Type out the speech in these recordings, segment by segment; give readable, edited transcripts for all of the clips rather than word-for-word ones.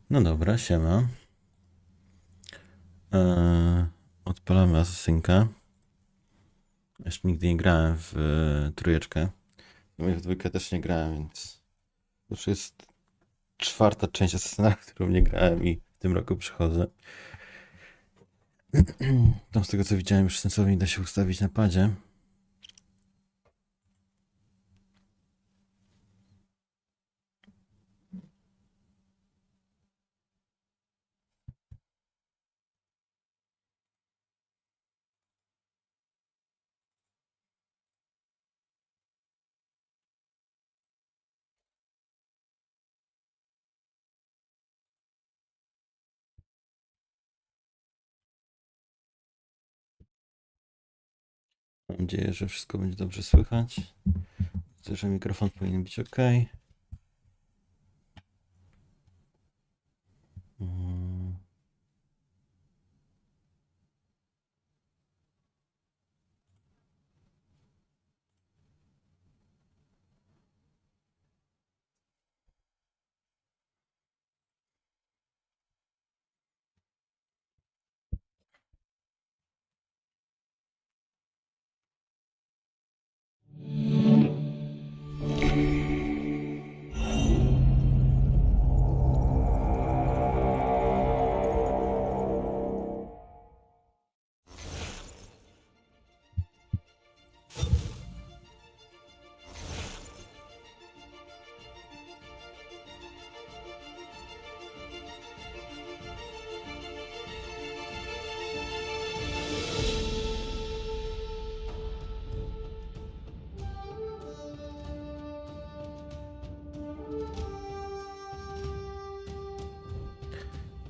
No dobra, siema. Odpalamy asasynkę. Jeszcze nigdy nie grałem w trójeczkę. No i w dwójkę też nie grałem, więc to już jest czwarta część asasyna, w którą nie grałem i w tym roku przychodzę. Tam z tego co widziałem, już sensownie da się ustawić na padzie. Mam nadzieję, że wszystko będzie dobrze słychać. Widzę, że mikrofon powinien być ok.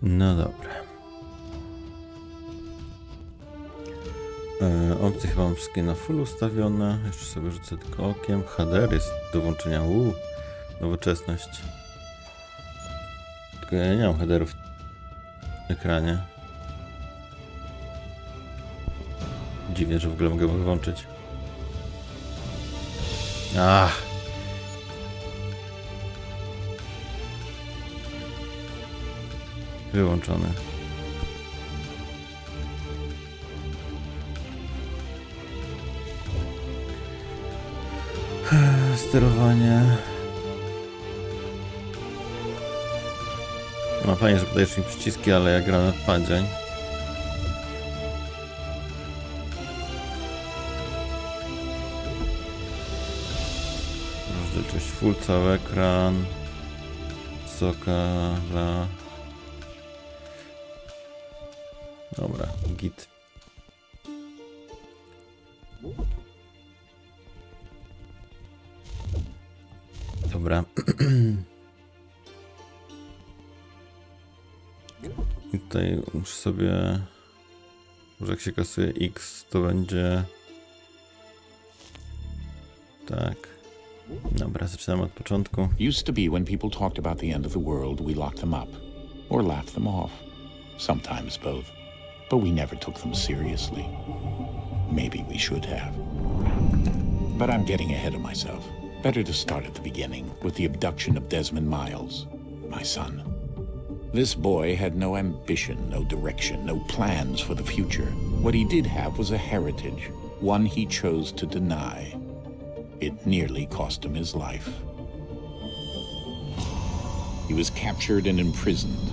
No dobra. Opcje chyba mam wszystkie na full ustawione. Jeszcze sobie rzucę tylko okiem. HDR jest do włączenia. Nowoczesność. Tylko ja nie mam headerów w ekranie. Dziwnie, że w ogóle mogę włączyć. Wyłączony. Sterowanie. No fajnie, że podajesz mi przyciski, ale ja gram na padzie. Rozdzielczość full, cały ekran. Wysoka. Dobra, git. Dobra. I tutaj muszę sobie... Może jak się kasuje X, to będzie... Tak. Dobra, zaczynamy od początku. Used to be when people talked about the end of the world, we locked them up. Or laughed them off. Sometimes both. But we never took them seriously. Maybe we should have. But I'm getting ahead of myself. Better to start at the beginning, with the abduction of Desmond Miles, my son. This boy had no ambition, no direction, no plans for the future. What he did have was a heritage, one he chose to deny. It nearly cost him his life. He was captured and imprisoned.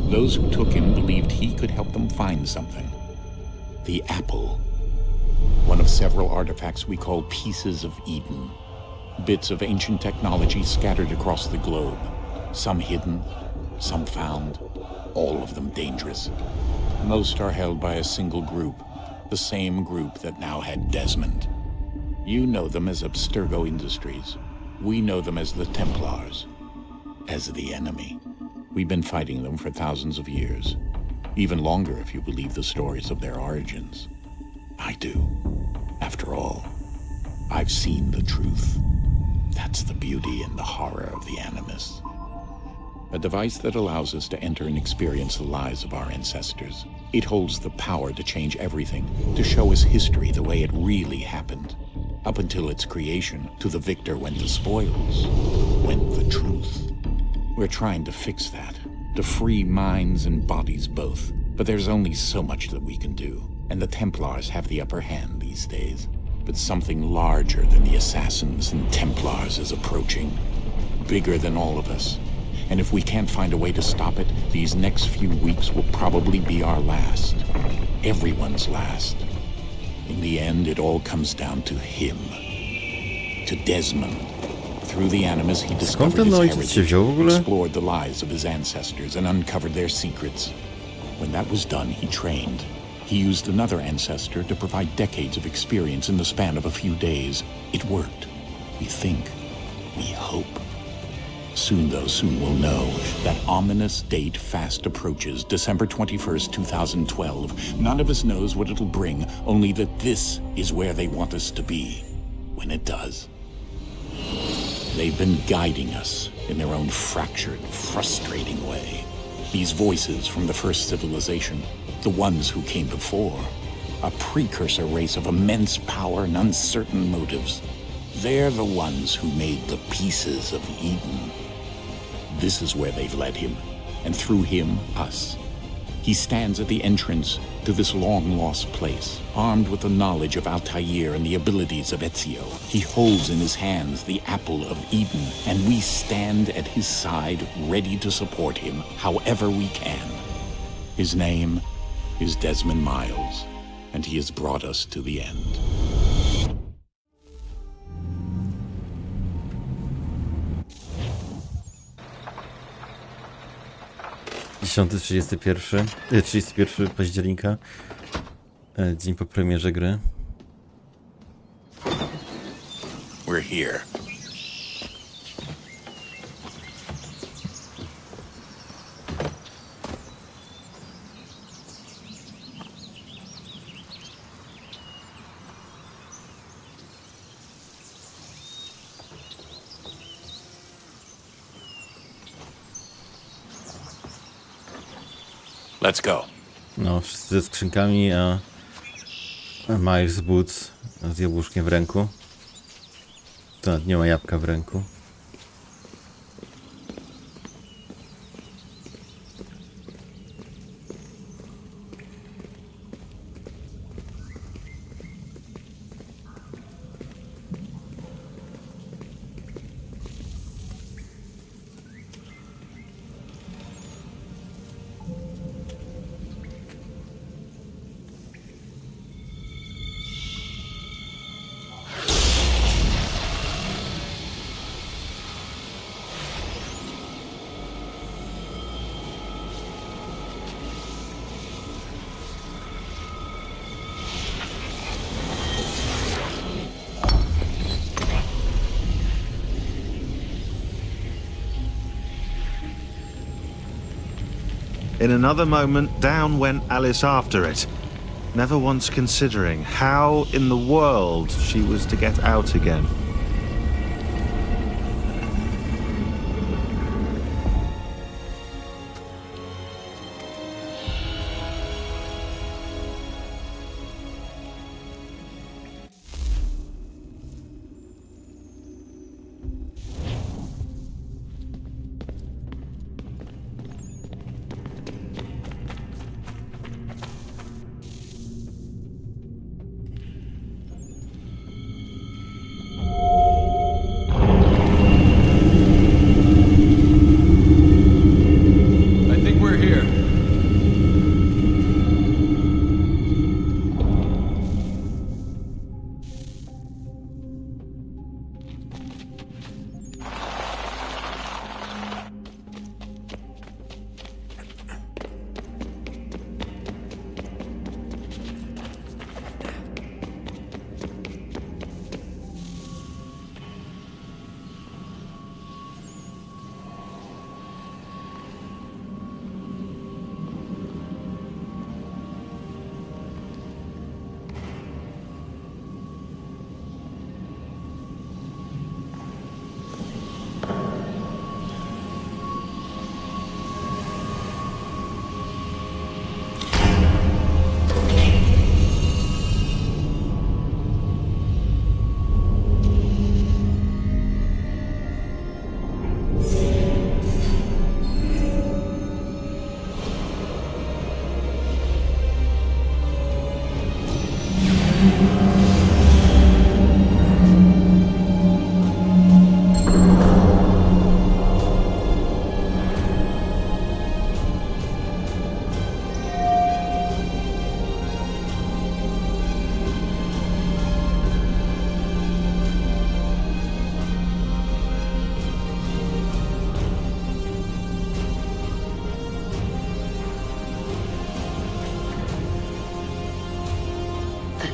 Those who took him believed he could help them find something. The apple. One of several artifacts we call pieces of Eden. Bits of ancient technology scattered across the globe. Some hidden, some found, all of them dangerous. Most are held by a single group, the same group that now had Desmond. You know them as Abstergo Industries. We know them as the Templars, as the enemy. We've been fighting them for thousands of years, even longer if you believe the stories of their origins. I do. After all, I've seen the truth. That's the beauty and the horror of the Animus. A device that allows us to enter and experience the lives of our ancestors. It holds the power to change everything, to show us history the way it really happened. Up until its creation, to the victor went the spoils, went the truth. We're trying to fix that, to free minds and bodies both. But there's only so much that we can do, and the Templars have the upper hand these days. But something larger than the Assassins and Templars is approaching, bigger than all of us. And if we can't find a way to stop it, these next few weeks will probably be our last. Everyone's last. In the end, it all comes down to him. To Desmond. Through the Animus, he discovered ten his ojciec się wziął w heritage, ogóle? explored the lives of his ancestors, and uncovered their secrets. When that was done, he trained. He used another ancestor to provide decades of experience in the span of a few days. It worked. We think. We hope. Soon, though, soon we'll know. That ominous date fast approaches, December 21st, 2012. None of us knows what it'll bring, only that this is where they want us to be, when it does. They've been guiding us in their own fractured, frustrating way. These voices from the first civilization, the ones who came before, a precursor race of immense power and uncertain motives. They're the ones who made the pieces of Eden. This is where they've led him, and through him, us. He stands at the entrance to this long-lost place, armed with the knowledge of Altair and the abilities of Ezio. He holds in his hands the apple of Eden, and we stand at his side, ready to support him however we can. His name is Desmond Miles, and he has brought us to the end. 31 października, dzień po premierze gry. We're here. Let's go. No, wszyscy ze skrzynkami, a Miles Boots z jabłuszkiem w ręku. To nawet nie ma jabłka w ręku. In another moment, down went Alice after it, never once considering how in the world she was to get out again.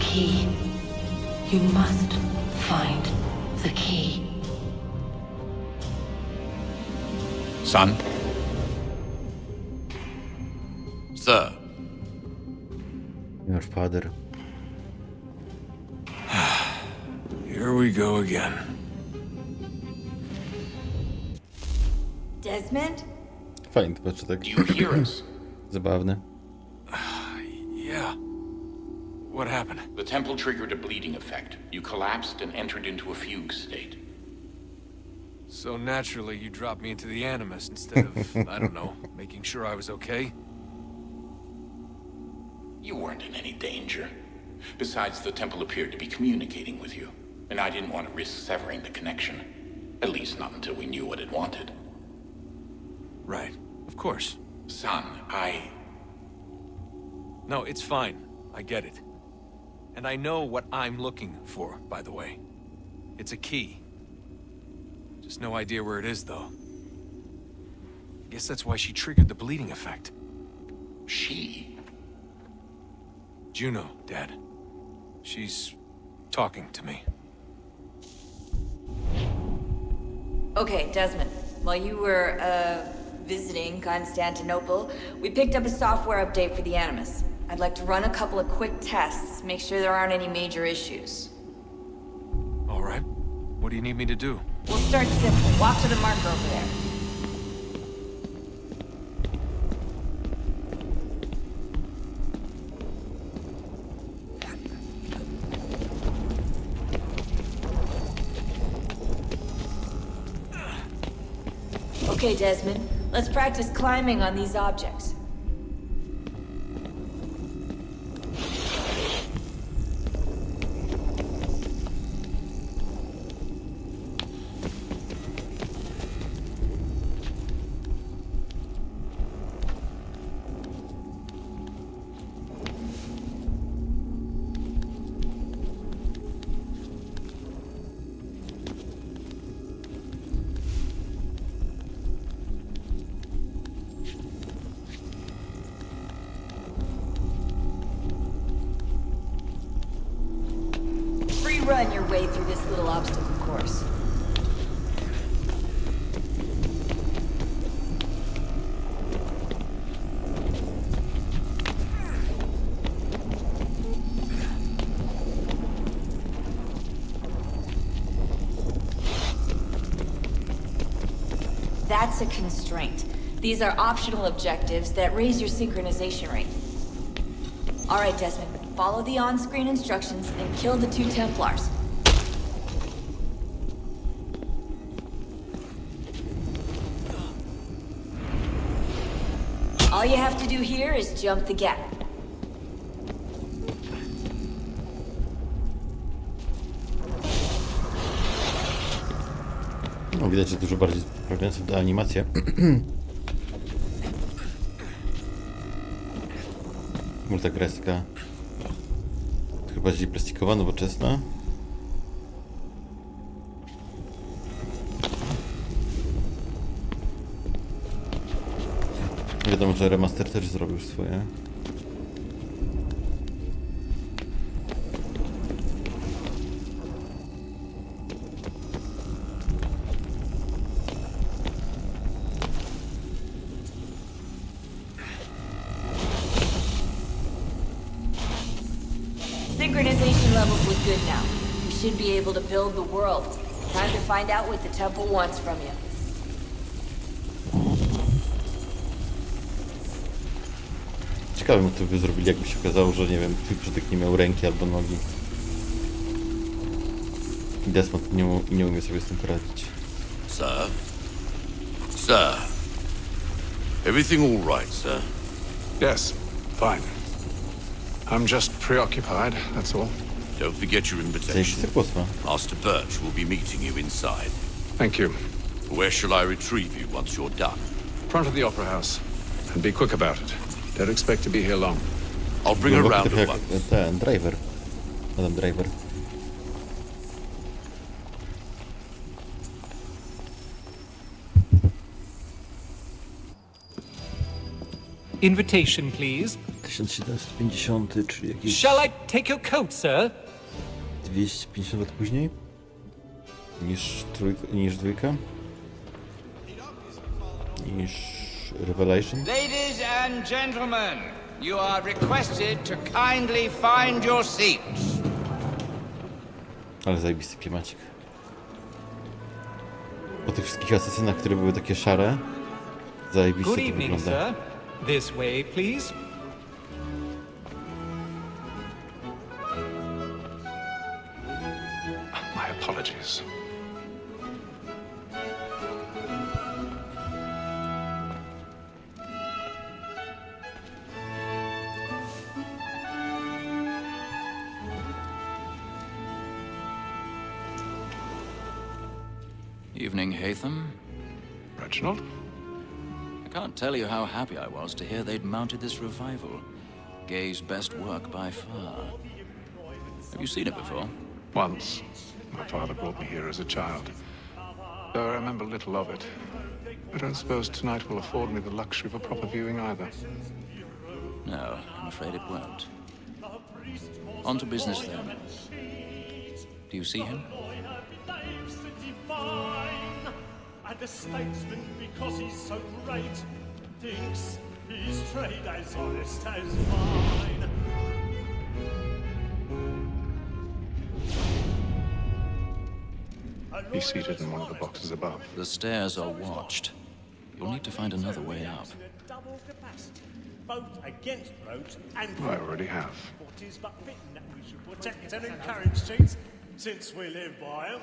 key. You must find the key. Son? Sir, Your father. here we go again. Desmond? Fajny to początek. Do you hear us? Zabawny. Yeah. What happened? The temple triggered a bleeding effect. You collapsed and entered into a fugue state. So naturally, you dropped me into the Animus instead of, I don't know, making sure I was okay? You weren't in any danger. Besides, the temple appeared to be communicating with you, and I didn't want to risk severing the connection. At least not until we knew what it wanted. Right. Of course. Son, No, it's fine. I get it. And I know what I'm looking for, by the way. It's a key. Just no idea where it is, though. I guess that's why she triggered the bleeding effect. She? Juno, Dad. She's talking to me. Okay, Desmond. While you were, visiting Constantinople, we picked up a software update for the Animus. I'd like to run a couple of quick tests, make sure there aren't any major issues. All right. What do you need me to do? We'll start simple. Walk to the marker over there. Okay, Desmond. Let's practice climbing on these objects. Run your way through this little obstacle course. That's a constraint. These are optional objectives that raise your synchronization rate. All right, Desmond. Follow the on-screen instructions and kill the 2 Templars. All you have to do here is jump the gap. No, widać, że dużo bardziej sprawiające te animacje. Może ta gra jest taka trochę bardziej plastikowa, nowoczesna. Wiadomo, że remaster też zrobił swoje. Synchronization levels look good now. We should be able to build the world. Time to find out what the temple wants from you. Ciekawe, co by zrobili, jakby się okazało, że nie wiem, twój przodek nie miał ręki albo nogi. I Desmond nie umie sobie z tym poradzić. Sir? Sir? Everything all right, sir? Yes, fine. I'm just preoccupied, that's all. Don't forget your Zajebiste invitation. głos ma. Master Birch will be meeting you inside. Thank you. Where shall I retrieve you once you're done? Front of the Opera House. And be quick about it. Don't expect to be here long. I'll bring her round Trochę at jak once. ten Driver. Adam Driver. Invitation, please. 1750, czyli jakieś Shall I take your coat, sir? 250 lat później niż dwójka, niż Revelation. Ladies and gentlemen, you are requested to kindly find your seats. Ale zajebisty klimacik. Po tych wszystkich asesynach, które były takie szare, zajebiście Good to evening, wygląda. sir. This way, please. My apologies. Evening, Hatham. Reginald? I can't tell you how happy I was to hear they'd mounted this revival. Gay's best work by far. Have you seen it before? Once. My father brought me here as a child. Though I remember little of it. I don't suppose tonight will afford me the luxury of a proper viewing either. No, I'm afraid it won't. On to business then. Do you see him? And the statesman, because he's so great, thinks his trade as honest as mine. He's seated in one of the boxes above. The stairs are watched. You'll need to find another way up. Double capacity, both against roads and I already have. what is but fitting that we should protect and encourage cheats, since we live by them.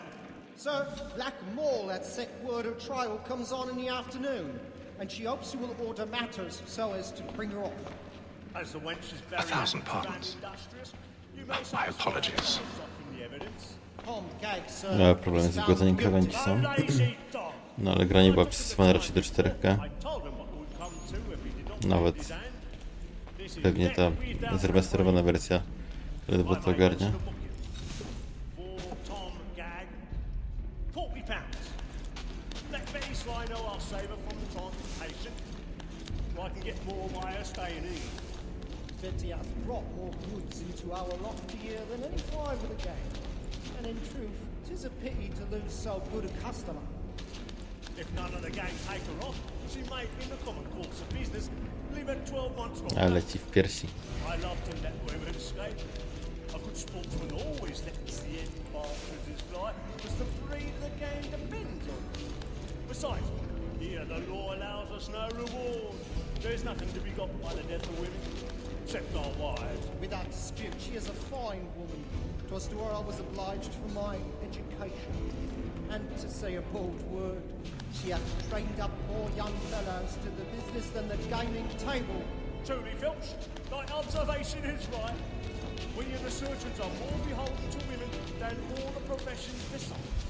Sir, Black Mall had set word her trial comes on in the afternoon, and she hopes you will order matters so as to bring her off. As the wench is very 1,000 pardons. My apologies. No, problemy z zgodzeniem krawędzi są. No ale gra nie była przystosowana raczej do 4K. Nawet pewnie ta zremasterowana wersja ledwo to ogarnia. Betty has brought more goods into our lot a year than any five of the gang. And in truth, 'tis a pity to lose so good a customer. If none of the gang take her off, she may, in the common course of business, leave her 12 months longer. Ale ci w piersi. I love to let women escape. A good sportsman always lets the end partridges fly, because the breed of the gang depends on it. Besides, here the law allows us no reward. There's nothing to be got by the death of women, except our wives. Without dispute, she is a fine woman. 'Twas to her I was obliged for my education. And to say a bold word, she hath trained up more young fellows to the business than the gaming table. Truly, Filch, thy observation is right. We and the surgeons are more beholden to women than all the professions besides.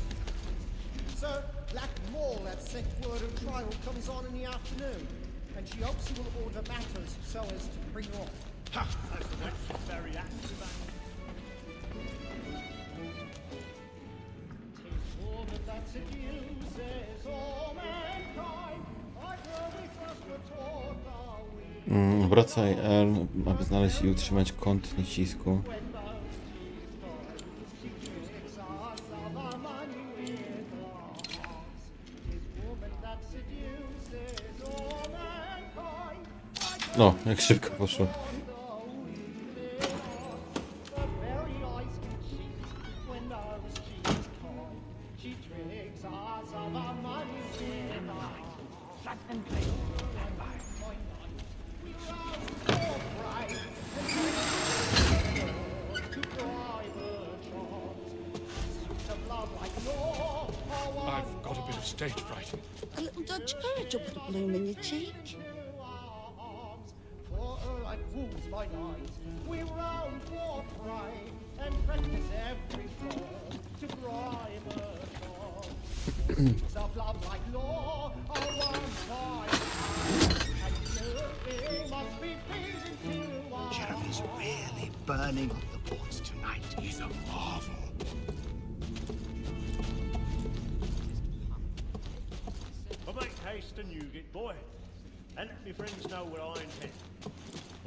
Sir, Black Mall hath sent word her trial comes on in the afternoon, and she hopes you will order matters so as to bring her off. Ha! As the wench is very active and... That seduces all mankind. I grow we first were taught are we. Wracaj L, aby znaleźć i utrzymać kąt nacisku. No, jak szybko poszło. I've got a bit of stage fright. A little Dutch courage will put a bloom in your cheek. For her like wolves by night, we round for prey and practice every form to bribe her charm. Self love like law are one side, and nothing must be pleasing to our Jeremy's really burning up the boards tonight. He's a marvel. But make haste and you get boy, and let me friends know what I intend.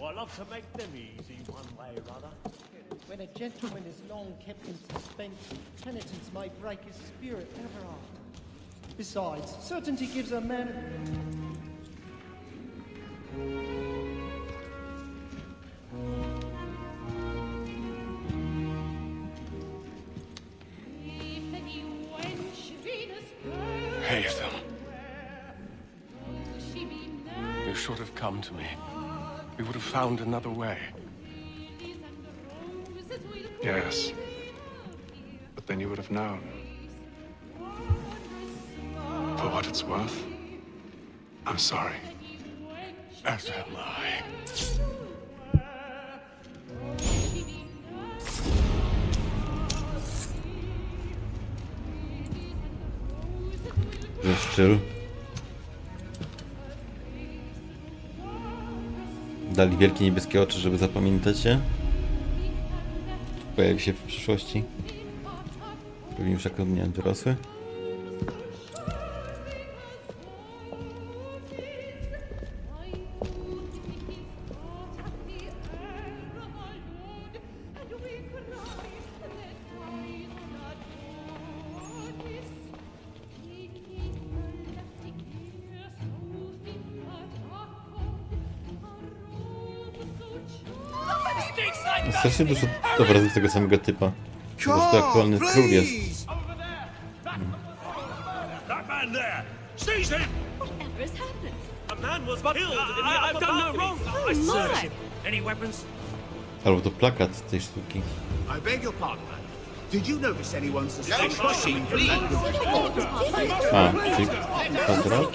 I love to make them easy one way or other. When a gentleman is long kept in suspense, penitence may break his spirit ever after. Besides, certainty gives a man... Hail them. You should have come to me. We would have found another way. Yes. But then you would have known. For what it's worth, I'm sorry. As am I. Zeszczyl. Dali wielkie niebieskie oczy, żeby zapamiętać je. Pojawi się w przyszłości. Pewnie już jako nie dorosły. Strasznie dużo obrazów tego samego typa. Może to aktualny król jest. That man there! Seize him! Whatever has happened? A man was killed in the I've done no wrong. I searched him. Any weapons? Albo to plakat tej sztuki. I beg your pardon, man. Did you notice anyone suspicious pushing, coming from that door? A, czyli kwadrat?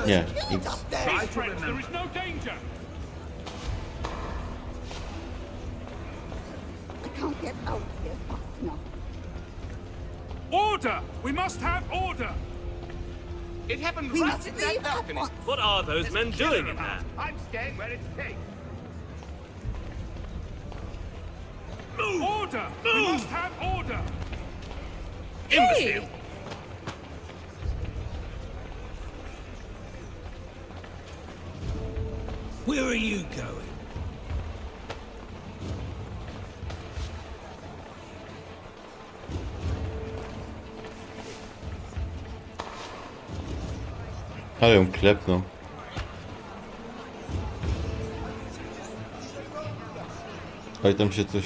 Nie, X. Try to remember. There is no danger. I can't get out here fast enough. Order! We must have order! It happened We right must in leave that at balcony. once. What are those men doing in there? I'm staying where it's safe. Order! We must have order! Imbecile! Where are you going? Ale ją klepnął. Oj, tam się coś...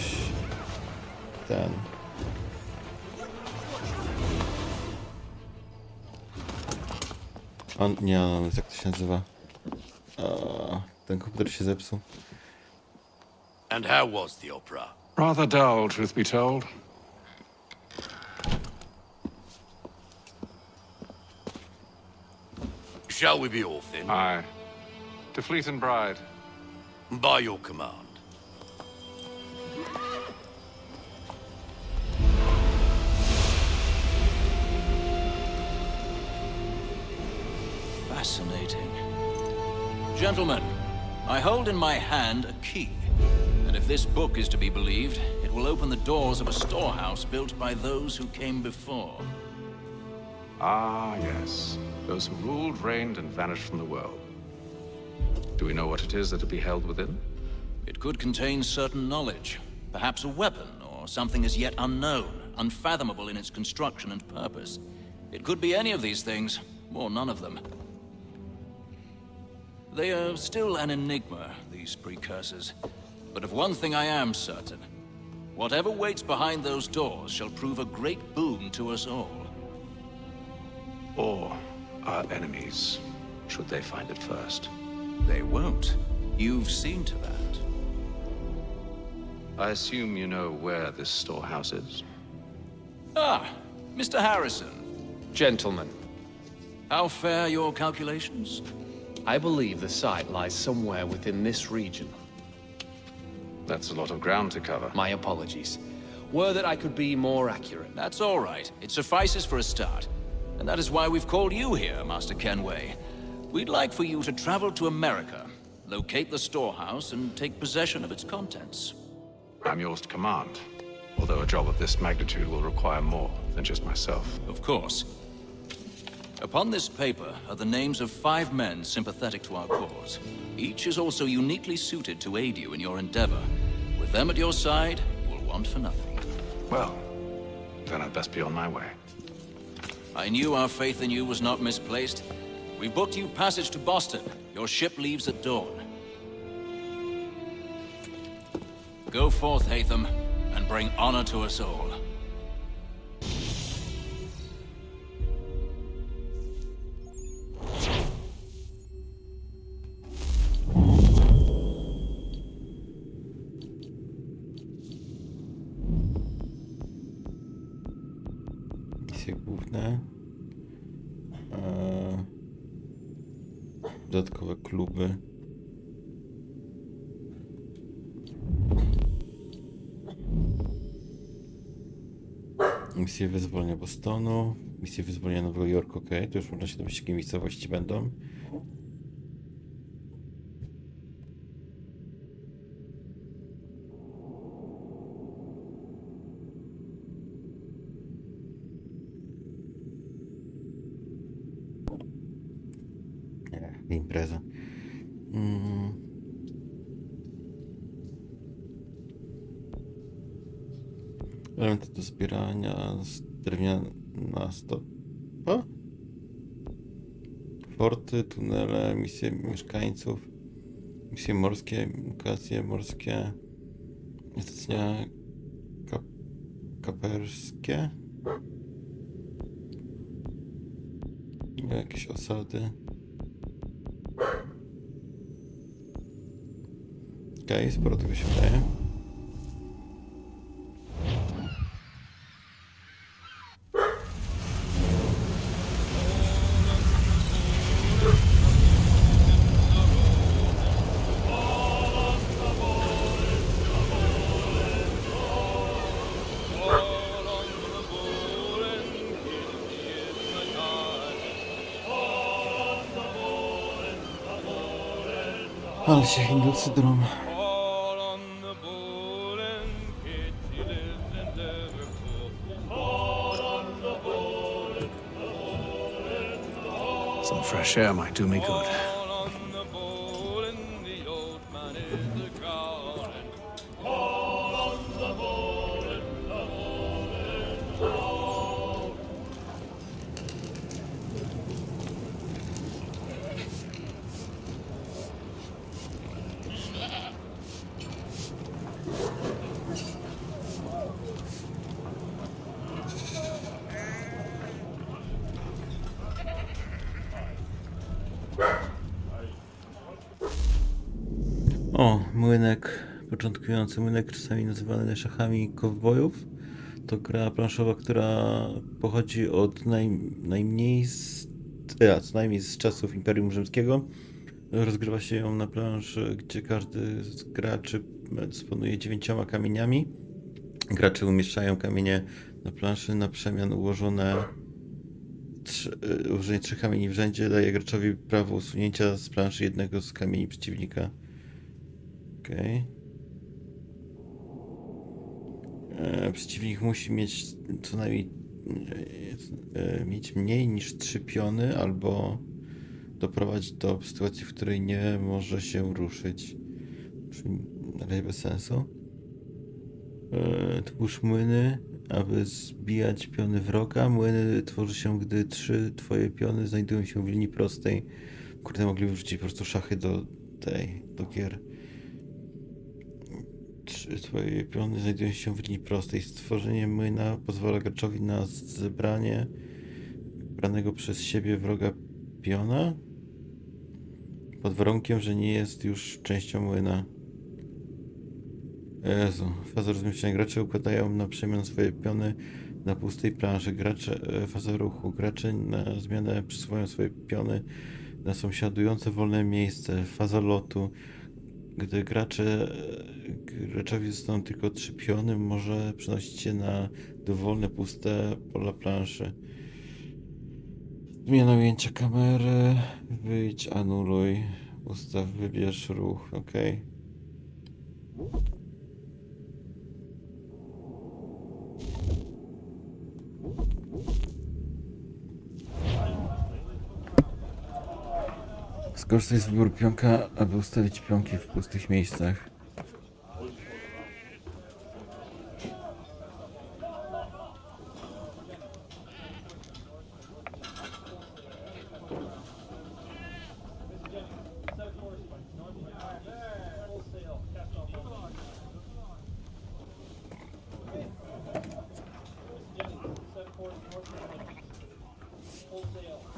Ten... On... Nie, on jest, jak to się nazywa? Ten komputer się zepsuł. And how was the opera? Rather dull, truth be told. Shall we be off then? Aye. To Fleet and Bride. By your command. Fascinating. Gentlemen, I hold in my hand a key. And if this book is to be believed, it will open the doors of a storehouse built by those who came before. Ah, yes. Those who ruled, reigned, and vanished from the world. Do we know what it is that will be held within? It could contain certain knowledge. Perhaps a weapon, or something as yet unknown, unfathomable in its construction and purpose. It could be any of these things, or none of them. They are still an enigma, these precursors. But of one thing I am certain. Whatever waits behind those doors shall prove a great boon to us all. Or our enemies, should they find it first? They won't. You've seen to that. I assume you know where this storehouse is? Ah, Mr. Harrison. Gentlemen, How fare your calculations? I believe the site lies somewhere within this region. That's a lot of ground to cover. My apologies. Were that I could be more accurate. That's all right. It suffices for a start. And that is why we've called you here, Master Kenway. We'd like for you to travel to America, locate the storehouse, and take possession of its contents. I'm yours to command. Although a job of this magnitude will require more than just myself. Of course. Upon this paper are the names of 5 men sympathetic to our cause. Each is also uniquely suited to aid you in your endeavor. With them at your side, you will want for nothing. Well, then I'd best be on my way. I knew our faith in you was not misplaced. We booked you passage to Boston. Your ship leaves at dawn. Go forth, Hatham, and bring honor to us all. Misje główne. Dodatkowe kluby. Misje wyzwolenia Bostonu. Misje wyzwolenia Nowego Jorku. Ok, to już można się domyślić, jakie miejscowości będą. Impreza. Elementy do zbierania, drewniana stopa, forty, tunele, misje mieszkańców, misje morskie, lokacje morskie, stacje kaperskie, jakieś osady. Okej, sporo tego się wydaje. Ale się Hindusy drą. Some fresh air might do me good. O, młynek, początkujący młynek, czasami nazywany szachami kowbojów. To gra planszowa, która pochodzi od co najmniej z czasów Imperium Rzymskiego. Rozgrywa się ją na planszy, gdzie każdy z graczy dysponuje 9 kamieniami. Gracze umieszczają kamienie na planszy, na przemian ułożenie 3 kamieni w rzędzie daje graczowi prawo usunięcia z planszy jednego z kamieni przeciwnika. Okej. Przeciwnik musi mieć co najmniej mieć mniej niż 3 piony albo doprowadzić do sytuacji, w której nie może się ruszyć. Czyli na razie bez sensu. Twórz młyny, aby zbijać piony wroga. Młyny tworzy się, gdy 3 twoje piony znajdują się w linii prostej. Kurde, mogli wrzucić po prostu szachy do gier. 3 twoje piony znajdują się w linii prostej. Stworzenie młyna pozwala graczowi na zebranie wybranego przez siebie wroga piona pod warunkiem, że nie jest już częścią młyna. Jezu, faza rozmieszczenia. Gracze układają na przemian swoje piony na pustej planszy. Faza ruchu. Gracze na zmianę przesuwają swoje piony na sąsiadujące wolne miejsce. Faza lotu. Gdy graczowi zostaną tylko 3 piony, może przenosić się na dowolne puste pola planszy. Zmiana ujęcia kamery. Wyjdź, anuluj. Ustaw, wybierz ruch. OK. Skorzystaj z wyboru pionka, aby ustawić pionki w pustych miejscach.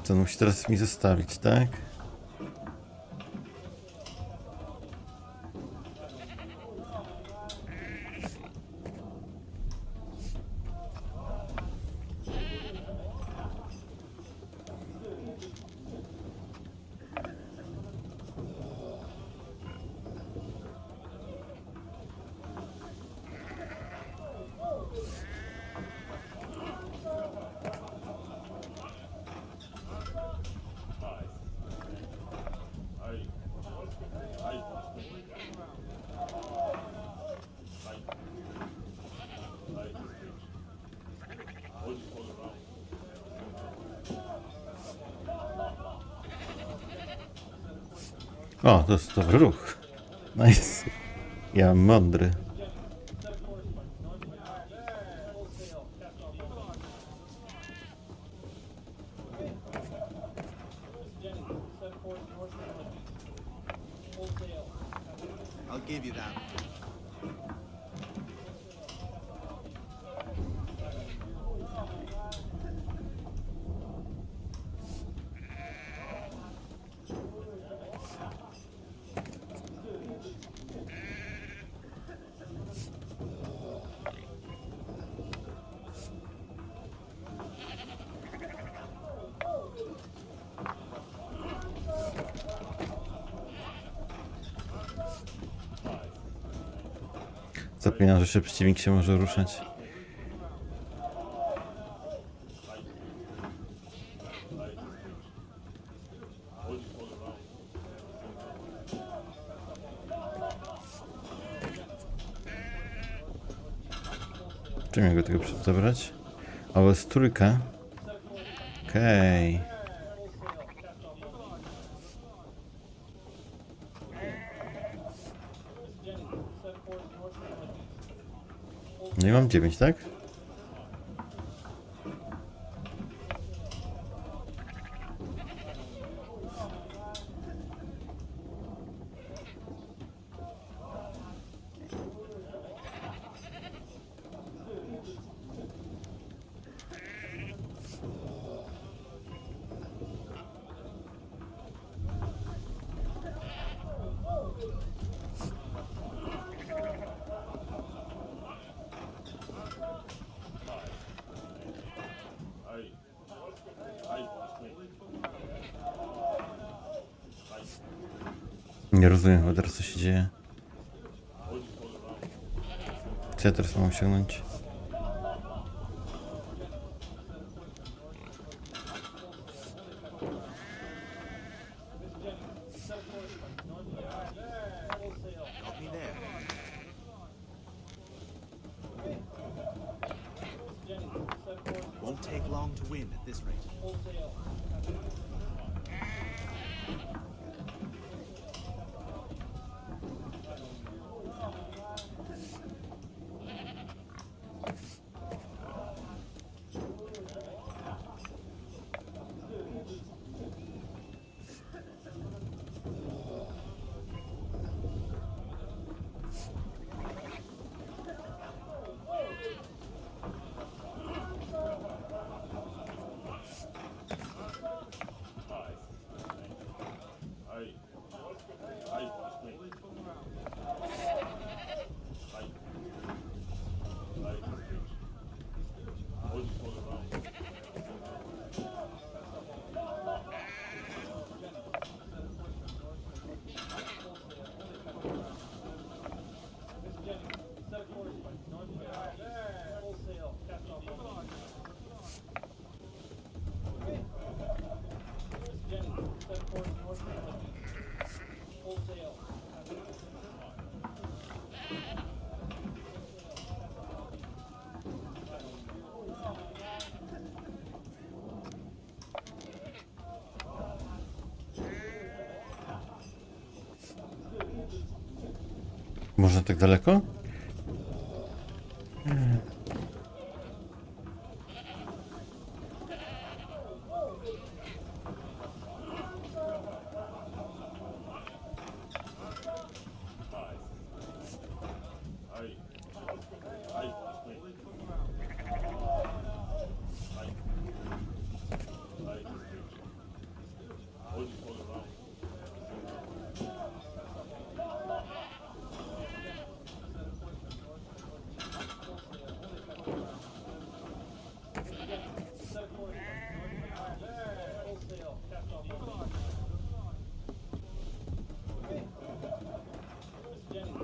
Co on musi teraz mi zostawić, tak? O, to jest dobry ruch. Nice. Ja mądry. I'll give you that. Zapominam, że jeszcze przeciwnik się może ruszać. Czym ja go tego zabrać? O, jest trójka. Okej. No i mam 9, tak? Nie rozumiem chyba teraz, co się dzieje. Co ja teraz mam osiągnąć? Won't take long to win at this rate. Można tak daleko?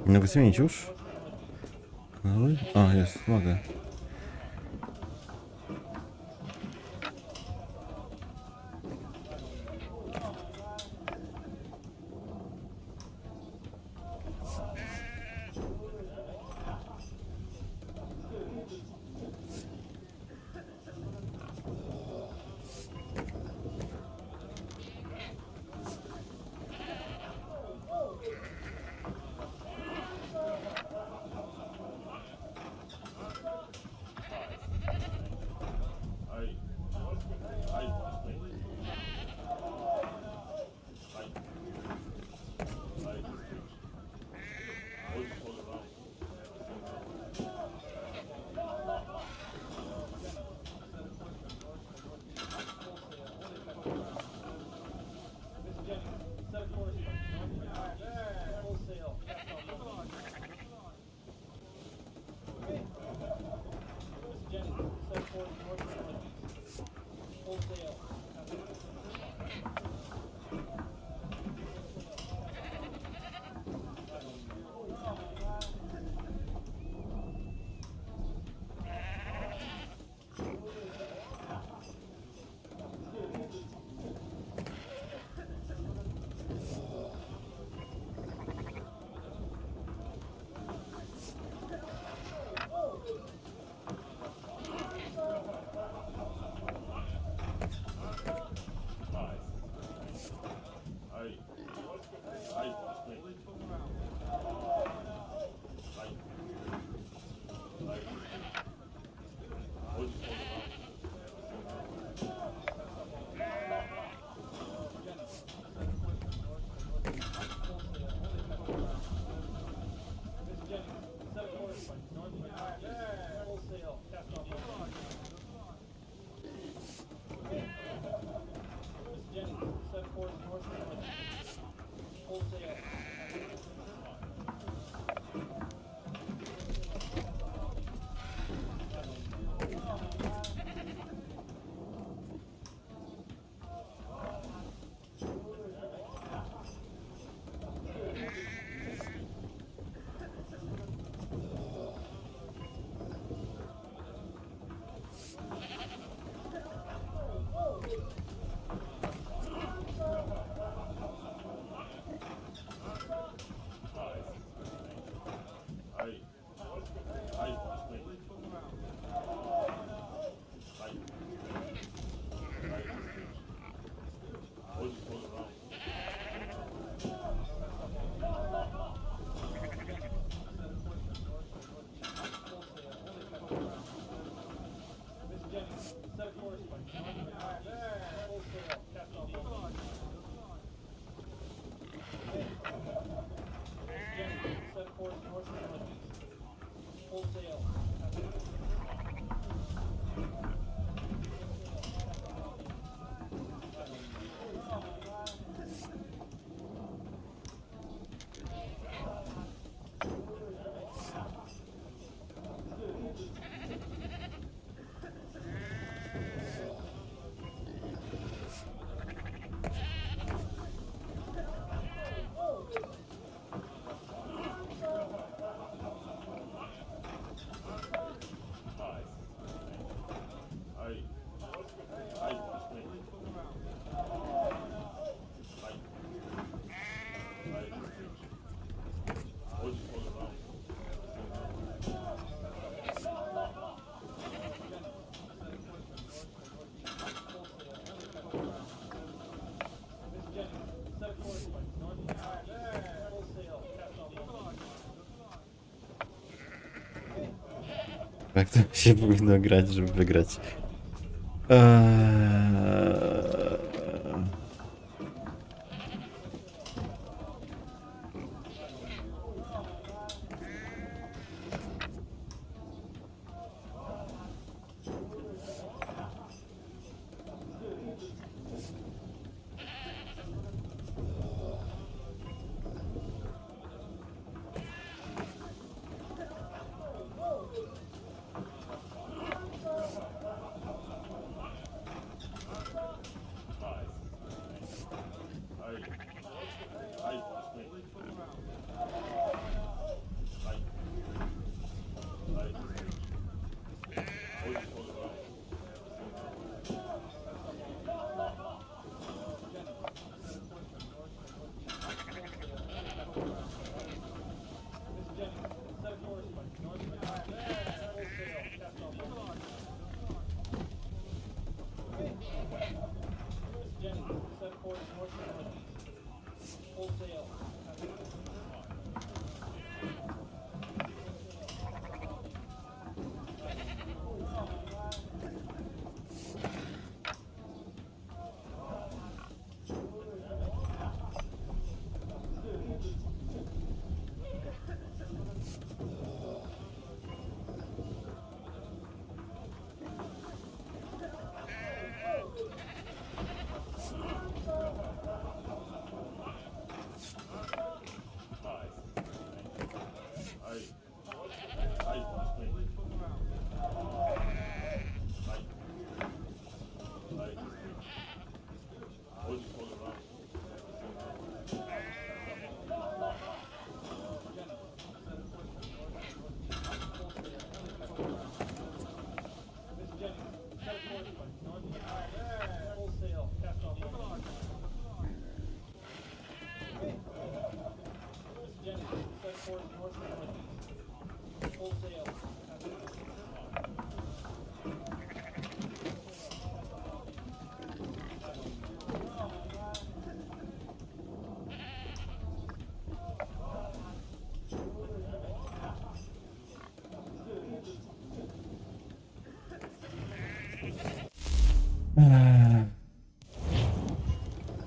Mogę zmienić już? O, jest, mogę. Jak to się powinno grać, żeby wygrać?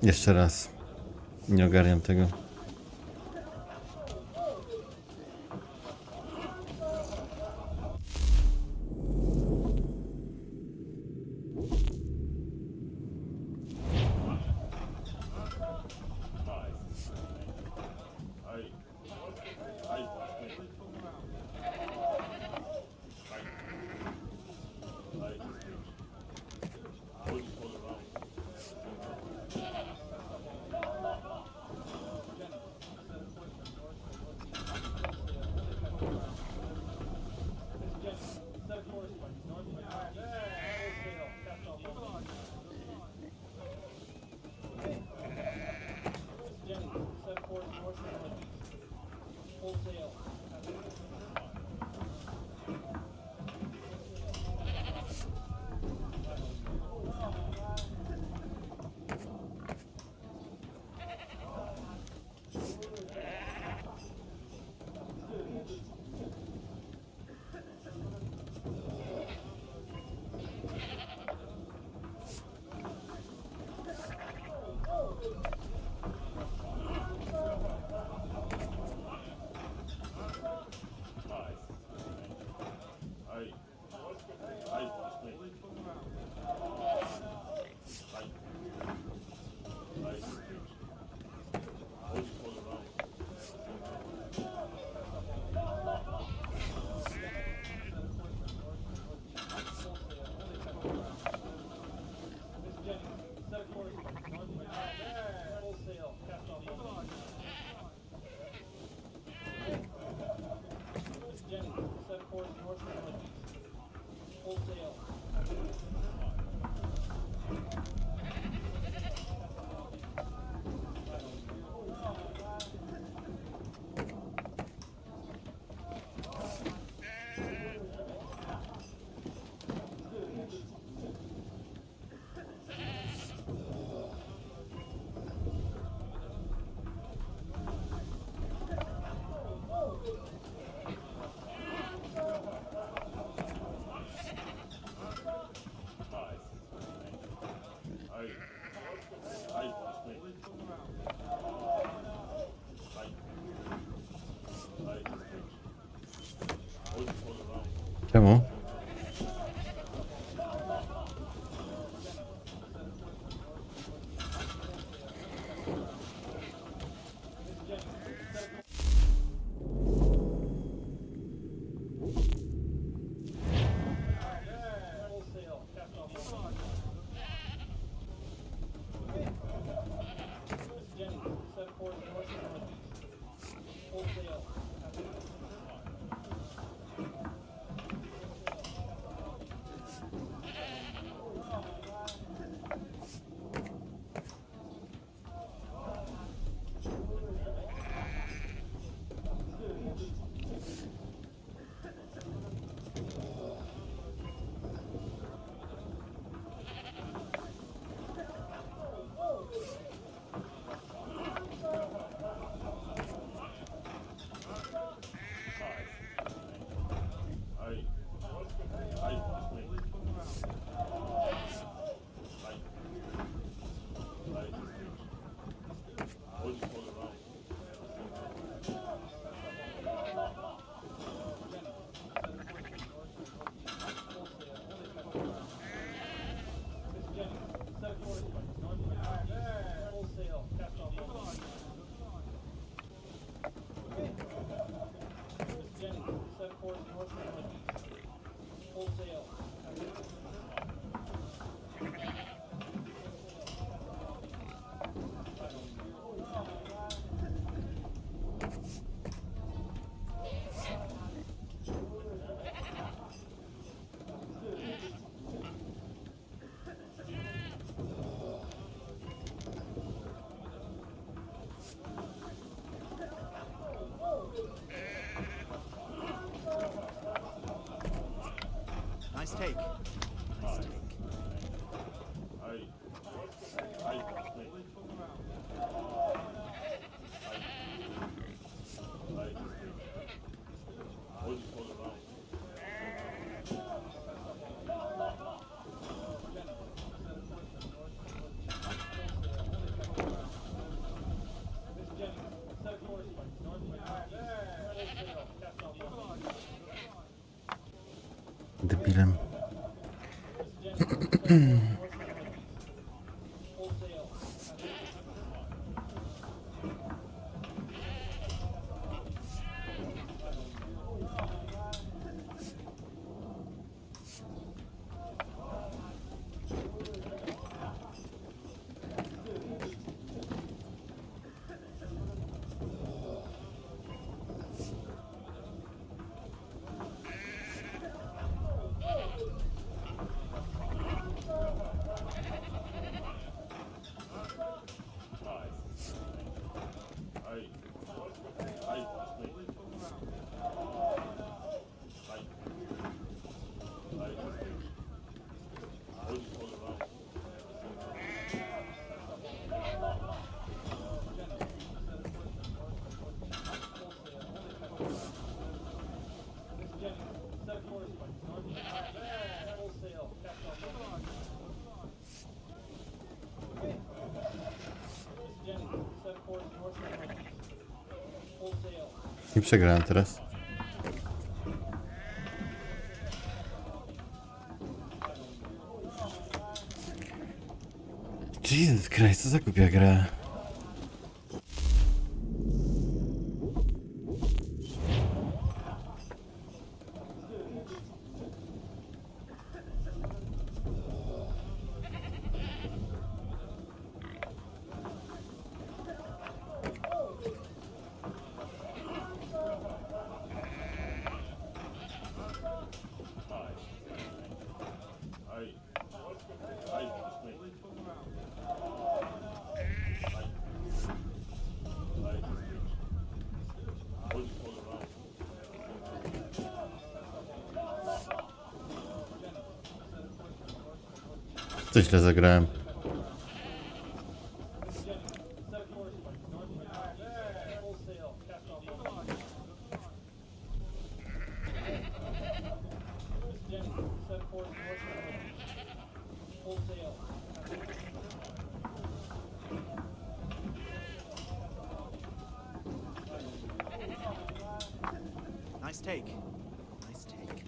Jeszcze raz. Nie ogarniam tego. Debilem. I przegrałem teraz. Jesus Christ, co za głupia gra. Co źle zagrałem. Nice take. Nice take.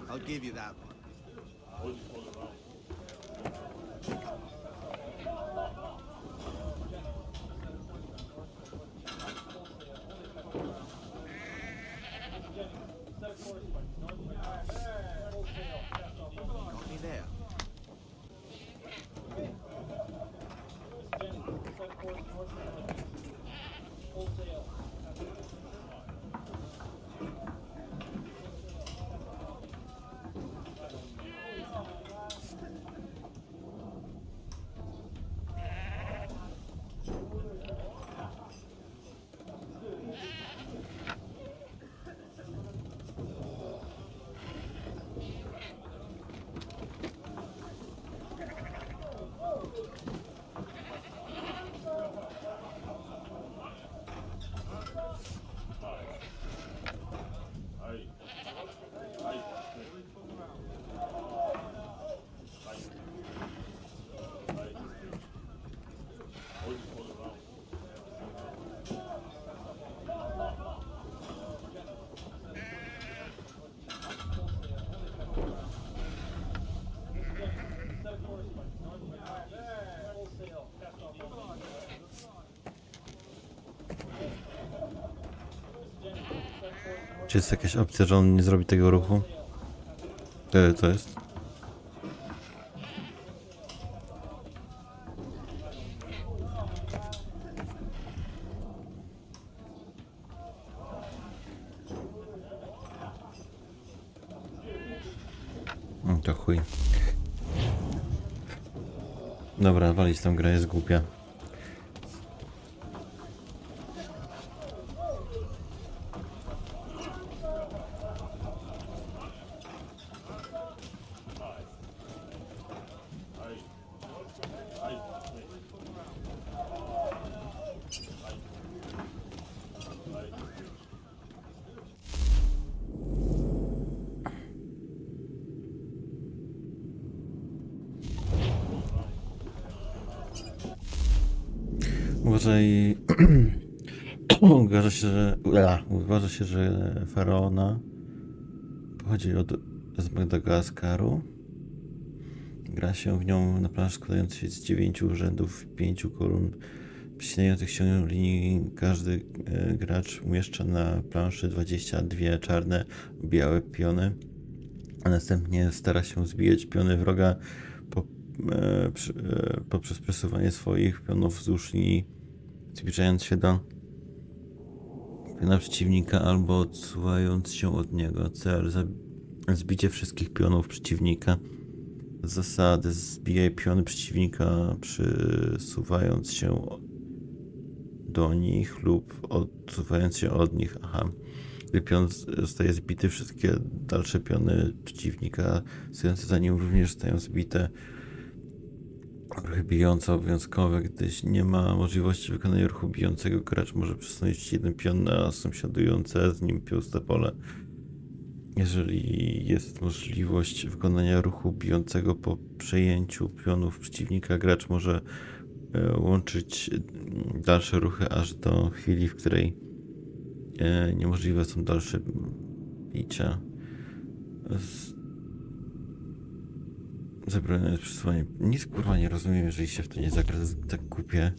I'll give you that one. Got me there. Czy jest jakaś opcja, że on nie zrobi tego ruchu? To jest? To chuj. Dobra, walić tą grę, jest głupia. uważa się, że faraona pochodzi z Madagaskaru. Gra się w nią na planszy składającej się z 9 rzędów, 5 kolumn przecinających się linii. Każdy gracz umieszcza na planszy 22 czarne, białe piony, a następnie stara się zbijać piony wroga poprzez presowanie swoich pionów wzdłuż linii, zbliżając się do piona przeciwnika albo odsuwając się od niego. Cel: zbicie wszystkich pionów przeciwnika. Zasady: zbijaj piony przeciwnika przesuwając się do nich lub odsuwając się od nich. Gdy pion zostaje zbity, wszystkie dalsze piony przeciwnika stojące za nim również zostają zbite. Ruchy bijące obowiązkowe. Gdy nie ma możliwości wykonania ruchu bijącego, gracz może przesunąć jeden pion na sąsiadujące z nim puste pole. Jeżeli jest możliwość wykonania ruchu bijącego po przejęciu pionów przeciwnika, gracz może łączyć dalsze ruchy aż do chwili, w której niemożliwe są dalsze bicia. Zabronione jest przesuwanie. Nic kurwa nie rozumiem, jeżeli się w to nie zagra, tak kupię.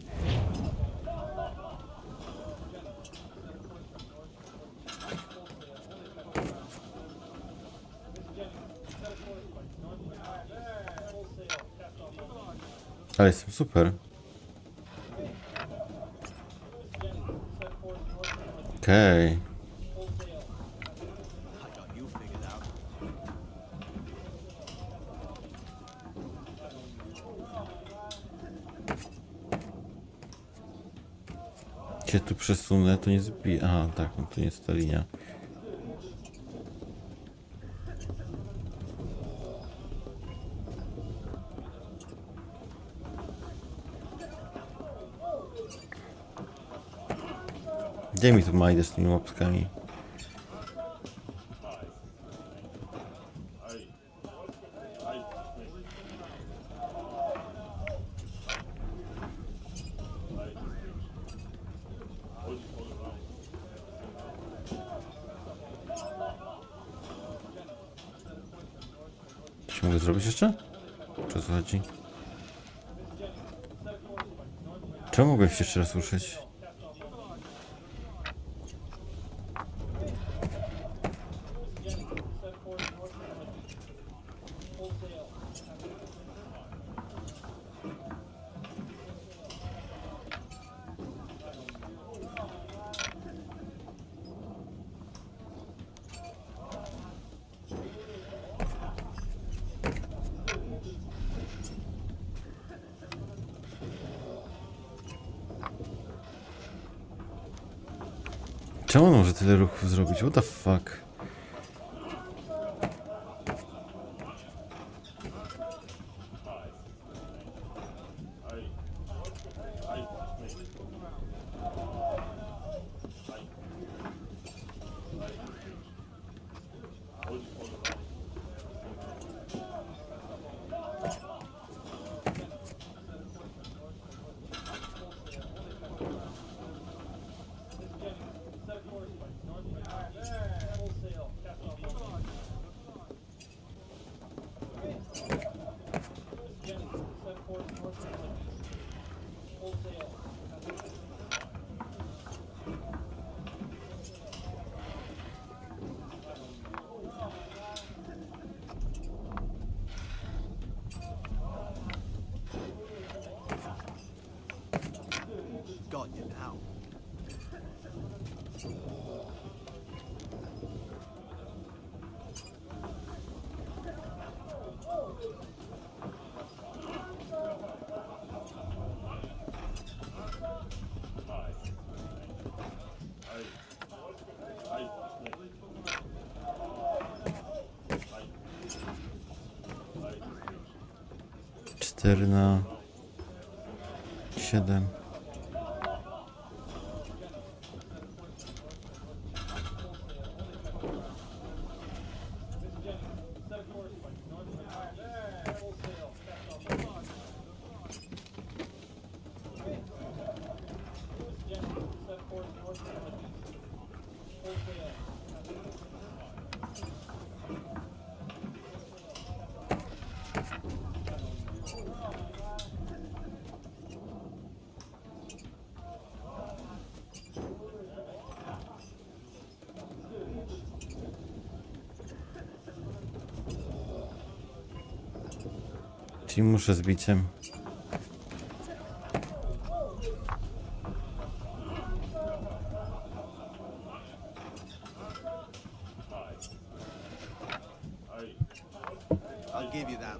Ale jestem super. Okej. Się tu przesunę, to nie zbije. Aha, tak, no to jest ta linia. Gdzie mi tu majdę z tymi łapkami? Coś mogę zrobić jeszcze? Czy o co chodzi? Czemu mogę się jeszcze raz ruszyć? Czemu on może tyle ruchów zrobić? What the fuck? Got you now. Cztery na 7. Czyli muszę z biciem. I'll give you that.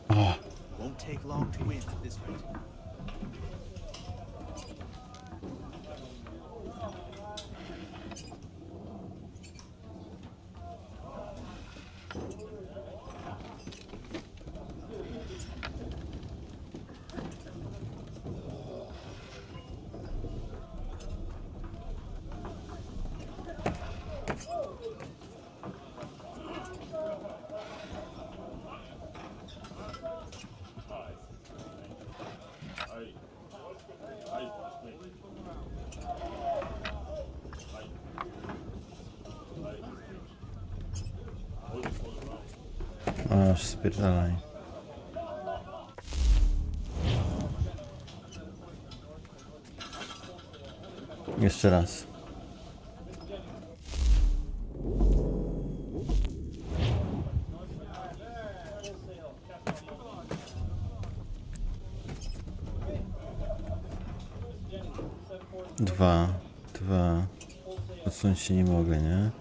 Oh. Won't take long to win at this rate. Aż spierdalaj. Jeszcze raz. Dwa. Odsunąć się nie mogę, nie?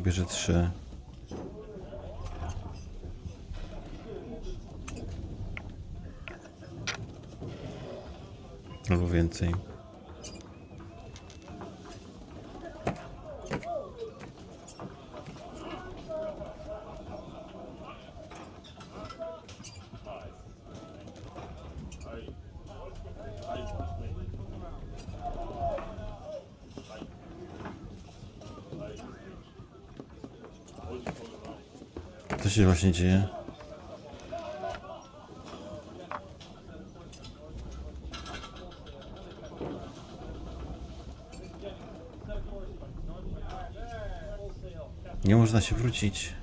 Bierze 3. Albo więcej. Co się właśnie dzieje? Nie można się wrócić.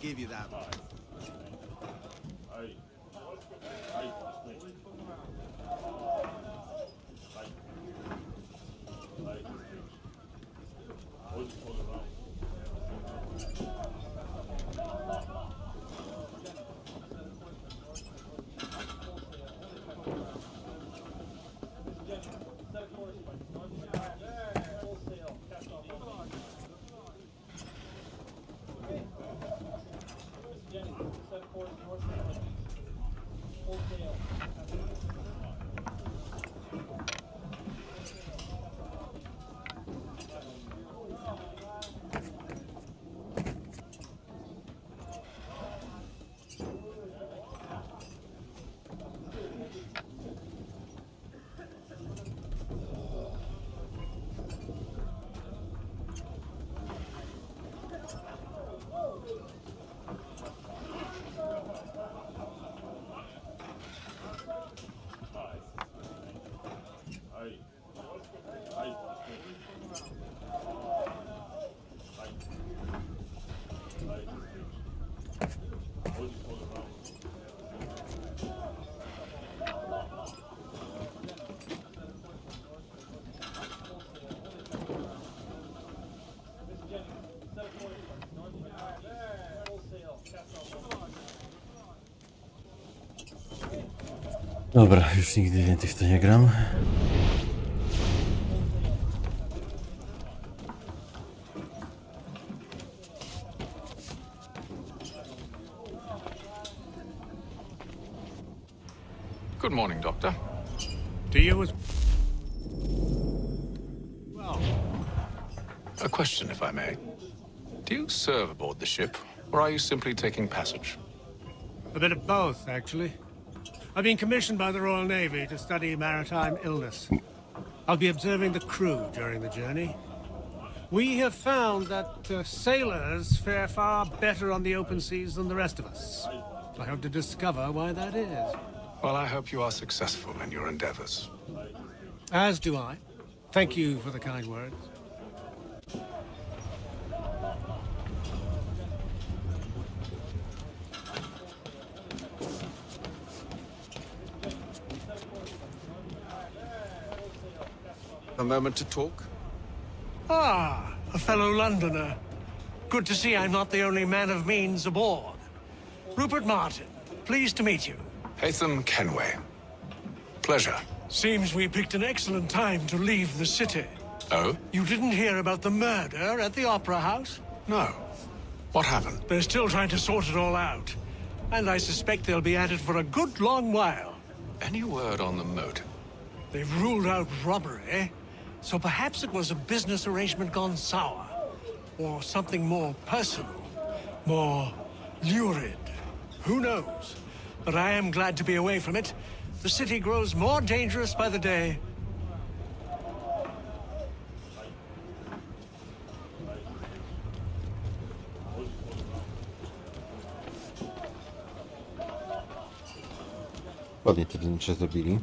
give you that one. Dobra, już nigdy więcej w to nie gram. Good morning, Doctor. Do you as... Well... A question, if I may. Do you serve aboard the ship, or are you simply taking passage? A bit of both, actually. I've been commissioned by the Royal Navy to study maritime illness. I'll be observing the crew during the journey. We have found that sailors fare far better on the open seas than the rest of us. I hope to discover why that is. Well, I hope you are successful in your endeavors. As do I. Thank you for the kind words. A moment to talk? Ah, a fellow Londoner. Good to see I'm not the only man of means aboard. Rupert Martin, pleased to meet you. Haytham Kenway. Pleasure. Seems we picked an excellent time to leave the city. Oh? You didn't hear about the murder at the Opera House? No. What happened? They're still trying to sort it all out. And I suspect they'll be at it for a good long while. Any word on the motive? They've ruled out robbery, so perhaps it was a business arrangement gone sour. Or something more personal, more lurid. Who knows? But I am glad to be away from it. The city grows more dangerous by the day. Ładnie te wnętrze zrobili.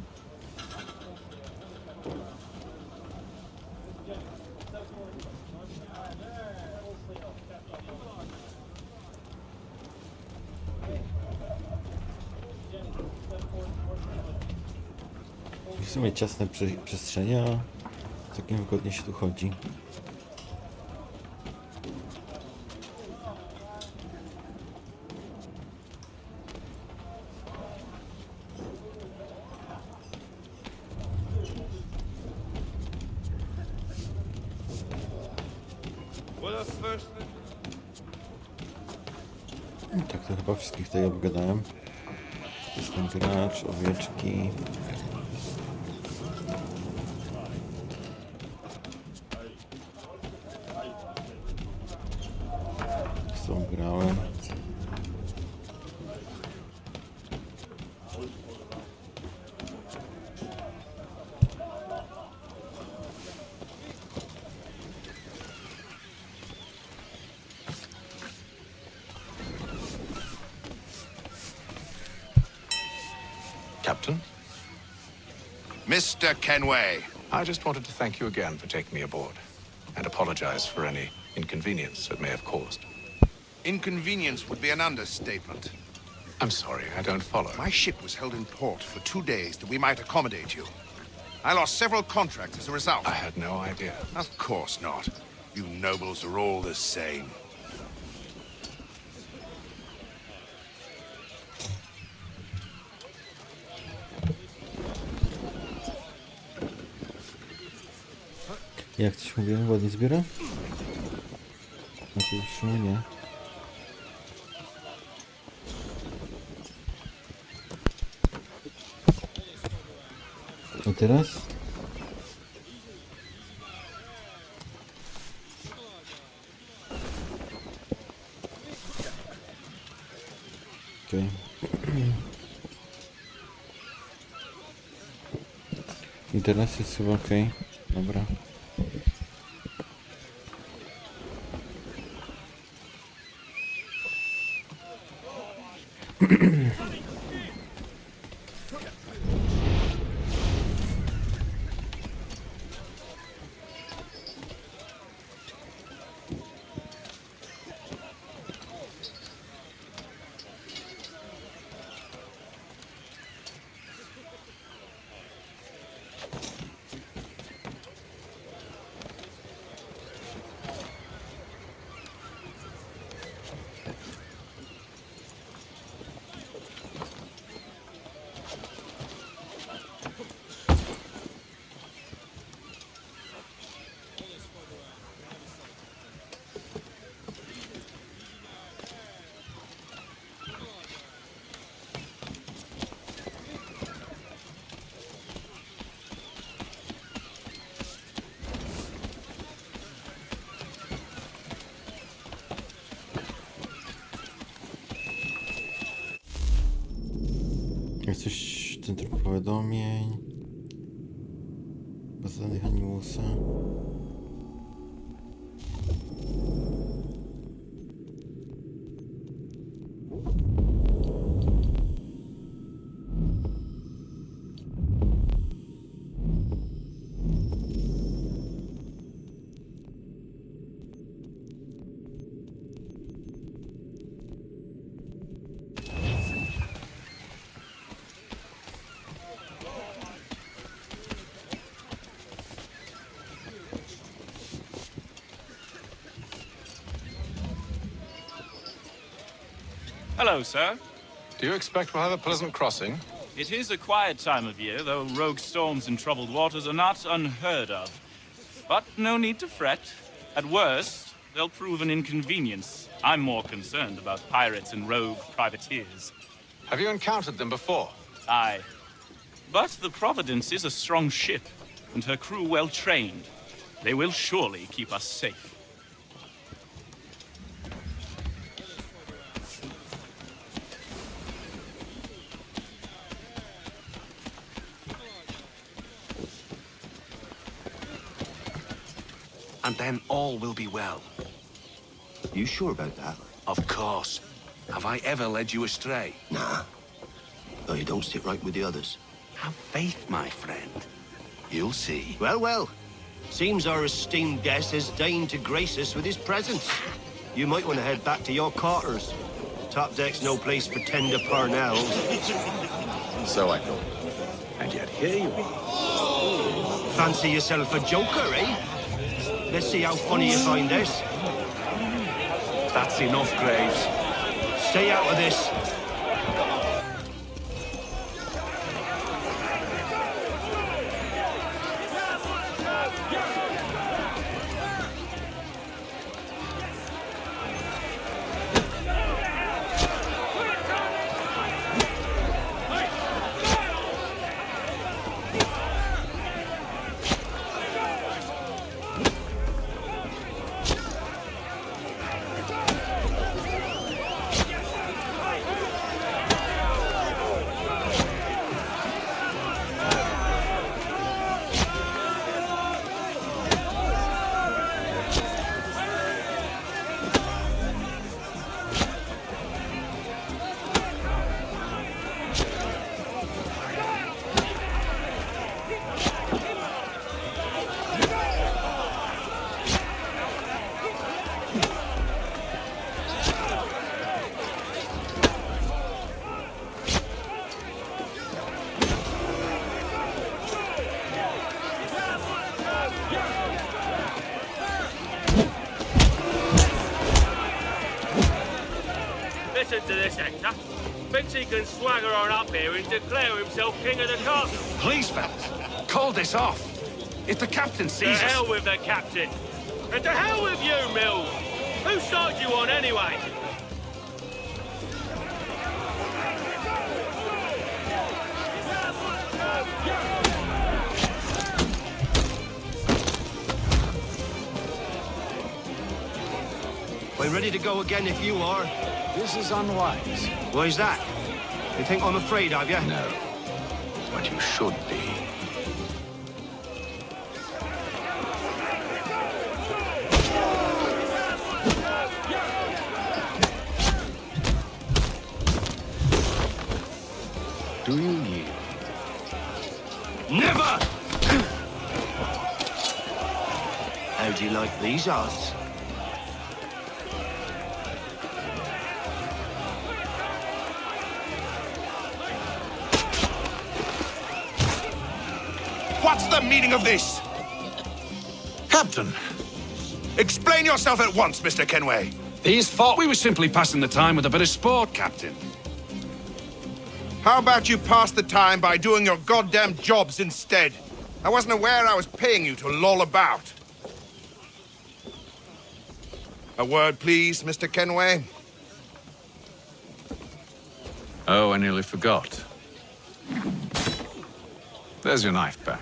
W sumie ciasne przestrzenie, a całkiem wygodnie się tu chodzi. Tak, to chyba wszystkich tutaj obgadałem. Jest ten gracz, owieczki. Z tą grałem. Captain? Mr. Kenway. I just wanted to thank you again for taking me aboard, and apologize for any inconvenience it may have caused. Inconvenience would be an understatement. I'm sorry, I don't follow. My ship was held in port for 2 days that we might accommodate you. I lost several contracts as a result. I had no idea. Of course not. You nobles are all the same. Jak coś mówiłem, ładnie zbiera? No to już nie. A teraz? Okej. I teraz jest chyba okej. Dobra. Jak coś, centrum powiadomień, baza danych Animusa. Hello, sir. Do you expect we'll have a pleasant crossing? It is a quiet time of year, though rogue storms in troubled waters are not unheard of. But no need to fret. At worst, they'll prove an inconvenience. I'm more concerned about pirates and rogue privateers. Have you encountered them before? Aye. But the Providence is a strong ship, and her crew well trained. They will surely keep us safe. And then all will be well. You sure about that? Of course. Have I ever led you astray? Nah. No, you don't sit right with the others. Have faith, my friend. You'll see. Well, well. Seems our esteemed guest has deigned to grace us with his presence. You might want to head back to your quarters. Top deck's no place for tender parnells. So I thought. And yet here you are. Fancy yourself a joker, eh? Let's see how funny you find this. That's enough, Graves. Stay out of this. can swagger on up here and declare himself king of the castle. Please, fellas, call this off. If the captain To sees us... hell with the captain. And to hell with you, Mills. Whose side you on anyway? We're ready to go again if you are. This is unwise. Why's that? You think I'm afraid of you? No. But you should be. Do you yield? Never! How'd you like these odds? What's the meaning of this? Captain! Explain yourself at once, Mr. Kenway. These thought we were simply passing the time with a bit of sport, Captain. How about you pass the time by doing your goddamn jobs instead? I wasn't aware I was paying you to loll about. A word, please, Mr. Kenway. Oh, I nearly forgot. There's your knife back.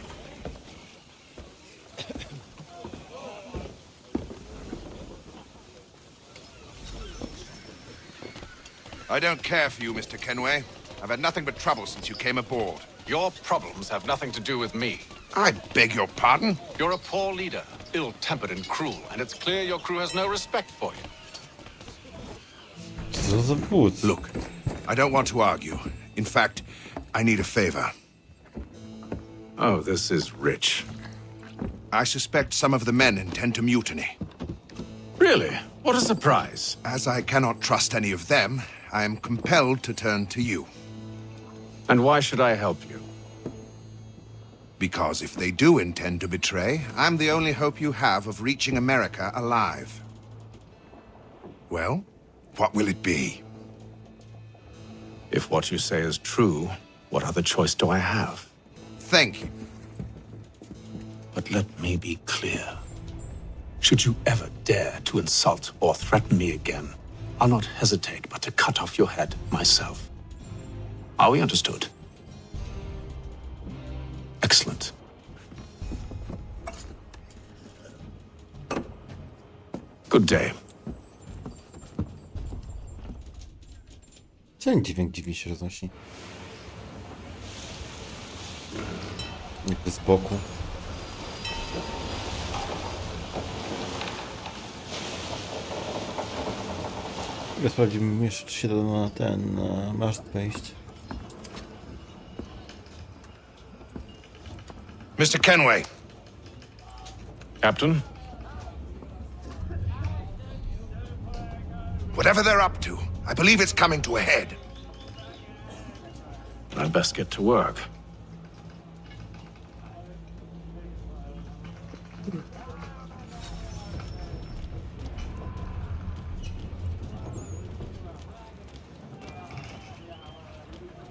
I don't care for you, Mr. Kenway. I've had nothing but trouble since you came aboard. Your problems have nothing to do with me. I beg your pardon? You're a poor leader, ill-tempered and cruel, and it's clear your crew has no respect for you. Look, I don't want to argue. In fact, I need a favor. Oh, this is rich. I suspect some of the men intend to mutiny. Really? What a surprise. As I cannot trust any of them, I am compelled to turn to you. And why should I help you? Because if they do intend to betray, I'm the only hope you have of reaching America alive. Well, what will it be? If what you say is true, what other choice do I have? Thank you. But let me be clear. Should you ever dare to insult or threaten me again, I'll not hesitate but to cut off your head myself. Are we understood? Excellent. Good day. Ten dźwięk dziwnie się roznosi. Jakby z boku. Sprawdzimy jeszcze, czy się da na ten maszt wejść. Mr. Kenway. Captain? Whatever they're up to, I believe it's coming to a head. I'd best get to work.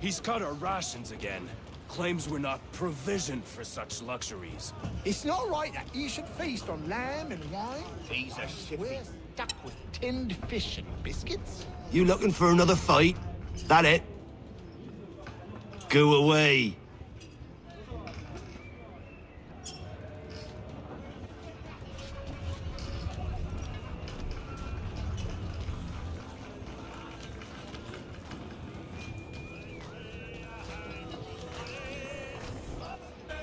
He's cut our rations again. Claims we're not provisioned for such luxuries. It's not right that you should feast on lamb and wine. These are shit. We're stuck with tinned fish and biscuits. You looking for another fight? That it? Go away.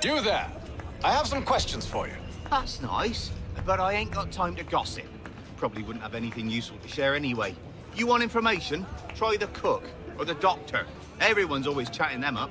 You there. I have some questions for you. That's nice, but I ain't got time to gossip. Probably wouldn't have anything useful to share anyway. You want information? Try the cook or the doctor. Everyone's always chatting them up.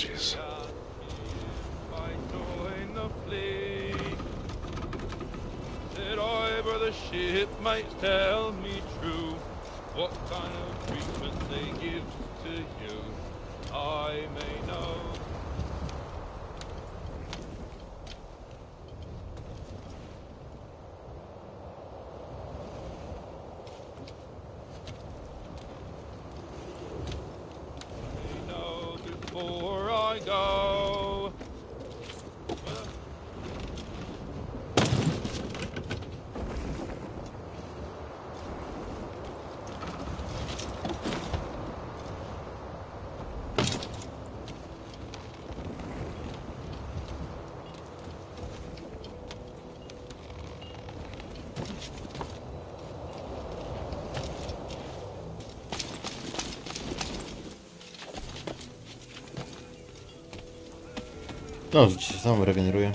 apologies. Did I, brother shipmates, tell me true? What kind of treatment they give to you? I may know. May know before I go. No, życie się samo regeneruje.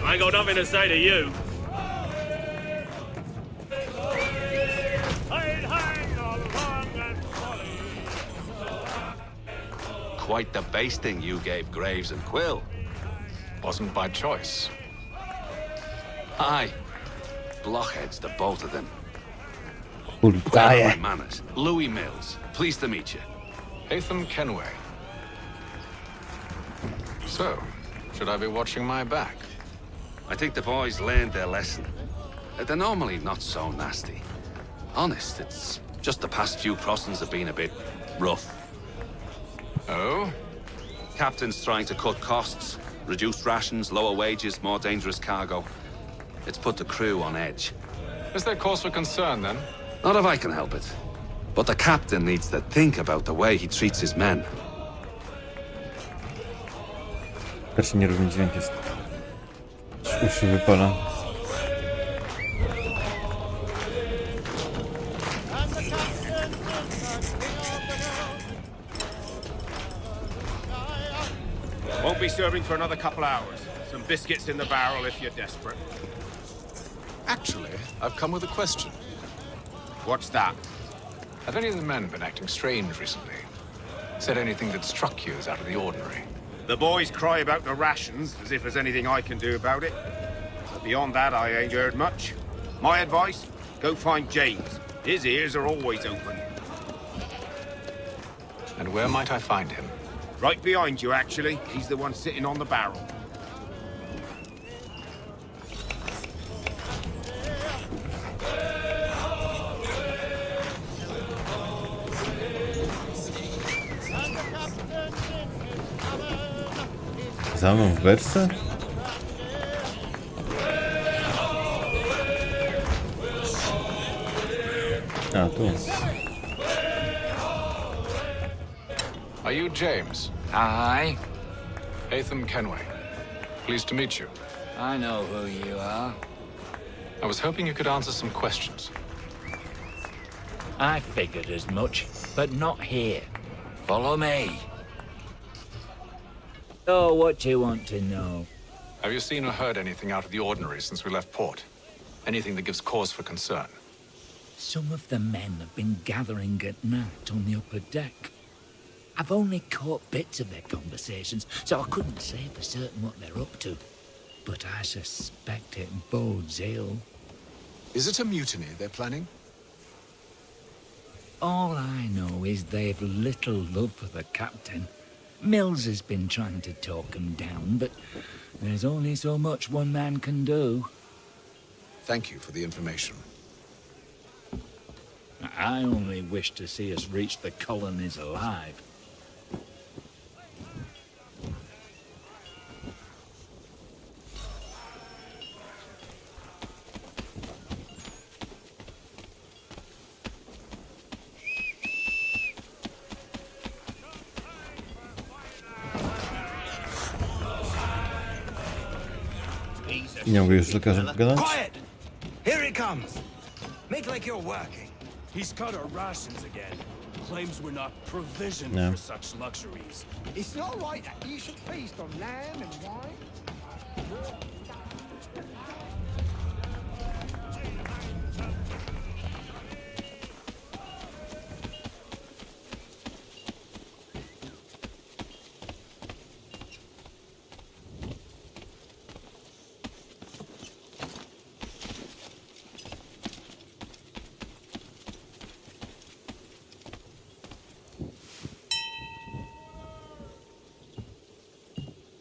I ain't got nothing to say to you. Quite the basting you gave Graves and Quill. Wasn't by choice. Aye. Blockheads, the both of them. Daję. My manners. Louis Mills. Pleased to meet you. Hatham Kenway. So, should I be watching my back? I think the boys learned their lesson. They're normally not so nasty. Honest, it's just the past few crossings have been a bit rough. Oh? Captain's trying to cut costs. Reduced rations, lower wages, more dangerous cargo. It's put the crew on edge. Is there cause for concern, then? Not if I can help it. But the captain needs to think about the way he treats his men. Też nierówny dźwięk jest. Uszy wypala. Won't be serving for another couple hours. Some biscuits in the barrel if you're desperate. Actually, I've come with a question. What's that? Have any of the men been acting strange recently? Said anything that struck you as out of the ordinary? The boys cry about the rations, as if there's anything I can do about it. But beyond that, I ain't heard much. My advice, go find James. His ears are always open. And where might I find him? Right behind you, actually. He's the one sitting on the barrel. Za mną w beczce? A, tu. Are you James? Aye. Hatham Kenway. Pleased to meet you. I know who you are. I was hoping you could answer some questions. I figured as much, but not here. Follow me. Oh, what do you want to know? Have you seen or heard anything out of the ordinary since we left port? Anything that gives cause for concern? Some of the men have been gathering at night on the upper deck. I've only caught bits of their conversations, so I couldn't say for certain what they're up to. But I suspect it bodes ill. Is it a mutiny they're planning? All I know is they've little love for the captain. Mills has been trying to talk him down, but there's only so much one man can do. Thank you for the information. I only wish to see us reach the colonies alive. Nie mogę już z lekarzem pogadać? Quiet! Here he comes. Make like you're working. He's cut our rations again. Claims we're not provisioned Yeah. for such luxuries. It's not right that you should feast on lamb and wine.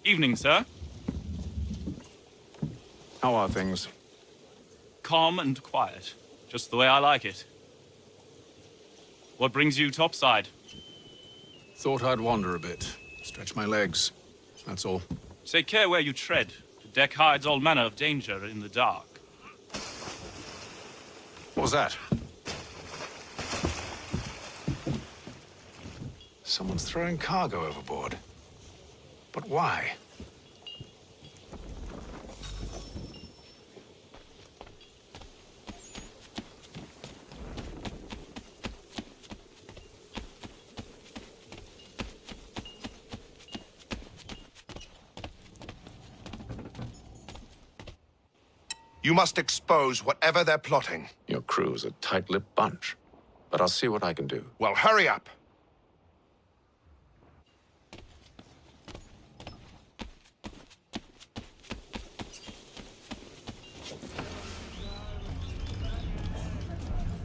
Evening, sir. How are things? Calm and quiet. Just the way I like it. What brings you topside? Thought I'd wander a bit. Stretch my legs. That's all. Take care where you tread. The deck hides all manner of danger in the dark. What was that? Someone's throwing cargo overboard. But why? You must expose whatever they're plotting. Your crew's a tight-lipped bunch. But I'll see what I can do. Well, hurry up.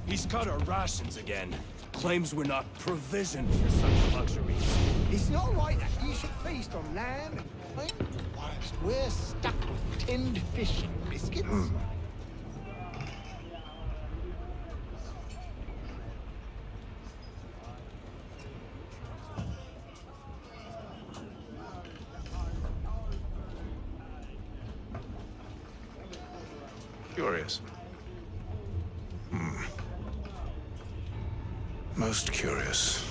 He's cut our rations again. Claims we're not provisioned for such luxuries. It's not right that you should feast on lamb and wine whilst we're stuck with tinned fish and biscuits. Curious. Most curious.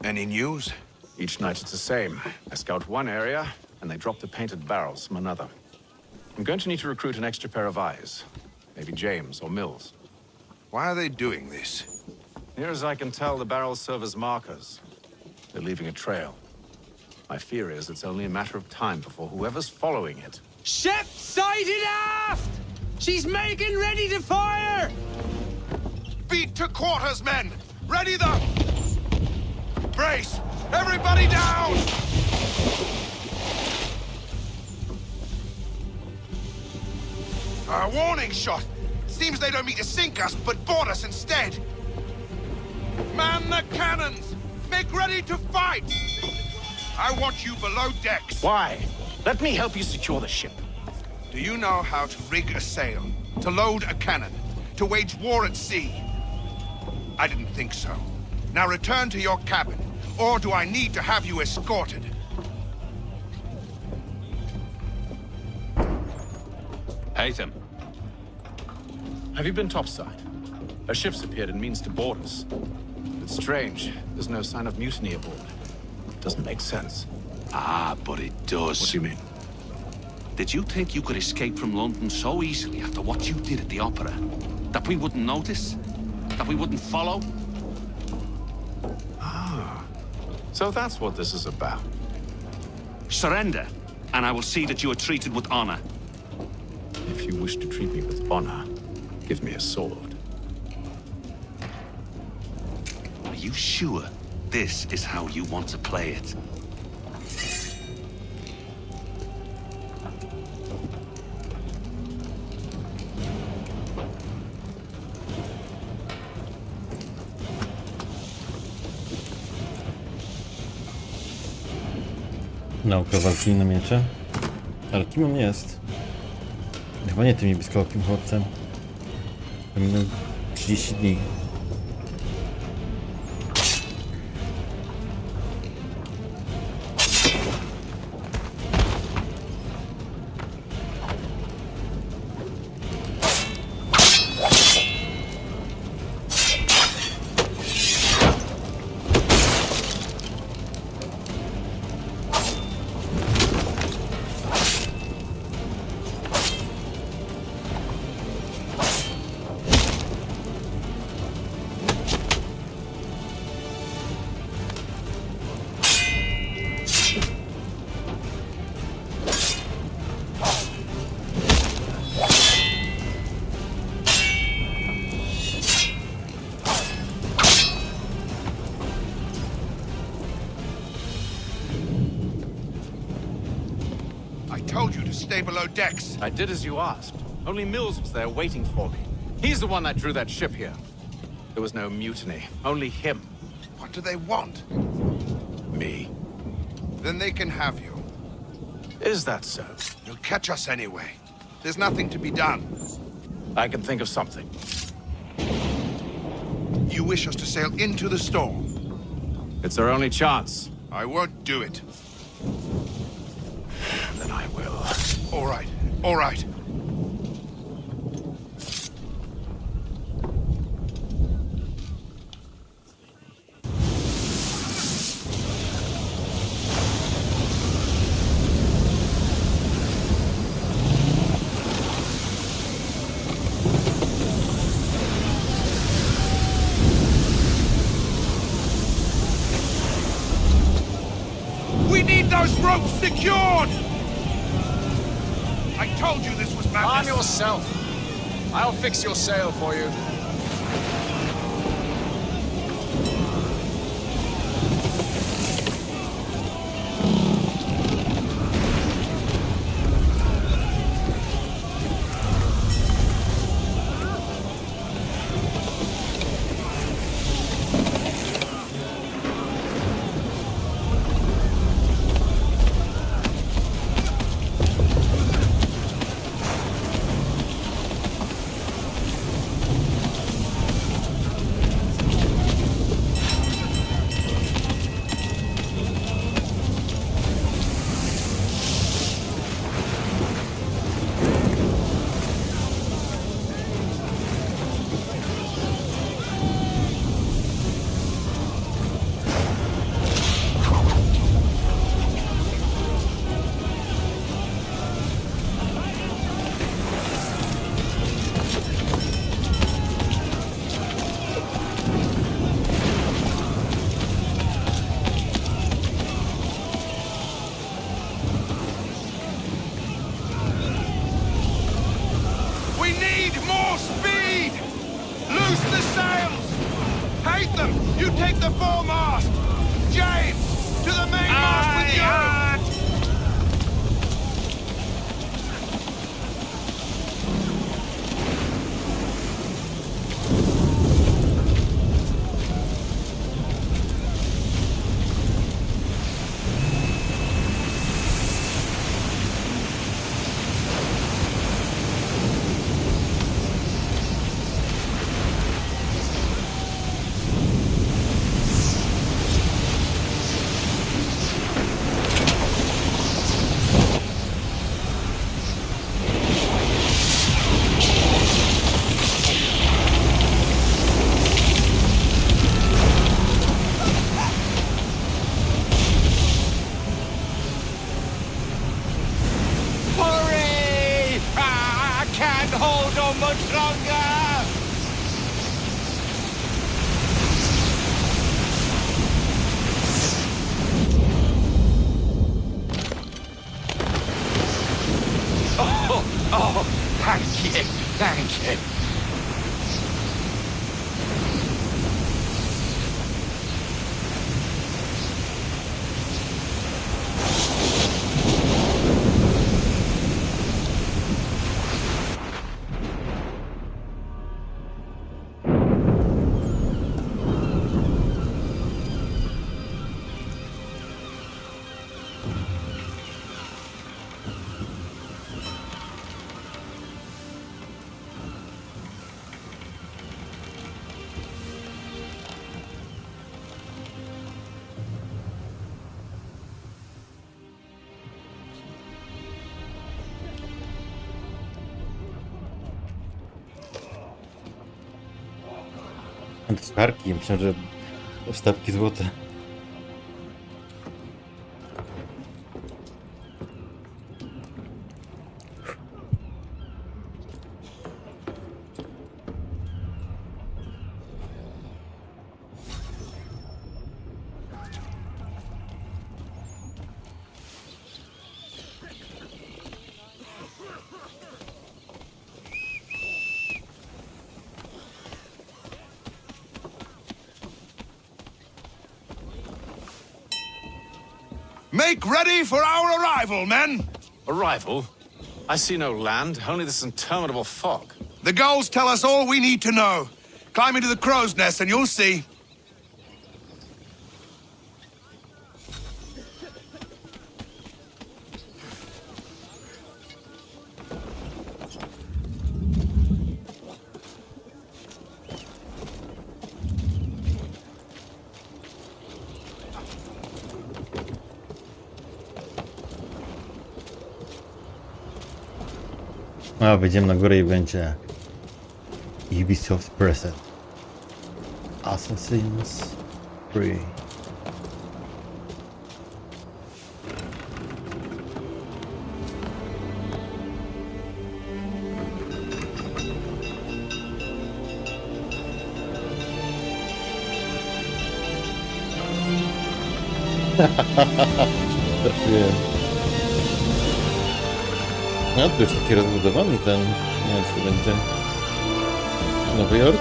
Any news? Each night it's the same. I scout one area, and they drop the painted barrels from another. I'm going to need to recruit an extra pair of eyes. Maybe James or Mills. Why are they doing this? Near as I can tell, the barrels serve as markers. They're leaving a trail. My fear is it's only a matter of time before whoever's following it... Ship sighted aft! She's making ready to fire! Beat to quarters, men! Ready the... Brace! Everybody down! A warning shot! Seems they don't mean to sink us, but board us instead! Man the cannons! Make ready to fight! I want you below decks. Why? Let me help you secure the ship. Do you know how to rig a sail? To load a cannon? To wage war at sea? I didn't think so. Now return to your cabin, or do I need to have you escorted? Haytham. Have you been topside? A ship's appeared and means to board us. It's strange. There's no sign of mutiny aboard. Doesn't make sense. Ah, but it does. What do you mean? Did you think you could escape from London so easily after what you did at the opera? That we wouldn't notice? That we wouldn't follow? Ah. So that's what this is about. Surrender, and I will see that you are treated with honor. If you wish to treat me with honor, give me a sword. Are you sure this is how you want to play it? Nauka walki na miecze. Ale kim on jest? Chyba nie tym niebieskookim chłopcem. Minął 30 dni. told you to stay below decks. I did as you asked. Only Mills was there waiting for me. He's the one that drew that ship here. There was no mutiny, only him. What do they want? Me. Then they can have you. Is that so? You'll catch us anyway. There's nothing to be done. I can think of something. You wish us to sail into the storm? It's our only chance. I won't do it. Then I will. All right, all right. We need those ropes secured! I told you this was madness. Arm yourself. I'll fix your sail for you. We need more speed! Loose the sails! Hate them! You take the foremast! James, to the mainmast with you! Hurry! I can't hold on much longer! Oh, thank you, thank you. Skarki, myślałem, że ostatki złote. Make ready for our arrival, men! Arrival? I see no land, only this interminable fog. The gulls tell us all we need to know. Climb into the crow's nest and you'll see. A, wejdziemy na górę i będzie Ubisoft Present. Assassin's Creed. Trafiłem. No, to już taki rozbudowany ten, nie wiem, co to będzie. Nowy Jork?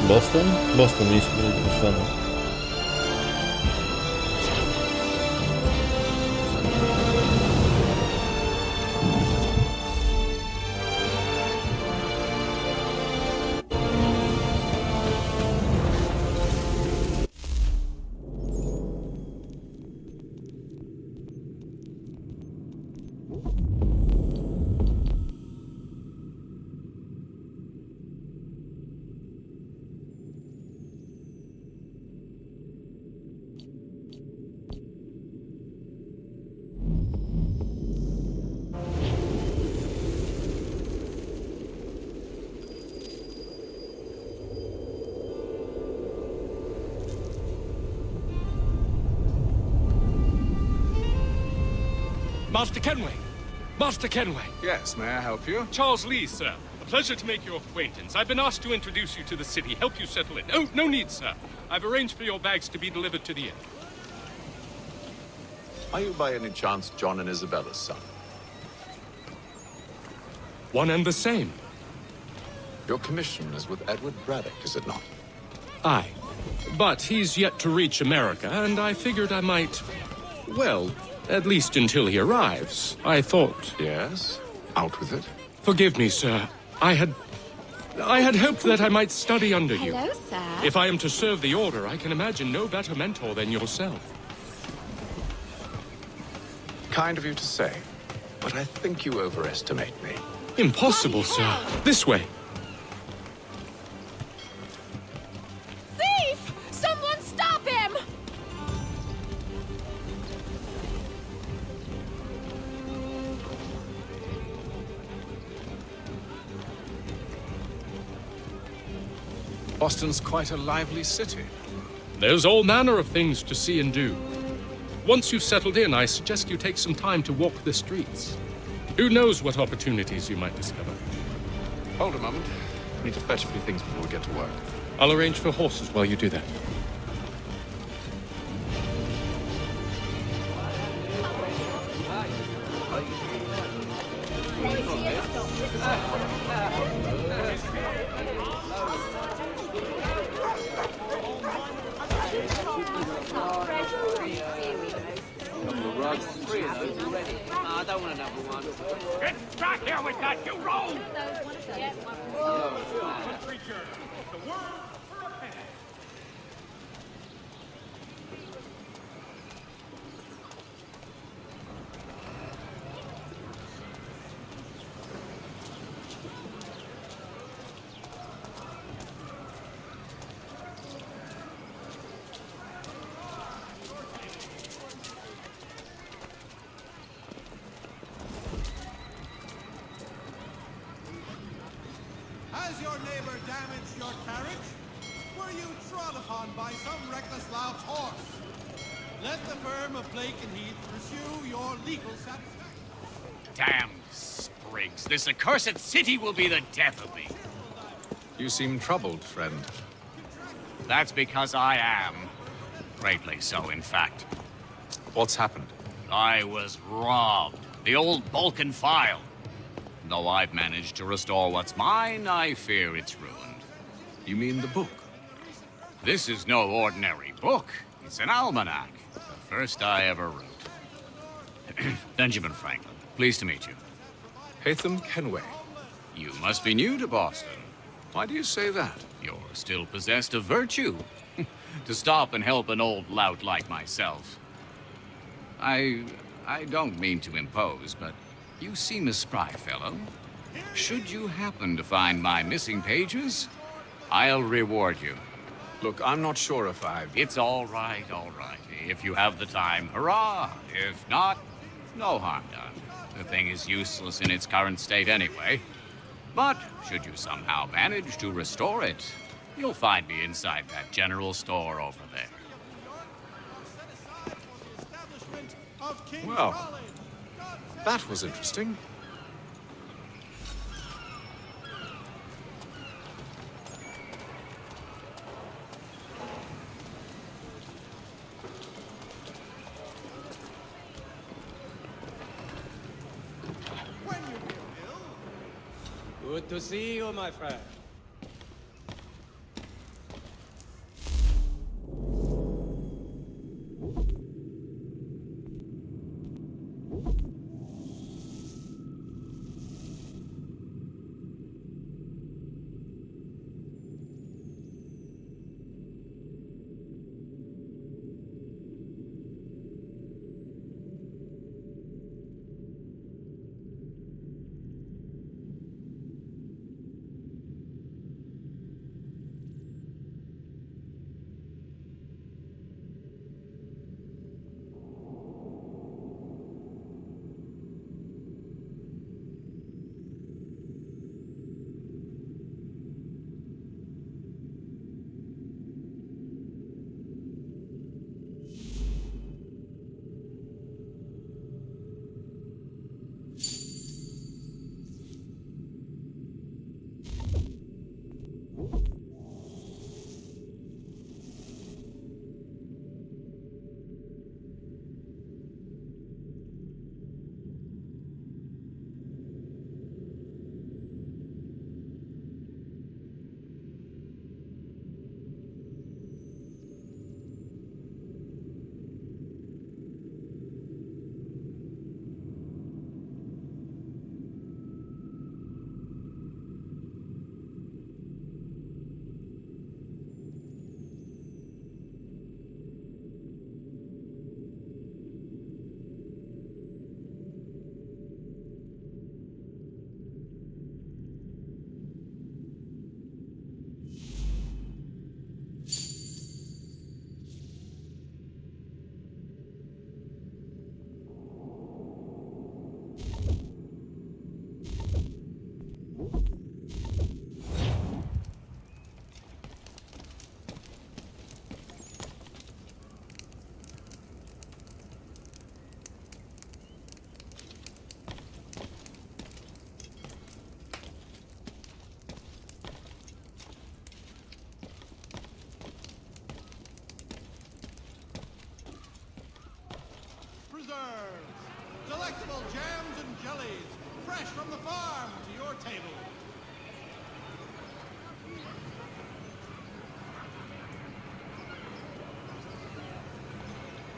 Boston? Boston, mieliśmy do Bostonu. Master Kenway! Master Kenway! Yes, may I help you? Charles Lee, sir. A pleasure to make your acquaintance. I've been asked to introduce you to the city, help you settle in. Oh, no need, sir. I've arranged for your bags to be delivered to the inn. Are you by any chance John and Isabella's son? One and the same. Your commission is with Edward Braddock, is it not? Aye. But he's yet to reach America, and I figured I might... well, at least until he arrives. I thought... Yes? Out with it. Forgive me, sir. I had hoped that I might study under you. Hello, sir. If I am to serve the Order, I can imagine no better mentor than yourself. Kind of you to say, but I think you overestimate me. Impossible, sir. This way. Thief! Someone stop him! Boston's quite a lively city. There's all manner of things to see and do. Once you've settled in, I suggest you take some time to walk the streets. Who knows what opportunities you might discover. Hold a moment. I need to fetch a few things before we get to work. I'll arrange for horses while you do that. I don't want another one. Get back here with that, you rogue! Has your neighbor damaged your carriage? Were you trod upon by some reckless lout's horse? Let the firm of Blake and Heath pursue your legal satisfaction. Damn sprigs. This accursed city will be the death of me. You seem troubled, friend. That's because I am. Greatly so, in fact. What's happened? I was robbed. The old Balkan file. Though I've managed to restore what's mine, I fear it's ruined. You mean the book? This is no ordinary book. It's an almanac. The first I ever wrote. Benjamin Franklin. Pleased to meet you. Hatham Kenway. You must be new to Boston. Why do you say that? You're still possessed of virtue. To stop and help an old lout like myself. I don't mean to impose, but you seem a spry fellow. Should you happen to find my missing pages, I'll reward you. Look, I'm not sure if It's all right, all right. If you have the time, hurrah! If not, no harm done. The thing is useless in its current state anyway. But should you somehow manage to restore it, you'll find me inside that general store over there. Well, that was interesting. Good to see you, my friend. Preserves, delectable jams and jellies, fresh from the farm to your table.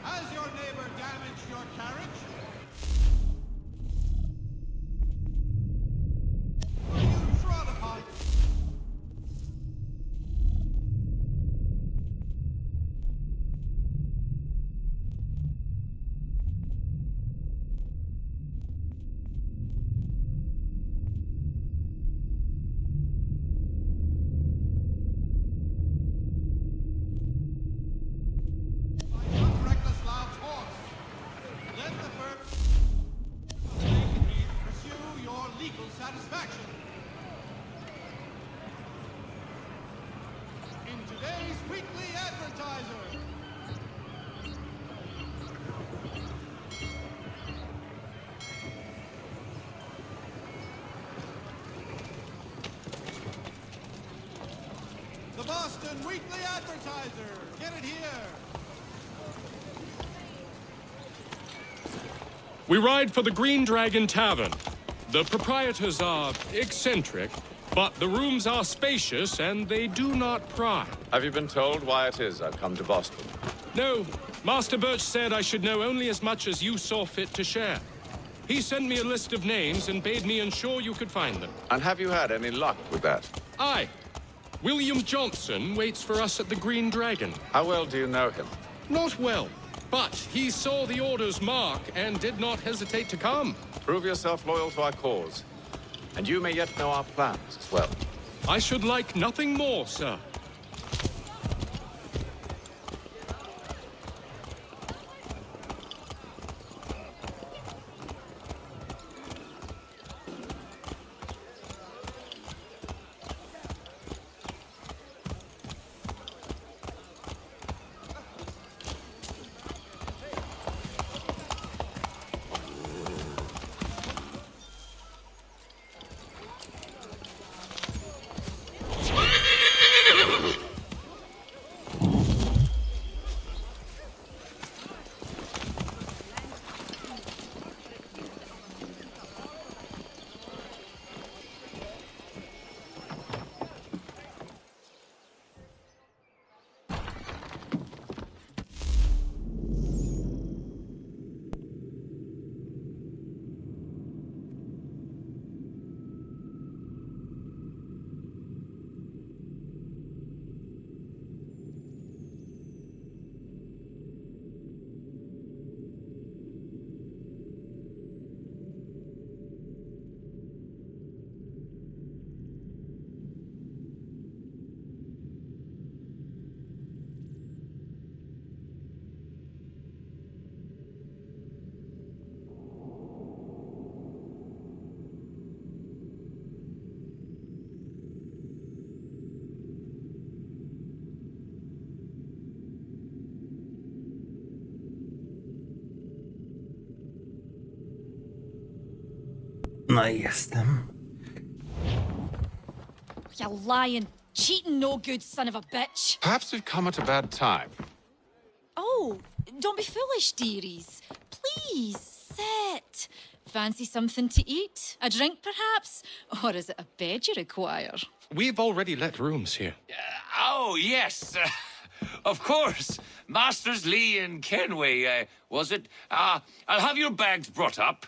Has your neighbor damaged your carriage? Were you trod upon? Satisfaction. In today's weekly advertiser. The Boston Weekly Advertiser. Get it here. We ride for the Green Dragon Tavern. The proprietors are eccentric, But the rooms are spacious and they do not pry. Have you been told why it is I've come to Boston? No, Master Birch said I should know only as much as you saw fit to share. He sent me a list of names and bade me ensure you could find them. And have you had any luck with that? Aye. William Johnson waits for us at the Green Dragon. How well do you know him? Not well, but he saw the order's mark and did not hesitate to come. Prove yourself loyal to our cause. And you may yet know our plans as well. I should like nothing more, sir. No i jestem. You lying, cheating, no good son of a bitch. Perhaps we've come at a bad time. Oh, don't be foolish, dearies. Please, sit. Fancy something to eat? A drink, perhaps? Or is it a bed you require? We've already let rooms here. Oh, yes. Of course. Masters Lee and Kenway, was it? I'll have your bags brought up.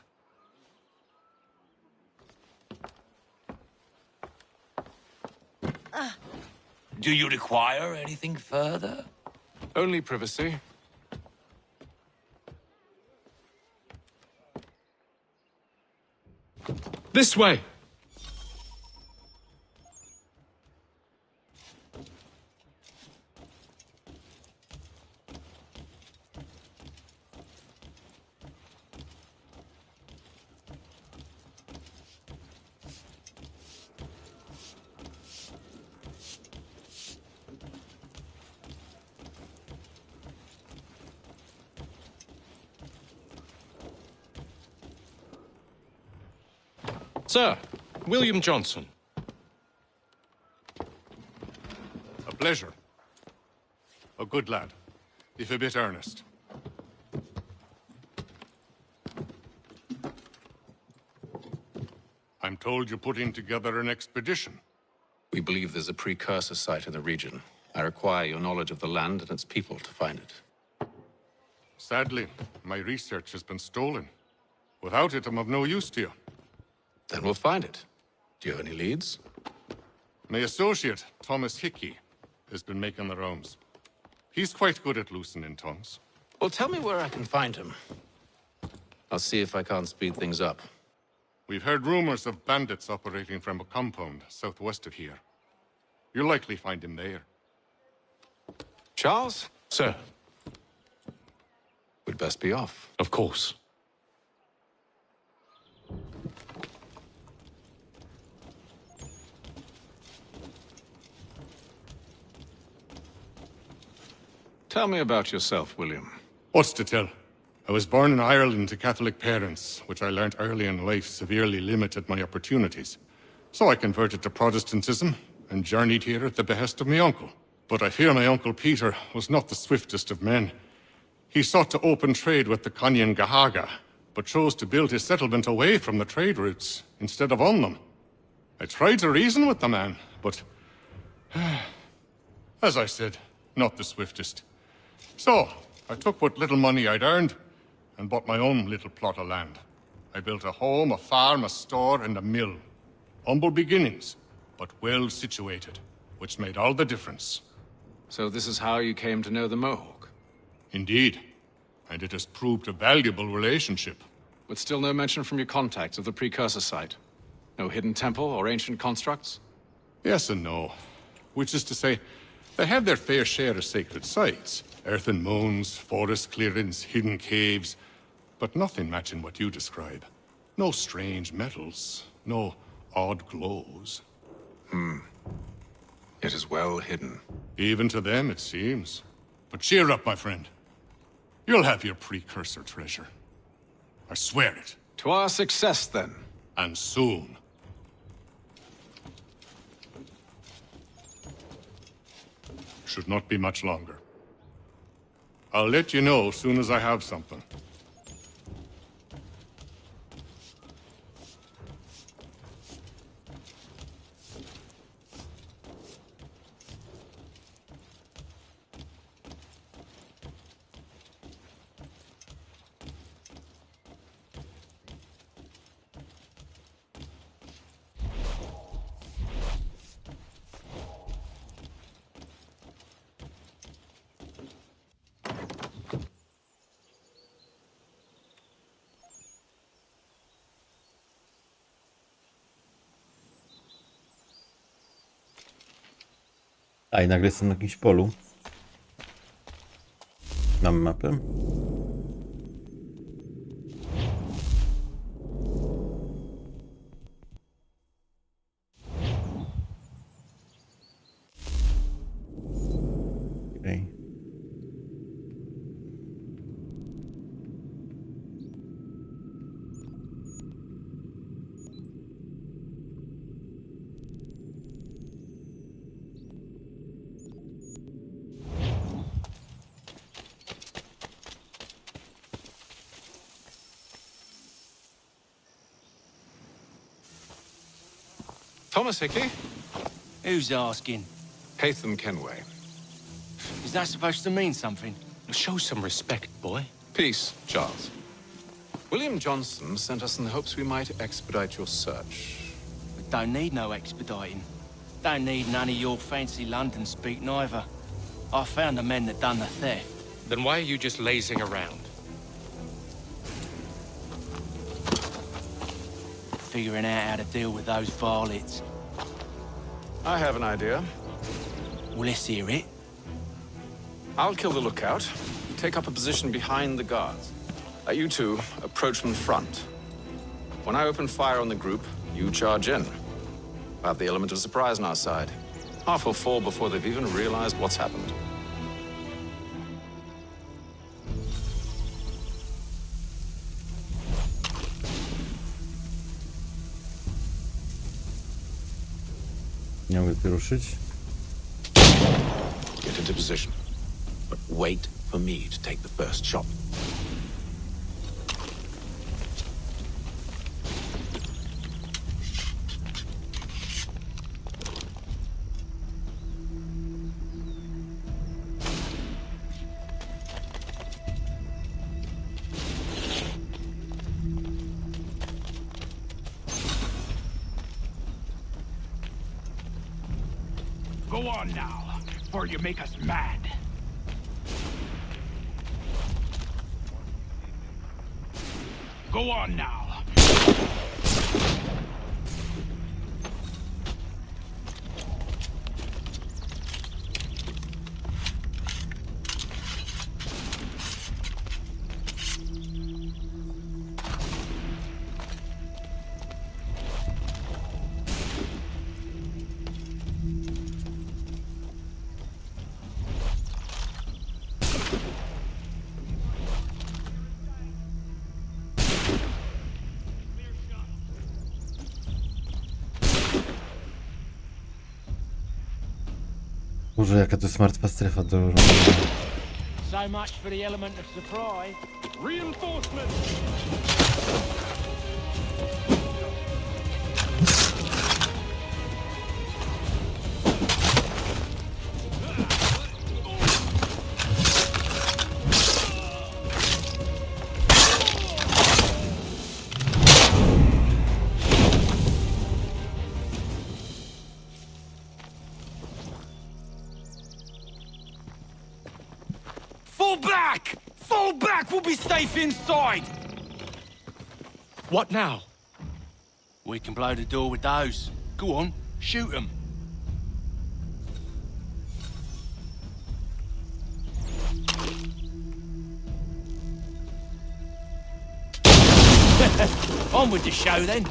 Do you require anything further? Only privacy. This way. Sir, William Johnson. A pleasure. A good lad, if a bit earnest. I'm told you're putting together an expedition. We believe there's a precursor site in the region. I require your knowledge of the land and its people to find it. Sadly, my research has been stolen. Without it, I'm of no use to you. Then we'll find it. Do you have any leads? My associate, Thomas Hickey, has been making the rounds. He's quite good at loosening tongues. Well, tell me where I can find him. I'll see if I can't speed things up. We've heard rumors of bandits operating from a compound southwest of here. You'll likely find him there. Charles? Sir. We'd best be off. Of course. Tell me about yourself, William. What's to tell? I was born in Ireland to Catholic parents, which I learnt early in life severely limited my opportunities. So I converted to Protestantism and journeyed here at the behest of my uncle. But I fear my uncle Peter was not the swiftest of men. He sought to open trade with the Conyan Gahaga, but chose to build his settlement away from the trade routes instead of on them. I tried to reason with the man, but... as I said, not the swiftest. So, I took what little money I'd earned and bought my own little plot of land. I built a home, a farm, a store, and a mill. Humble beginnings, but well situated, which made all the difference. So this is how you came to know the Mohawk? Indeed. And it has proved a valuable relationship. But still no mention from your contacts of the precursor site? No hidden temple or ancient constructs? Yes and no. Which is to say, they have their fair share of sacred sites. Earthen mounds, forest clearings, hidden caves. But nothing matching what you describe. No strange metals, no odd glows. It is well hidden. Even to them, it seems. But cheer up, my friend. You'll have your precursor treasure. I swear it. To our success, then. And soon. Should not be much longer. I'll let you know as soon as I have something. A i nagle jestem na jakimś polu. Mam mapę. Okej. Thomas Hickey? Who's asking? Hatham Kenway. Is that supposed to mean something? Show some respect, boy. Peace, Charles. William Johnson sent us in the hopes we might expedite your search. We don't need no expediting. Don't need none of your fancy London speak neither. I found the men that done the theft. Then why are you just lazing around? Figuring out how to deal with those varlets. I have an idea. Well, let's hear it. I'll kill the lookout, take up a position behind the guards. You two approach from the front. When I open fire on the group, you charge in. We'll have the element of surprise on our side. Half will fall before they've even realized what's happened. Nie mogę tu ruszyć. Get into position. But wait for me to take the first shot. Go on now, or you make us mad. Go on now. Boże, jaka to jest martwa strefa do robienia. So much for the element of surprise. Reinforcements! Fall back! Fall back! We'll be safe inside! What now? We can blow the door with those. Go on, shoot them. On with the show then.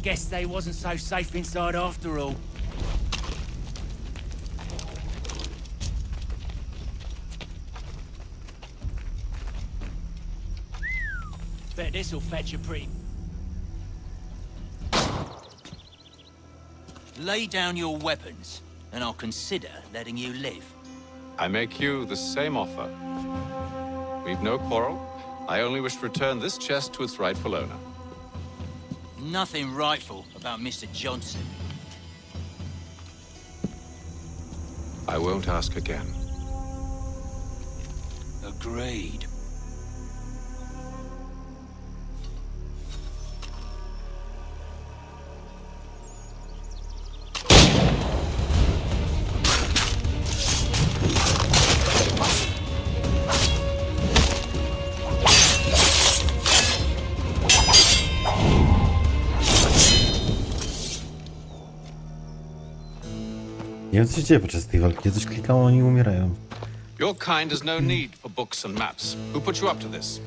Guess they wasn't so safe inside after all. Bet this'll fetch a pretty... Lay down your weapons, and I'll consider letting you live. I make you the same offer. We've no quarrel. I only wish to return this chest to its rightful owner. Nothing rightful about Mr. Johnson. I won't ask again. Agreed. Nie wiem, co się dzieje podczas tej walki. Ja coś klikało, oni umierają. Your kind has no need for books and maps. Who put you up to this?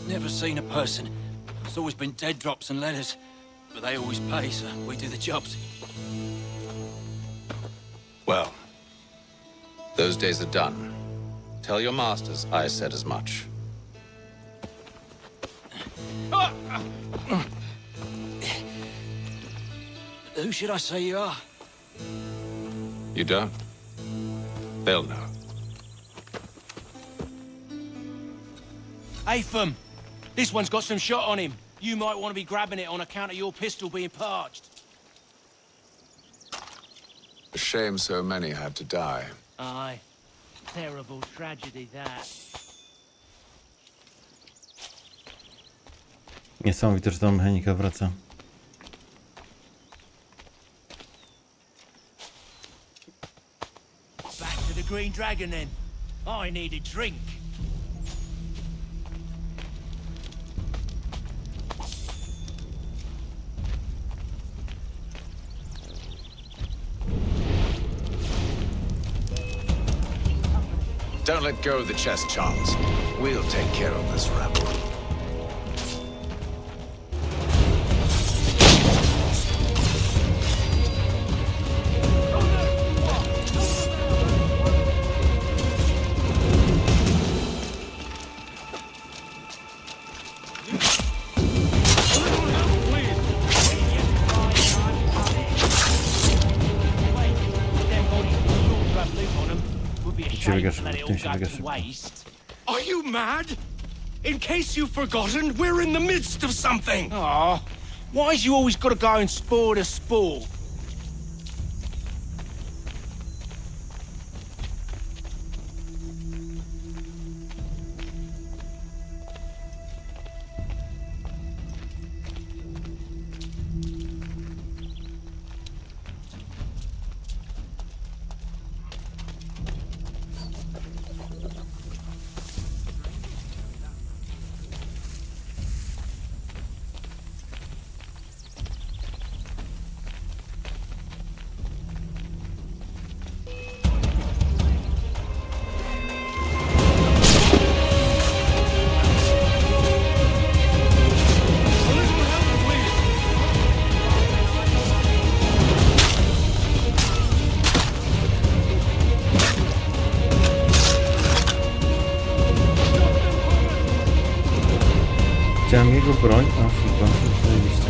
Never seen a person. There's always been dead drops and letters. But they always pay, so we do the jobs. Well, those days are done. Tell your masters I said as much. Who should I say you are? You don't? They'll know. Atham, this one's got some shot on him. You might want to be grabbing it on account of your pistol being parched. A shame so many had to die. Aye. Terrible tragedy, that. Niesamowite, że ta mechanika wraca. Back to the Green Dragon, then. I need a drink. Don't let go of the chest, Charles. We'll take care of this rebel. Are you mad? In case you've forgotten, we're in the midst of something! Aw, why's you always gotta go and spoil the sport? Chciałem jego broń, a chyba zajebiście.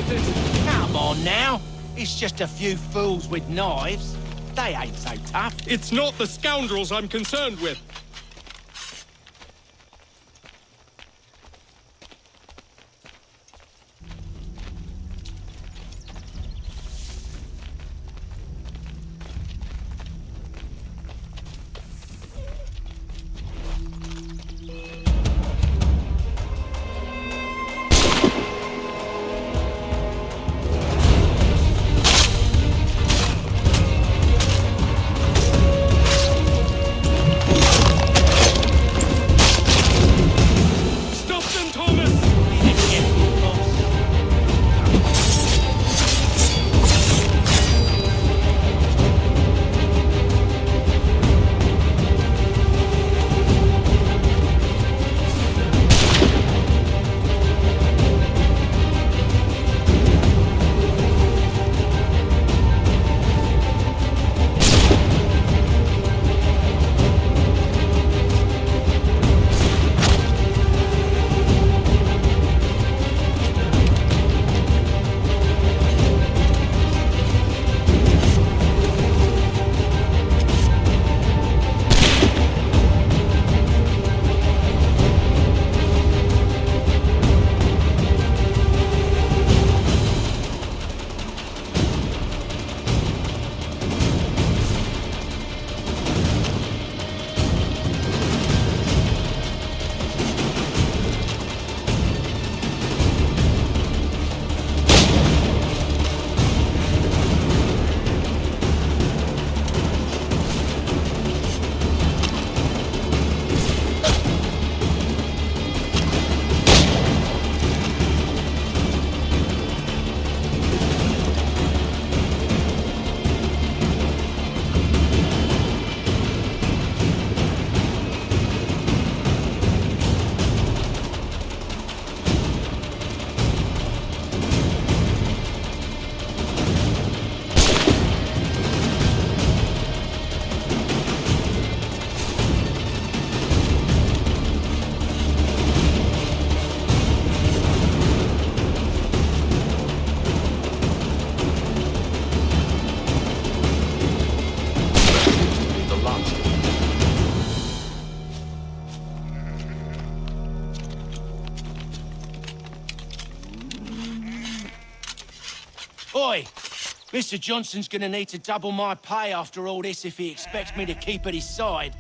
worth it. Come on now. It's just a few fools with knives. They ain't so tough. It's not the scoundrels I'm concerned with. Oi! Mr. Johnson's gonna need to double my pay after all this if he expects me to keep at his side.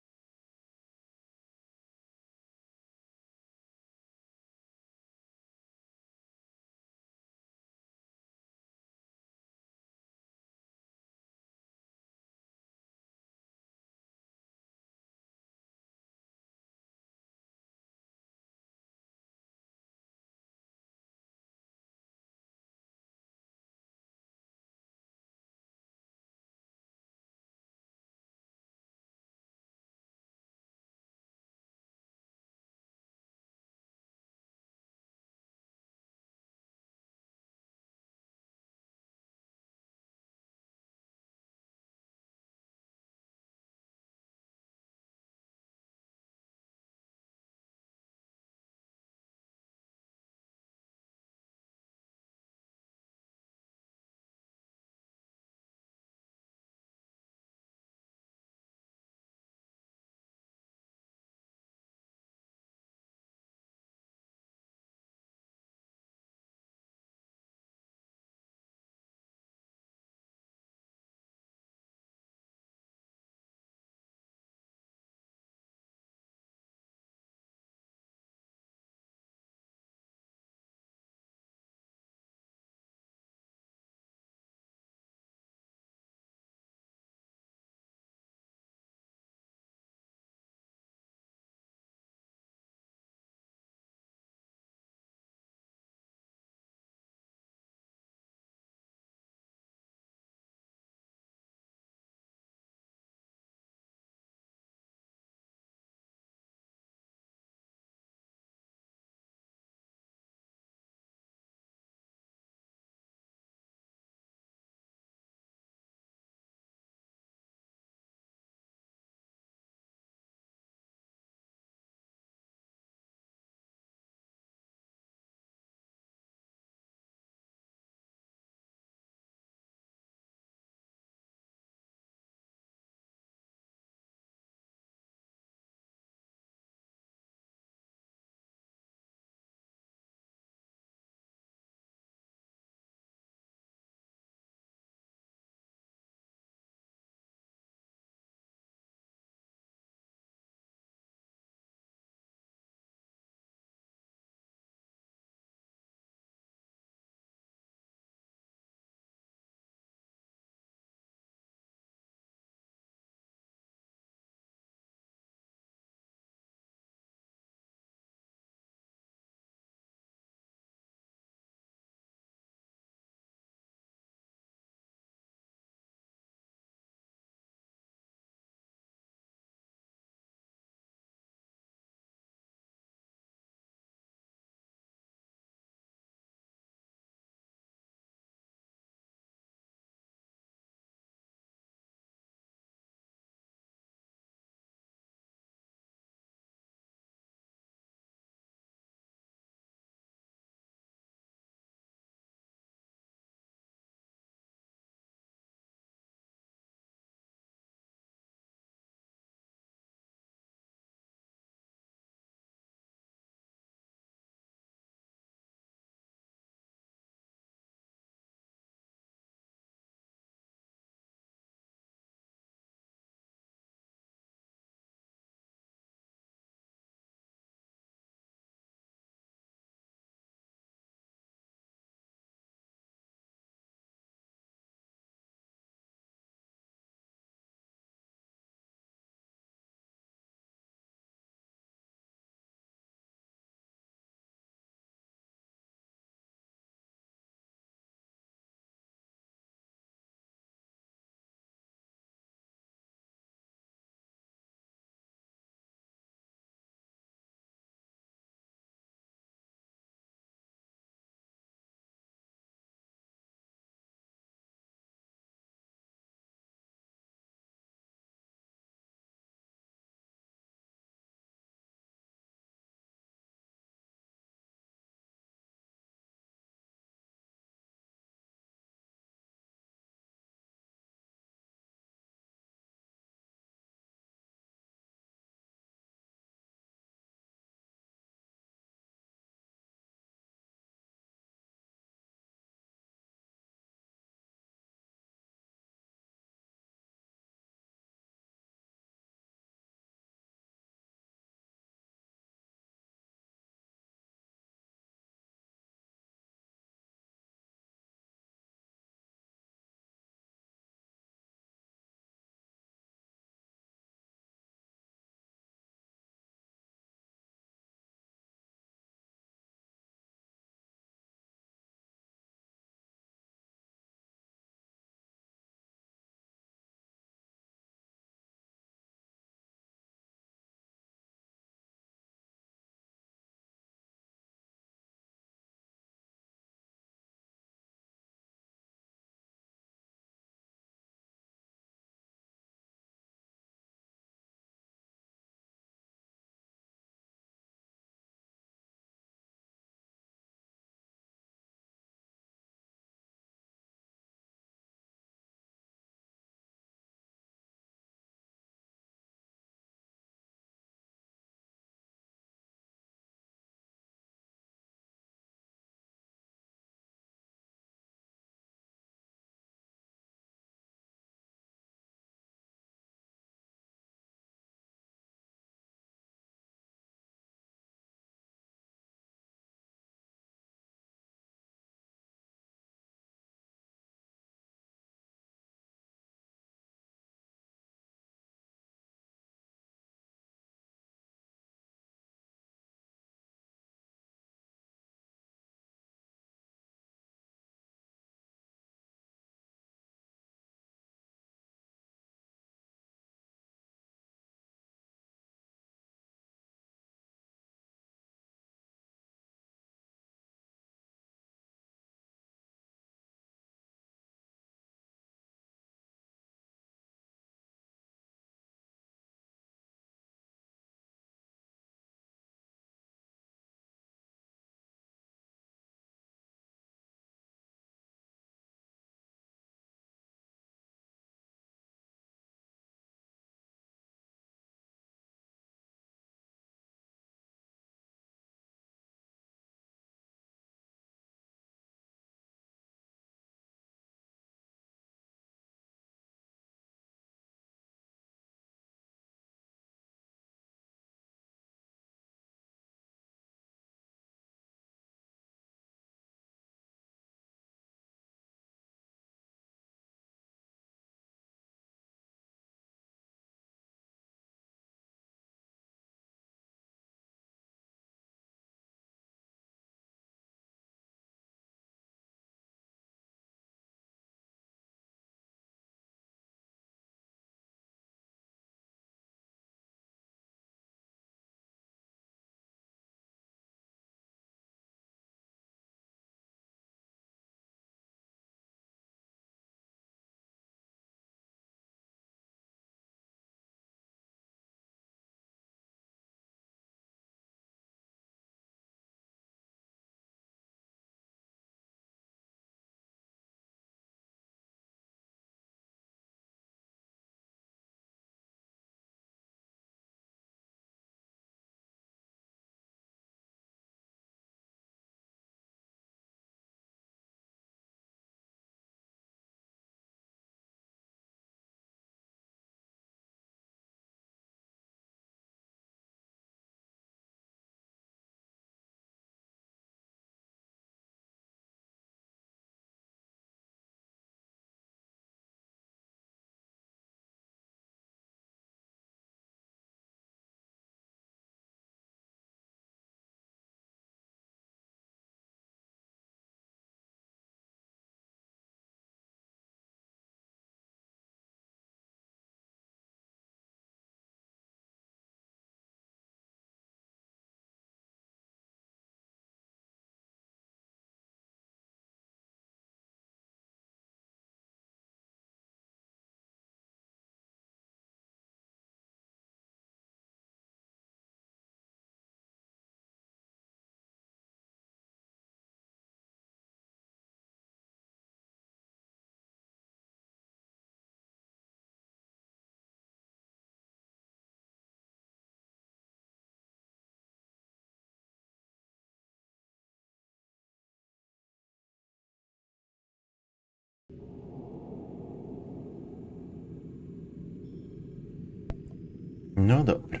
No dobra.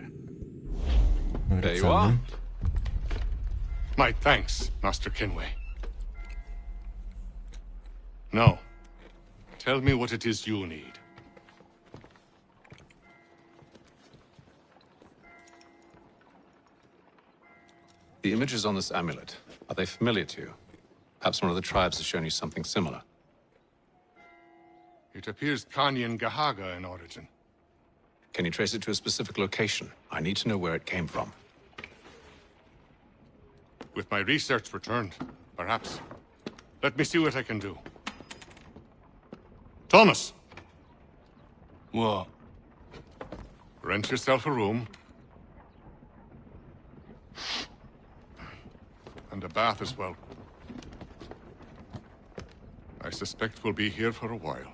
There you are. My thanks, Master Kenway. Now, tell me what it is you need. The images on this amulet, are they familiar to you? Perhaps one of the tribes has shown you something similar. It appears Kanyan Gahaga in origin. Can you trace it to a specific location? I need to know where it came from. With my research returned, perhaps. Let me see what I can do. Thomas! What? Rent yourself a room. And a bath as well. I suspect we'll be here for a while.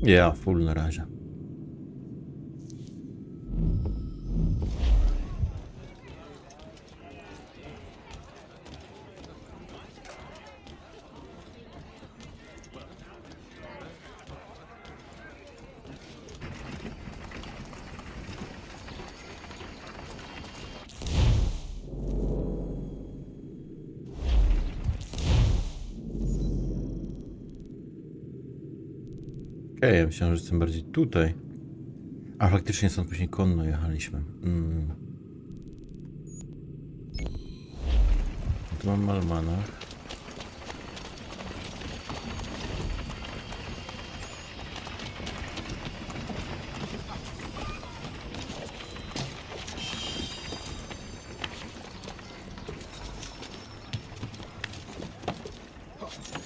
Ja, full na razie. Okej, ja myślałem, że jestem bardziej tutaj. A faktycznie stąd później konno jechaliśmy. Tu mam almanach.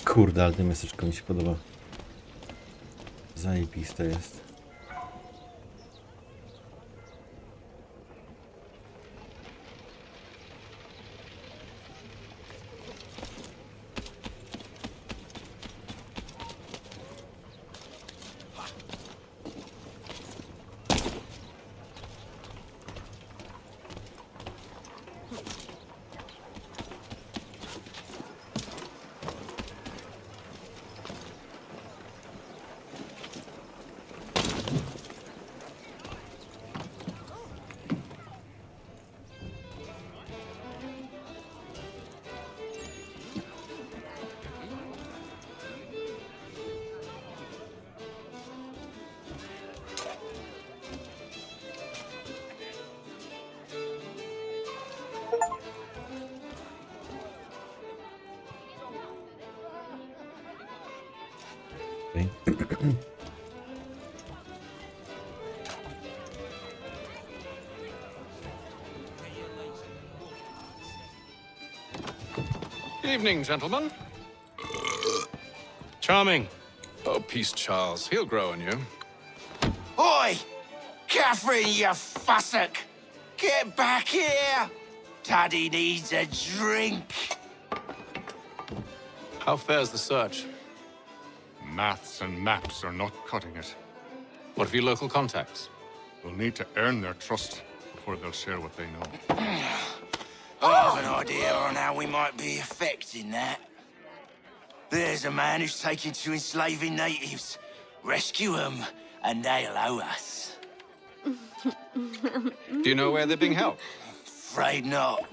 Kurde, ale to miasteczko mi się podoba. Zajebiste jest. Evening, gentlemen. Charming. Oh, peace, Charles. He'll grow on you. Oi! Catherine, you fussock! Get back here! Daddy needs a drink. How fares the search? Maths and maps are not cutting it. What of your local contacts? We'll need to earn their trust before they'll share what they know. I have an idea on how we might be affecting that. There's a man who's taken to enslaving natives. Rescue them, and they'll owe us. Do you know where they're being held? Afraid not.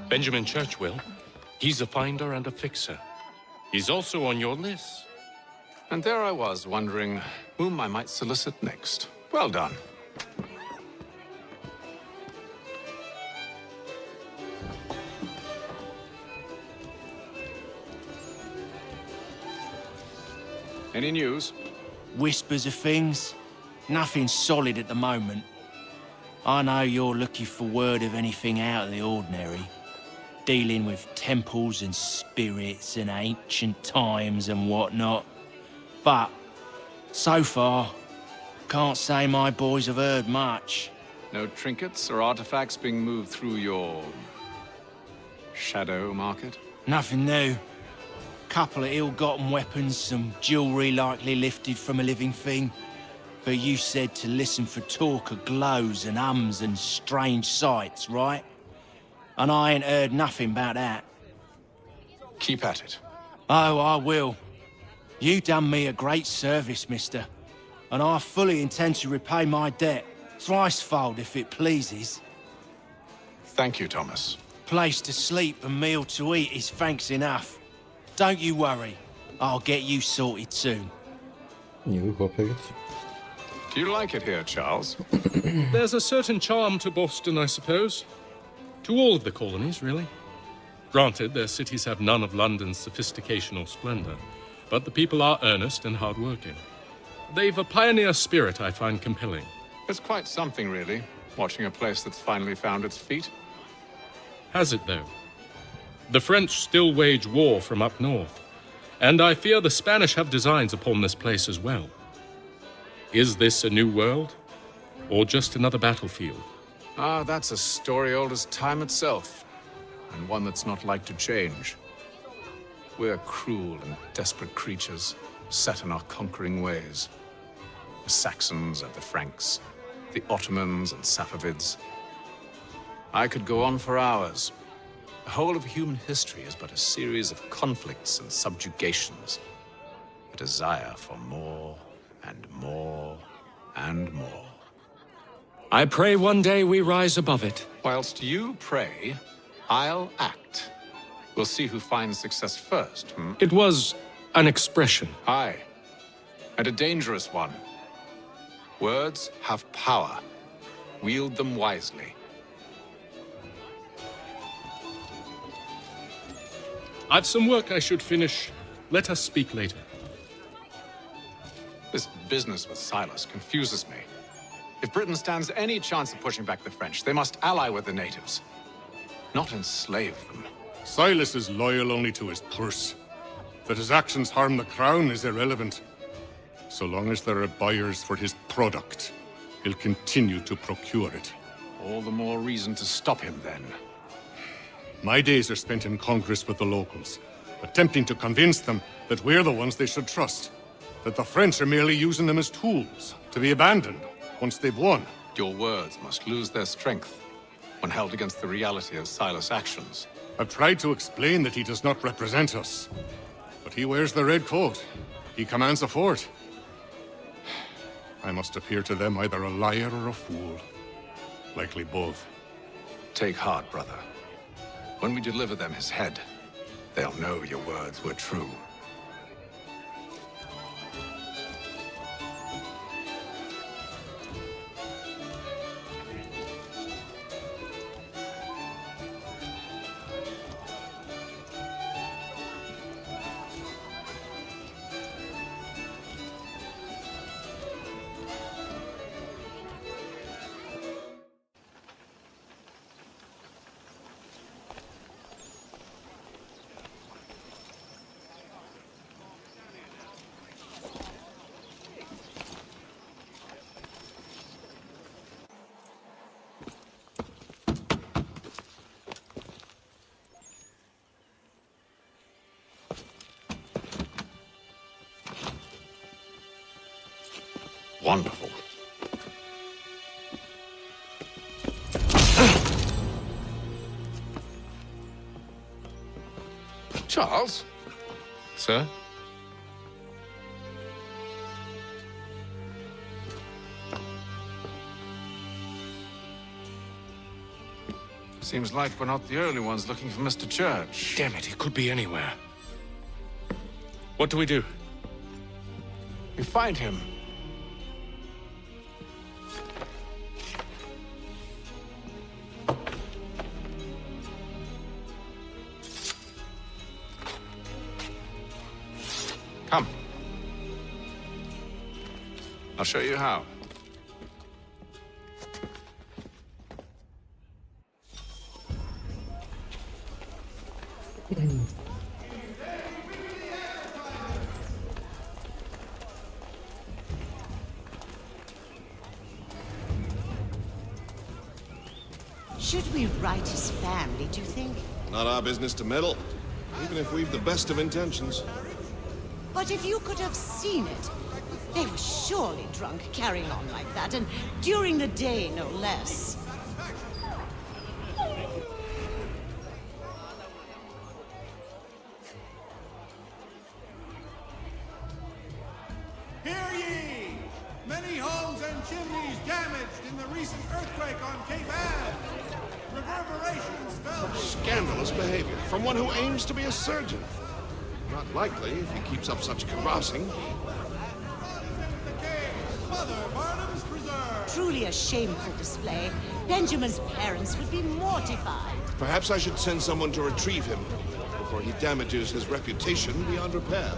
Benjamin Churchwill. He's a finder and a fixer. He's also on your list. And there I was, wondering whom I might solicit next. Well done. Any news? Whispers of things. Nothing solid at the moment. I know you're looking for word of anything out of the ordinary. Dealing with temples and spirits and ancient times and whatnot. But, so far, can't say my boys have heard much. No trinkets or artifacts being moved through your shadow market? Nothing new. Couple of ill-gotten weapons, some jewelry likely lifted from a living thing. But you said to listen for talk of glows and ums and strange sights, right? And I ain't heard nothing about that. Keep at it. Oh, I will. You done me a great service, mister. And I fully intend to repay my debt. Thricefold, if it pleases. Thank you, Thomas. Place to sleep and meal to eat is thanks enough. Don't you worry. I'll get you sorted soon. Miły chłopiec. Do you like it here, Charles? There's a certain charm to Boston, I suppose. To all of the colonies, really. Granted, their cities have none of London's sophistication or splendor, but the people are earnest and hardworking. They've a pioneer spirit I find compelling. It's quite something, really, watching a place that's finally found its feet. Has it, though? The French still wage war from up north, and I fear the Spanish have designs upon this place as well. Is this a new world, or just another battlefield? Ah, that's a story old as time itself, and one that's not like to change. We're cruel and desperate creatures, set in our conquering ways. The Saxons and the Franks, the Ottomans and Safavids. I could go on for hours. The whole of human history is but a series of conflicts and subjugations. A desire for more and more and more. I pray one day we rise above it. Whilst you pray, I'll act. We'll see who finds success first, It was an expression. Aye, and a dangerous one. Words have power. Wield them wisely. I've some work I should finish. Let us speak later. This business with Silas confuses me. If Britain stands any chance of pushing back the French, they must ally with the natives, not enslave them. Silas is loyal only to his purse. That his actions harm the crown is irrelevant. So long as there are buyers for his product, he'll continue to procure it. All the more reason to stop him, then. My days are spent in Congress with the locals, attempting to convince them that we're the ones they should trust. That the French are merely using them as tools, to be abandoned once they've won. Your words must lose their strength when held against the reality of Silas' actions. I've tried to explain that he does not represent us. But he wears the red coat. He commands a fort. I must appear to them either a liar or a fool. Likely both. Take heart, brother. When we deliver them his head, they'll know your words were true. Wonderful. Charles? Sir? Seems like we're not the only ones looking for Mr. Church. Damn it, he could be anywhere. What do we do? We find him. Come. I'll show you how. Should we write his family, do you think? Not our business to meddle, even if we've the best of intentions. But if you could have seen it, They were surely drunk carrying on like that, and during the day, no less. Hear ye! Many homes and chimneys damaged in the recent earthquake on Cape Ann. Reverberations felt... Scandalous behavior from one who aims to be a surgeon. Not likely if he keeps up such carousing. Mother Barnum's Preserve. Truly a shameful display. Benjamin's parents would be mortified. Perhaps I should send someone to retrieve him before he damages his reputation beyond repair.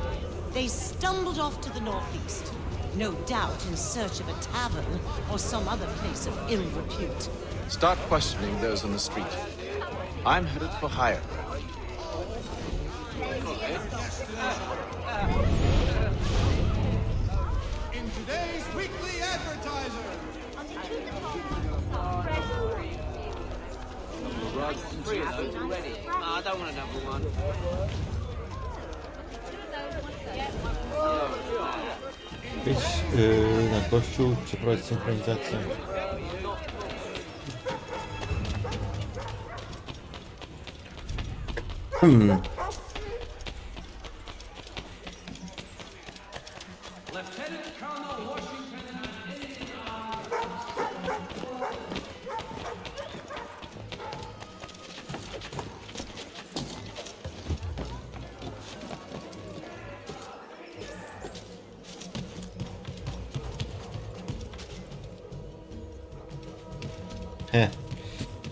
They stumbled off to the northeast, no doubt in search of a tavern or some other place of ill repute. Start questioning those on the street. I'm headed for higher ground. In today's weekly advertiser. Three of those already. I don't want another one. Być na gościu, przeprowadzić synchronizację.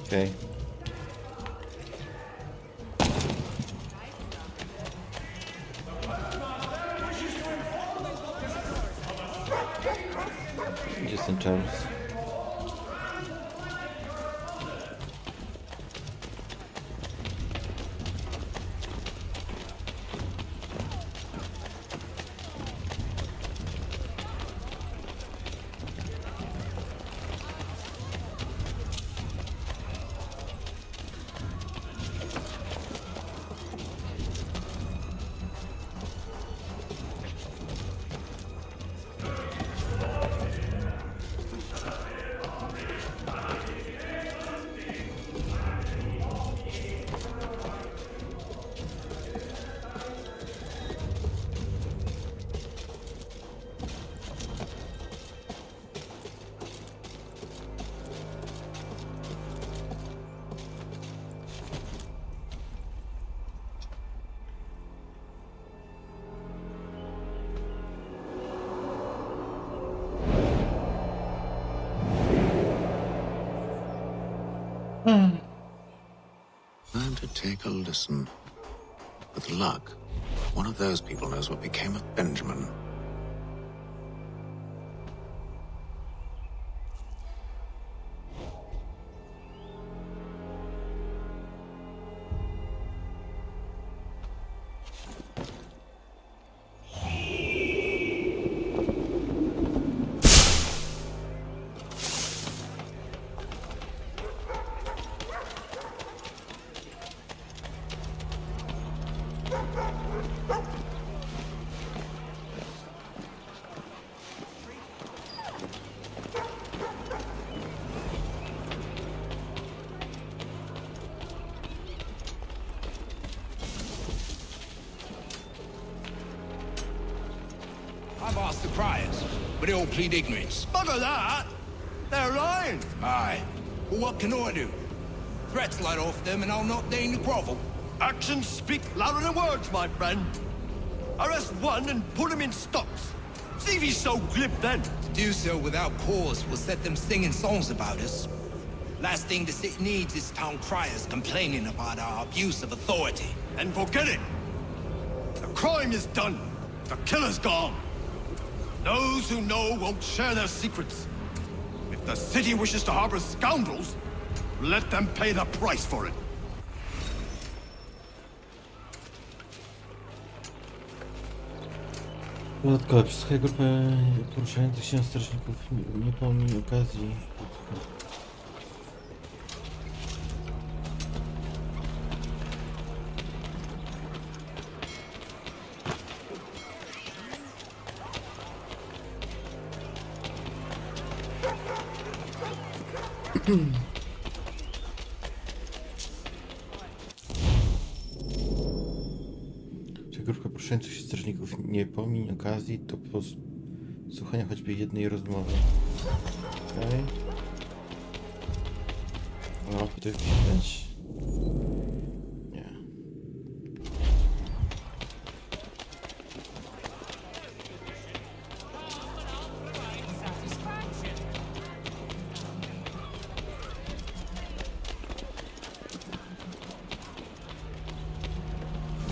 Okay. Just in terms. Time to take a listen. With luck, one of those people knows what became of Benjamin. I've asked the criers, but they all plead ignorance. Bugger that! They're lying! Aye. Well, what can I do? Threats light off them and I'll not deign to grovel. Actions speak louder than words, my friend. Arrest one and put him in stocks. See if he's so glib then. To do so without cause will set them singing songs about us. Last thing the city needs is town criers complaining about our abuse of authority. And forget it. The crime is done. The killer's gone. Those who know won't share their secrets. If the city wishes to harbor scoundrels, let them pay the price for it. Dodatkowe przesłuchaj grupę poruszających się strażników. Nie pomij okazji. Czy grupka poruszających się strażników nie pomiń okazji do posłuchania choćby jednej rozmowy? Okej. Mapy to widać? Nie.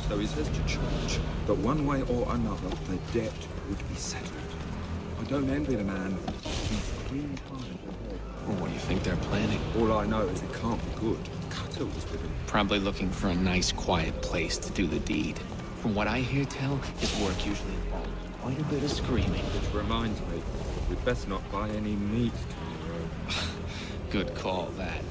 So he says to church that one way or another the debt would be settled. I don't envy the man. He's 3 times ahead. Well, what do you think they're planning? All I know is it can't be good. Cutter was with him. Probably looking for a nice, quiet place to do the deed. From what I hear tell, his work usually involves quite a bit of screaming. Which reminds me, we'd best not buy any meat tomorrow. Good call, that.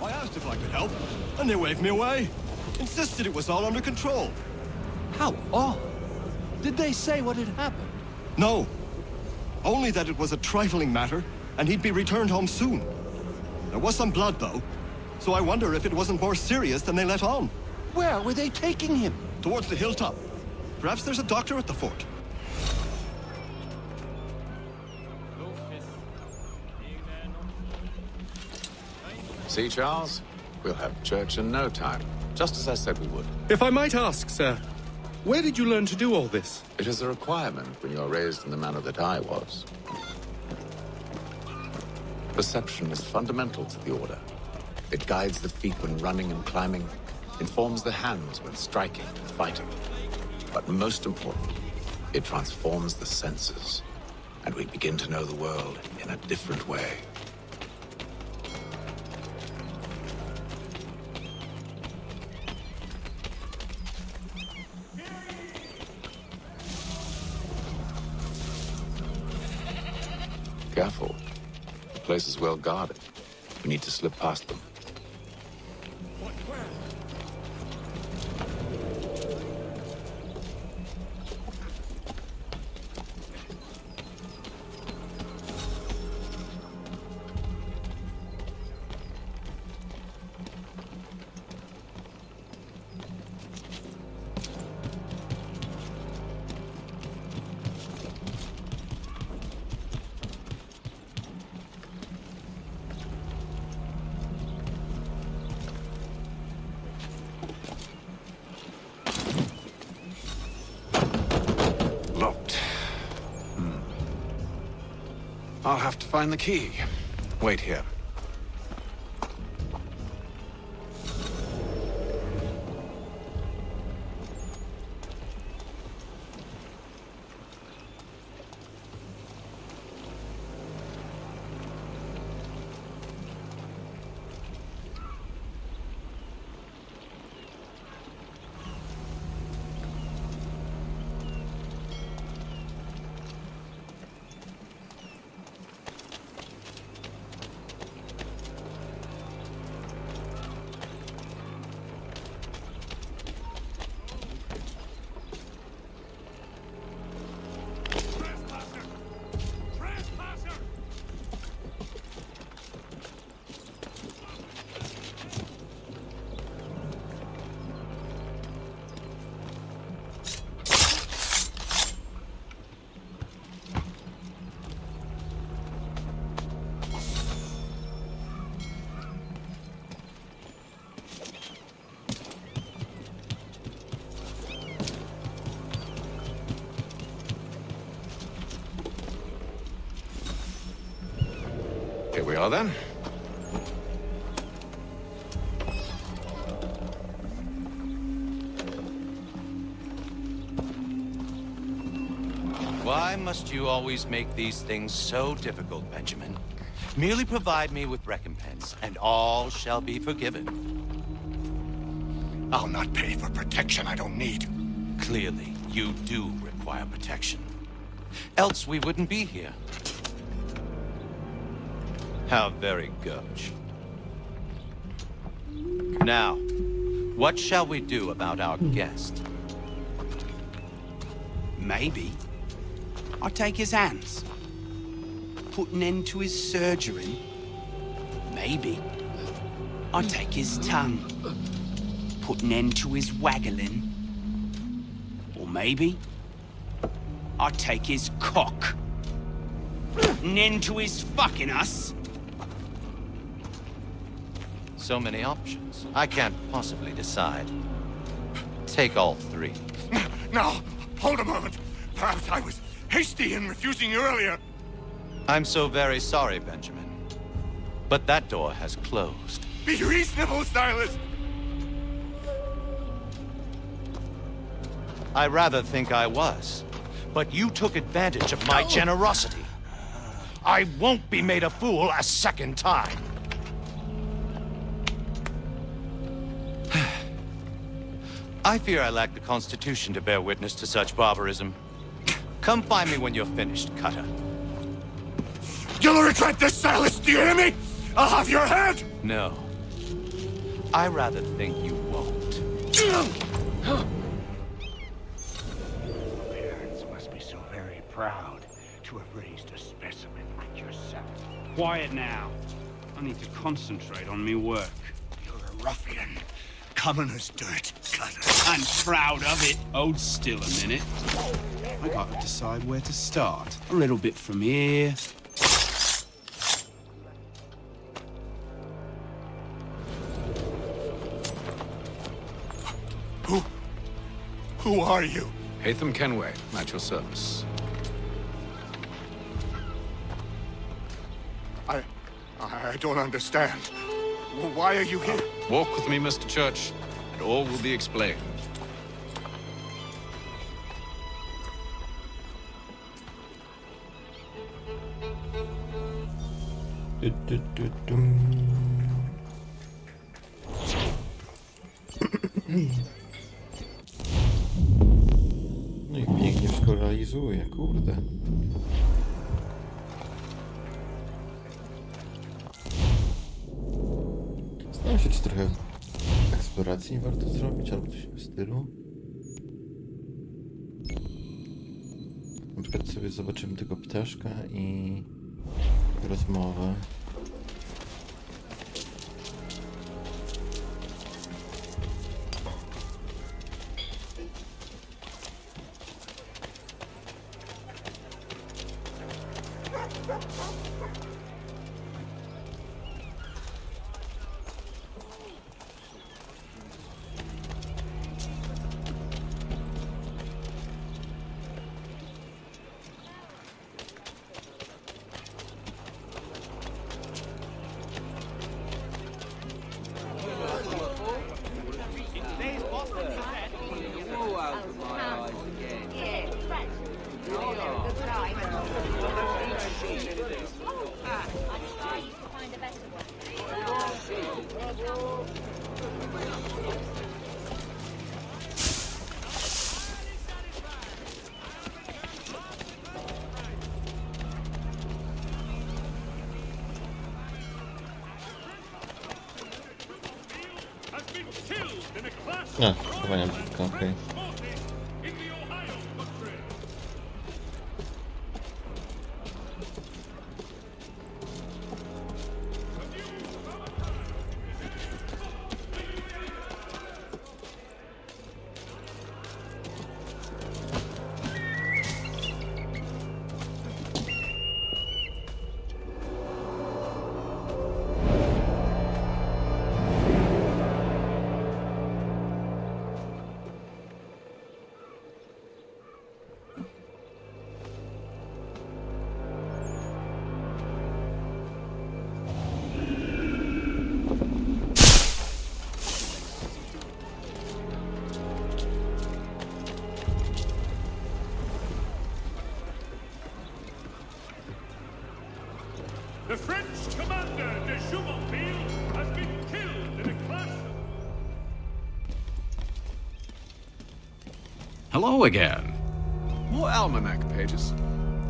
I asked if I could help, and they waved me away. Insisted it was all under control. How odd. Did they say what had happened? No. Only that it was a trifling matter, and he'd be returned home soon. There was some blood, though, so I wonder if it wasn't more serious than they let on. Where were they taking him? Towards the hilltop. Perhaps there's a doctor at the fort. See, Charles? We'll have church in no time, just as I said we would. If I might ask, sir, where did you learn to do all this? It is a requirement when you are raised in the manner that I was. Perception is fundamental to the Order. It guides the feet when running and climbing, informs the hands when striking and fighting. But most important, it transforms the senses, and we begin to know the world in a different way. Careful. The place is well guarded. We need to slip past them. I'll have to find the key. Wait here. Here we are, then. Why must you always make these things so difficult, Benjamin? Merely provide me with recompense, and all shall be forgiven. I'll not pay for protection I don't need. Clearly, you do require protection. Else we wouldn't be here. How very gauche. Now, what shall we do about our guest? Maybe I take his hands, put an end to his surgery. Maybe I take his tongue, put an end to his waggling. Or maybe I take his cock, put an end to his fucking us. So many options. I can't possibly decide. Take all three. Now, hold a moment. Perhaps I was hasty in refusing you earlier. I'm so very sorry, Benjamin. But that door has closed. Be reasonable, Silas. I rather think I was. But you took advantage of my generosity. I won't be made a fool a second time. I fear I lack the constitution to bear witness to such barbarism. Come find me when you're finished, Cutter. You'll regret this, Silas, do you hear me? I'll have your head! No. I rather think you won't. Parents must be so very proud to have raised a specimen like yourself. Quiet now. I need to concentrate on me work. You're a ruffian. Common as dirt, Cutter. I'm proud of it. Hold still a minute. I gotta decide where to start. A little bit from here. Who are you? Hatham Kenway, at your service. I don't understand. Why are you here? Walk with me, Mr. Church, and all will be explained. No i pięknie wszystko realizuje, kurde. Zastanawiam się, czy trochę eksploracji nie warto zrobić, albo coś w stylu. Na przykład sobie zobaczymy tego ptaszka i rozmowę. A, chyba nie brzydko, okej. The French commander de Jumonville has been killed in a clash. Hello again. More almanac pages.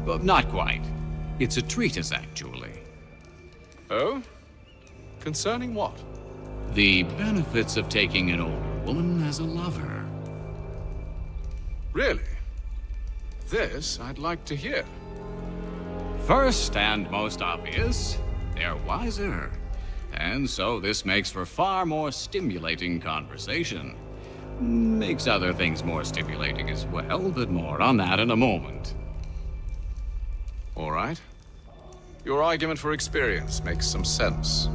But not quite. It's a treatise, actually. Oh? Concerning what? The benefits of taking an older woman as a lover. Really? This I'd like to hear. First and most obvious, they're wiser. And so this makes for far more stimulating conversation. Makes other things more stimulating as well, but more on that in a moment. All right. Your argument for experience makes some sense.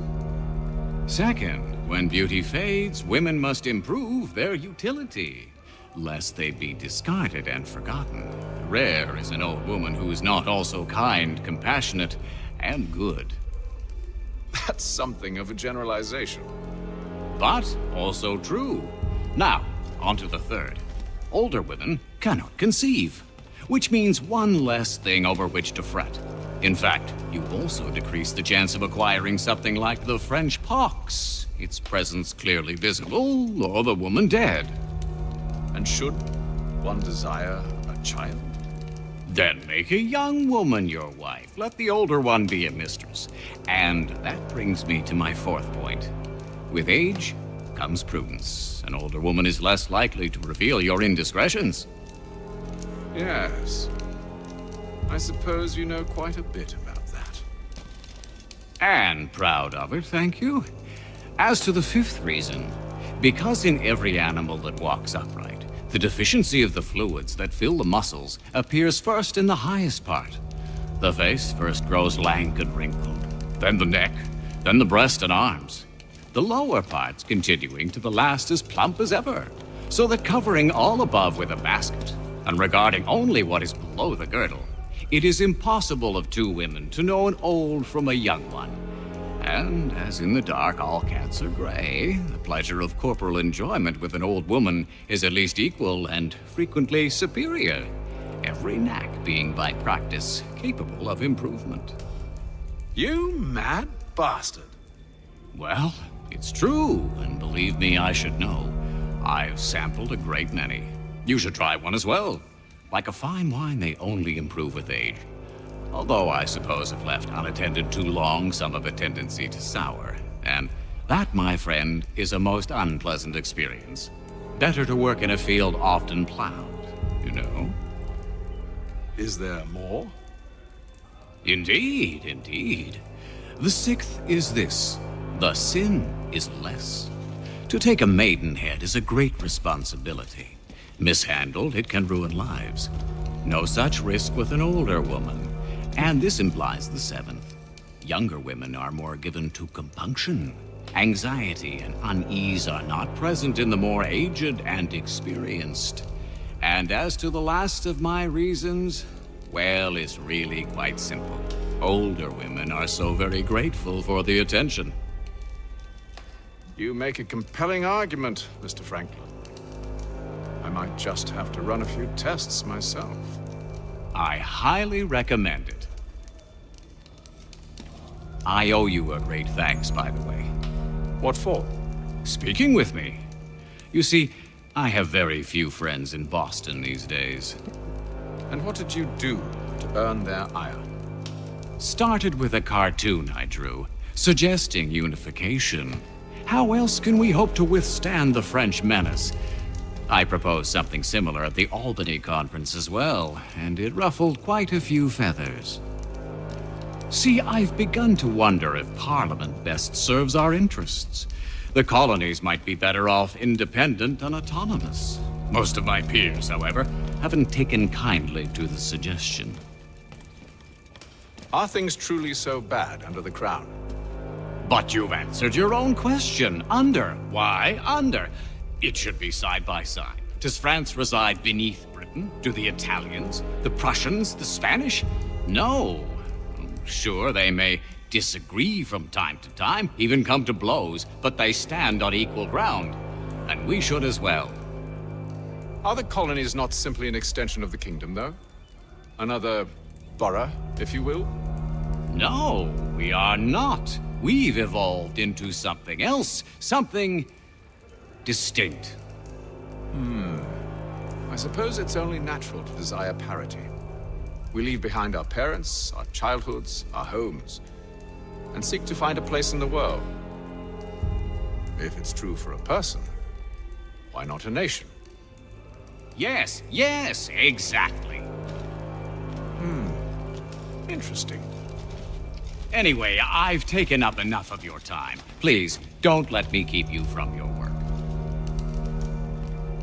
Second, when beauty fades, women must improve their utility, lest they be discarded and forgotten. Rare is an old woman who is not also kind, compassionate, and good. That's something of a generalization. But also true. Now, on to the third. Older women cannot conceive, which means one less thing over which to fret. In fact, you also decrease the chance of acquiring something like the French pox, its presence clearly visible, or the woman dead. And should one desire a child? Then make a young woman your wife. Let the older one be a mistress. And that brings me to my fourth point. With age comes prudence. An older woman is less likely to reveal your indiscretions. Yes. I suppose you know quite a bit about that. And proud of it, thank you. As to the fifth reason, because in every animal that walks upright, the deficiency of the fluids that fill the muscles appears first in the highest part. The face first grows lank and wrinkled, then the neck, then the breast and arms. The lower parts continuing to the last as plump as ever, so that covering all above with a basket, and regarding only what is below the girdle, it is impossible of two women to know an old from a young one. And as in the dark all cats are gray, the pleasure of corporal enjoyment with an old woman is at least equal and frequently superior, every knack being by practice capable of improvement. You mad bastard. Well, it's true, and believe me, I should know. I've sampled a great many. You should try one as well. Like a fine wine, they only improve with age. Although I suppose if left unattended too long, some have a tendency to sour. And that, my friend, is a most unpleasant experience. Better to work in a field often plowed, you know? Is there more? Indeed, indeed. The sixth is this. The sin is less. To take a maidenhead is a great responsibility. Mishandled, it can ruin lives. No such risk with an older woman. And this implies the seventh. Younger women are more given to compunction. Anxiety and unease are not present in the more aged and experienced. And as to the last of my reasons, well, it's really quite simple. Older women are so very grateful for the attention. You make a compelling argument, Mr. Franklin. I might just have to run a few tests myself. I highly recommend it. I owe you a great thanks, by the way. What for? Speaking with me. You see, I have very few friends in Boston these days. And what did you do to earn their ire? Started with a cartoon I drew, suggesting unification. How else can we hope to withstand the French menace? I proposed something similar at the Albany conference as well, and it ruffled quite a few feathers. See, I've begun to wonder if Parliament best serves our interests. The colonies might be better off independent and autonomous. Most of my peers, however, haven't taken kindly to the suggestion. Are things truly so bad under the Crown? But you've answered your own question. Under. Why under? It should be side by side. Does France reside beneath Britain? Do the Italians, the Prussians, the Spanish? No. Sure, they may disagree from time to time, even come to blows, but they stand on equal ground. And we should as well. Are the colonies not simply an extension of the kingdom, though? Another borough, if you will? No, we are not. We've evolved into something else, something distinct. I suppose it's only natural to desire parity. We leave behind our parents, our childhoods, our homes, and seek to find a place in the world. If it's true for a person, why not a nation? Yes, yes, exactly. Interesting. Anyway, I've taken up enough of your time. Please, don't let me keep you from your work.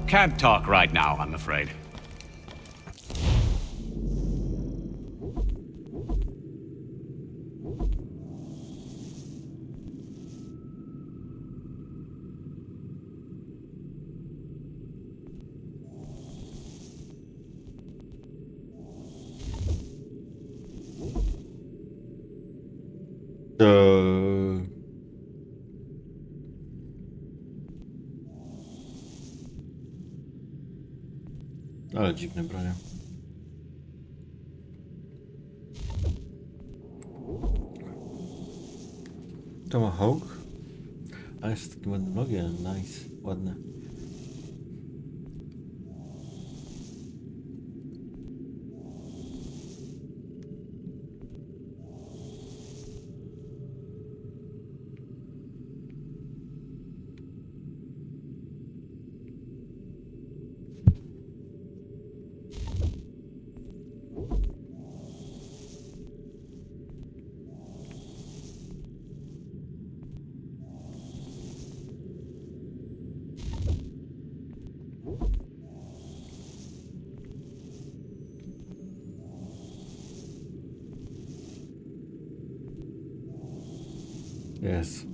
Can't talk right now, I'm afraid. Ale dziwne bronie. Tomahawk. Ale jest taki ładny logiem, nice, ładne. Jest.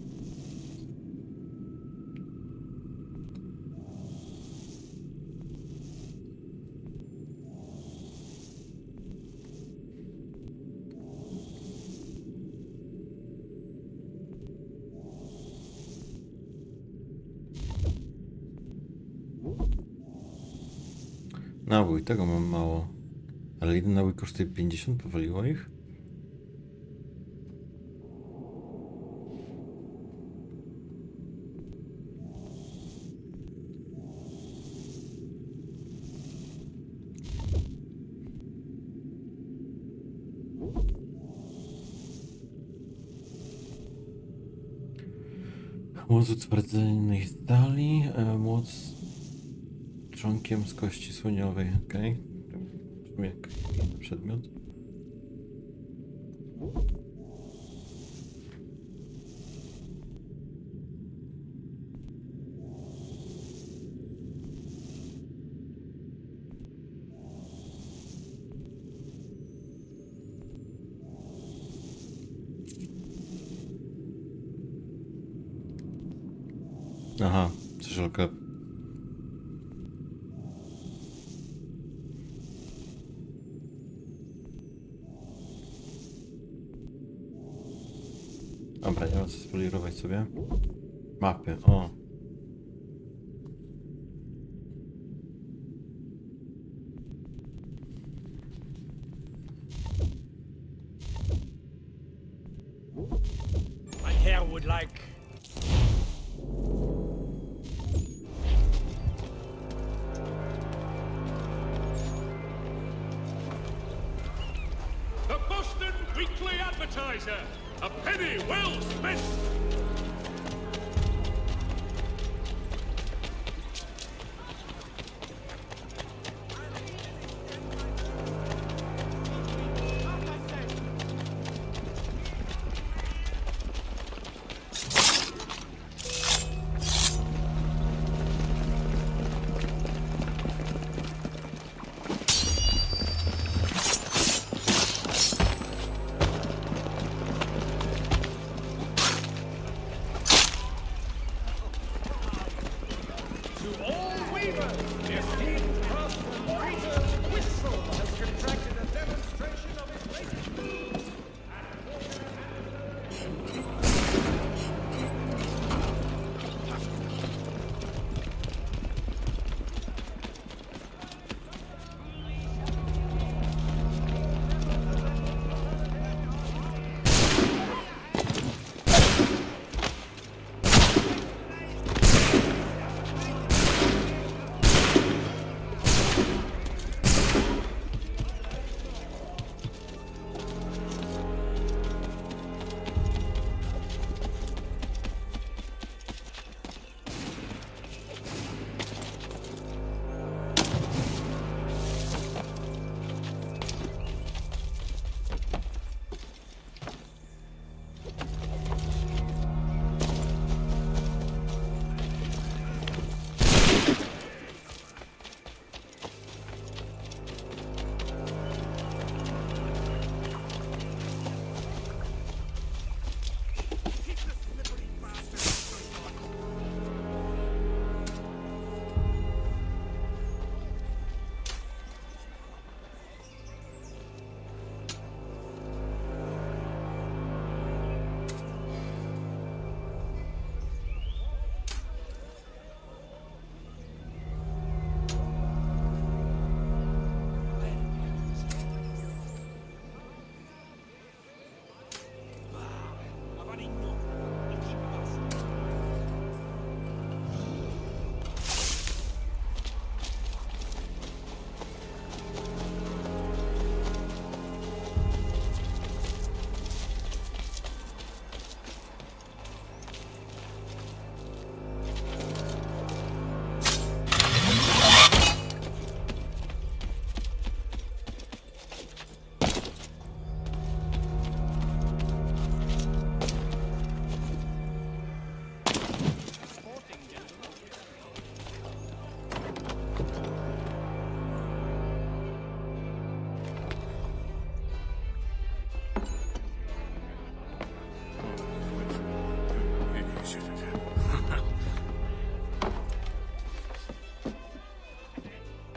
Nabój, tego mam mało. Ale jeden nabój kosztuje 50, powaliło ich? Móc utwardzonej stali, móc trzonkiem z kości słoniowej, okej. Brzmi jak inny przedmiot. Aha, strzelka. Dobra, ja chcę spolirować sobie mapy. O! My hair would like. The Boston Weekly Advertiser. A penny well spent.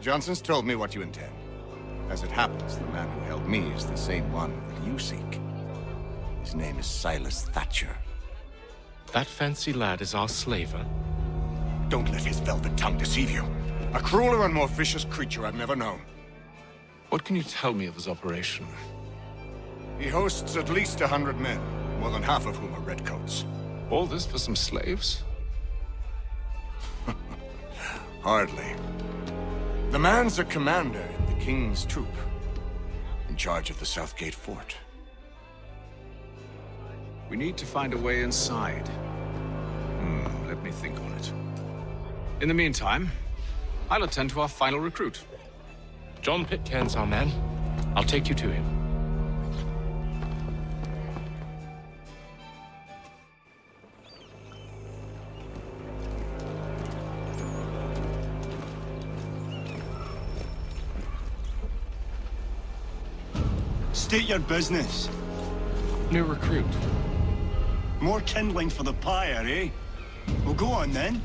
Johnson's told me what you intend. As it happens, the man who held me is the same one that you seek. His name is Silas Thatcher. That fancy lad is our slaver. Don't let his velvet tongue deceive you. A crueler and more vicious creature I've never known. What can you tell me of his operation? He hosts at least 100 men, more than half of whom are redcoats. All this for some slaves? Hardly. The man's a commander in the King's troop, in charge of the Southgate Fort. We need to find a way inside. Let me think on it. In the meantime, I'll attend to our final recruit. John Pitcairn's our man. I'll take you to him. State your business. New recruit. More kindling for the pyre, eh? Well, go on then.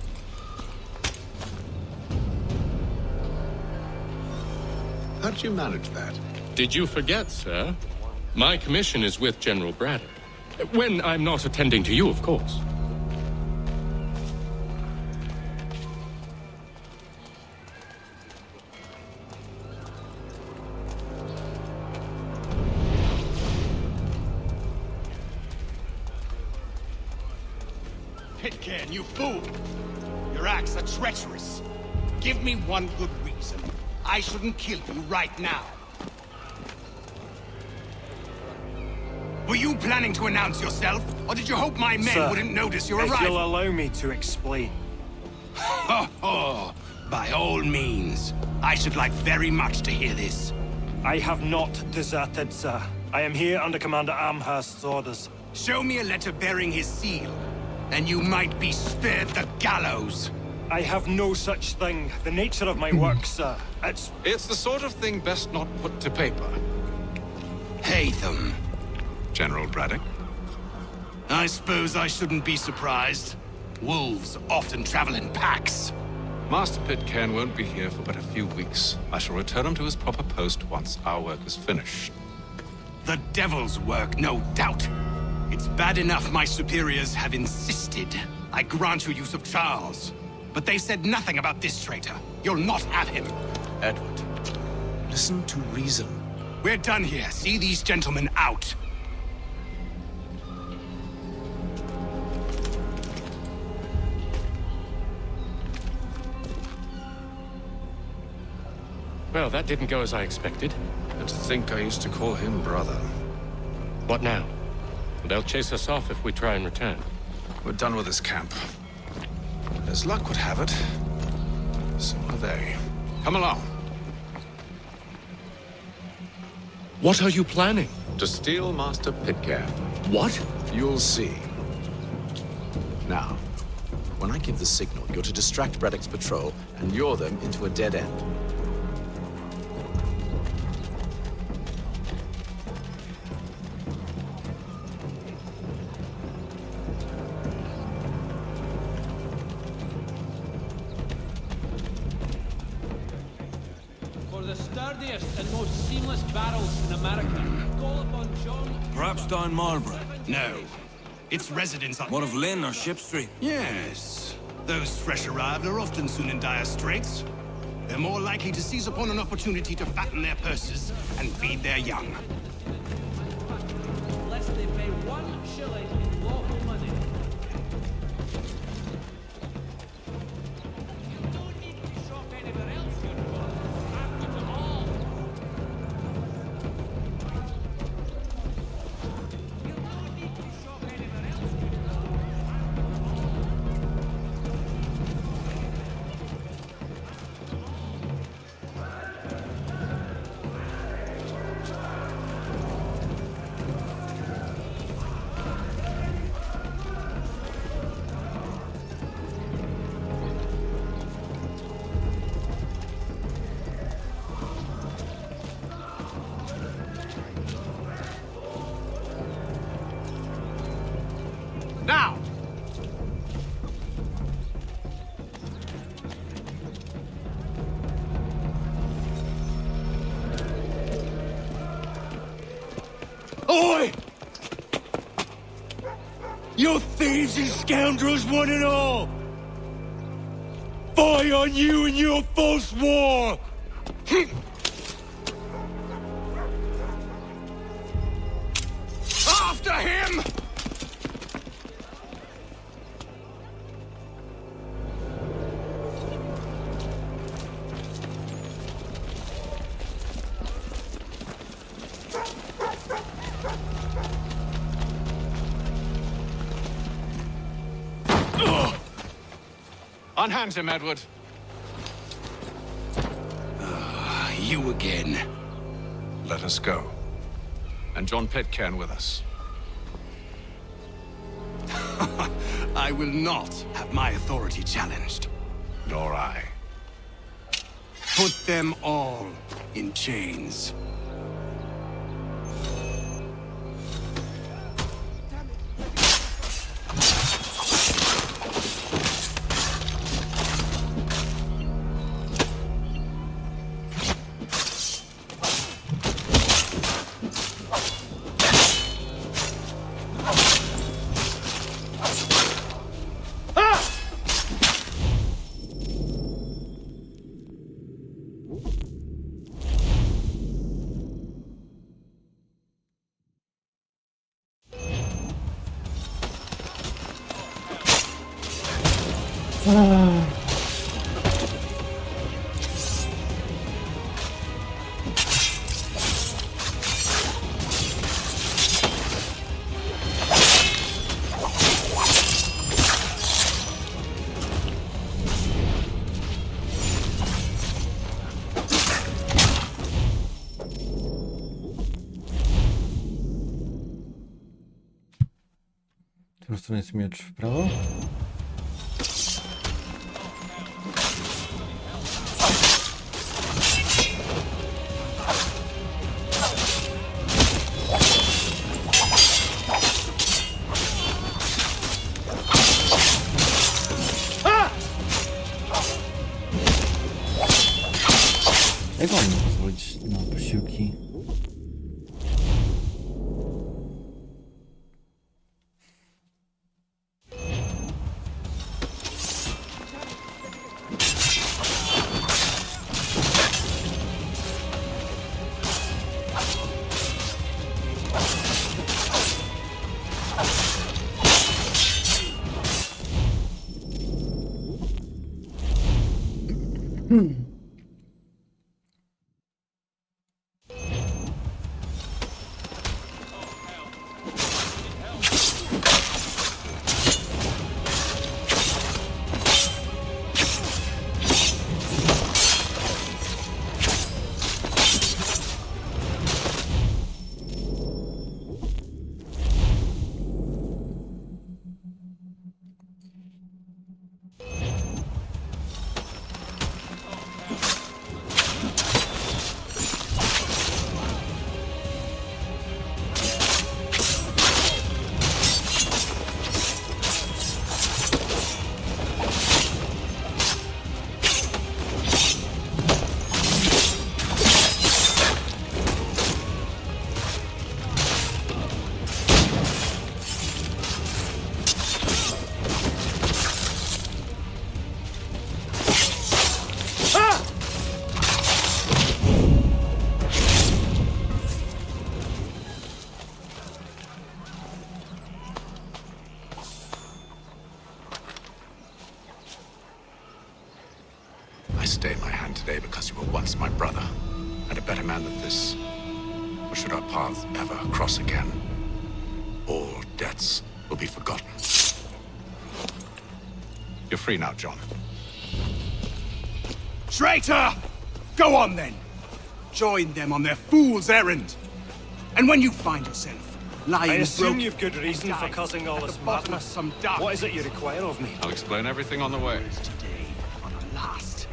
How did you manage that? Did you forget, sir? My commission is with General Braddock. When I'm not attending to you, of course. Pitcairn, you fool! Your acts are treacherous. Give me one good reason. I shouldn't kill you right now. Were you planning to announce yourself, or did you hope my men Sir, wouldn't notice your if arrival? you'll allow me to explain. Ho ho! By all means. I should like very much to hear this. I have not deserted, sir. I am here under Commander Amherst's orders. Show me a letter bearing his seal, and you might be spared the gallows. I have no such thing. The nature of my work, sir, It's the sort of thing best not put to paper. Haytham. General Braddock? I suppose I shouldn't be surprised. Wolves often travel in packs. Master Pitcairn won't be here for but a few weeks. I shall return him to his proper post once our work is finished. The devil's work, no doubt. It's bad enough my superiors have insisted I grant you use of Charles. But they said nothing about this traitor. You'll not have him. Edward, listen to reason. We're done here. See these gentlemen out. Well, that didn't go as I expected. And to think I used to call him brother. What now? They'll chase us off if we try and return. We're done with this camp. As luck would have it, so are they. Come along. What are you planning? To steal Master Pitcairn. What? You'll see. Now, when I give the signal, you're to distract Braddock's patrol and lure them into a dead end. For the sturdiest and most seamless barrels in America, call upon John... Perhaps down Marlborough. No. It's residents on... One of Lynn or Ship Street. Yes. Those fresh arrived are often soon in dire straits. They're more likely to seize upon an opportunity to fatten their purses and feed their young. Unless they pay 1 shilling in local money. You don't need to shop anywhere else, good boy. I've got them all. You don't need to shop anywhere else, good boy. Oi! You thieves and scoundrels, one and all! Fie on you and your false war! After him! Unhand him, Edward. You again. Let us go. And John Pitcairn with us. I will not have my authority challenged. Nor I. Put them all in chains. W którą stronę jest miecz? W prawo? Jak mam mi pozwolić na posiłki? I stay my hand today because you were once my brother, and a better man than this. For should our paths ever cross again, all debts will be forgotten. You're free now, John. Traitor! Go on then! Join them on their fool's errand! And when you find yourself lying I assume broken you've good reason for causing all this madness. What is it you require of me? I'll explain everything on the way. today on a last.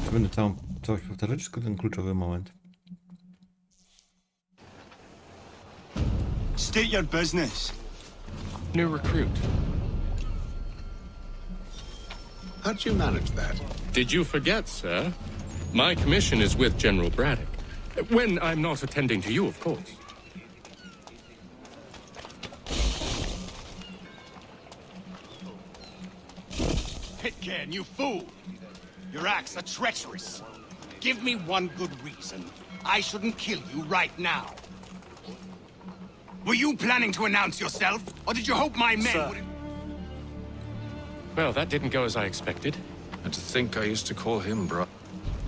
Czy będę całość powtarzać, czy tylko ten kluczowy moment? your business? New recruit. How'd you manage that? Did you forget, sir? My commission is with General Braddock. When I'm not attending to you, of course. Pitcairn, you fool! Your acts are treacherous. Give me one good reason I shouldn't kill you right now. Were you planning to announce yourself, or did you hope my men would... Well, that didn't go as I expected. And to think I used to call him bro.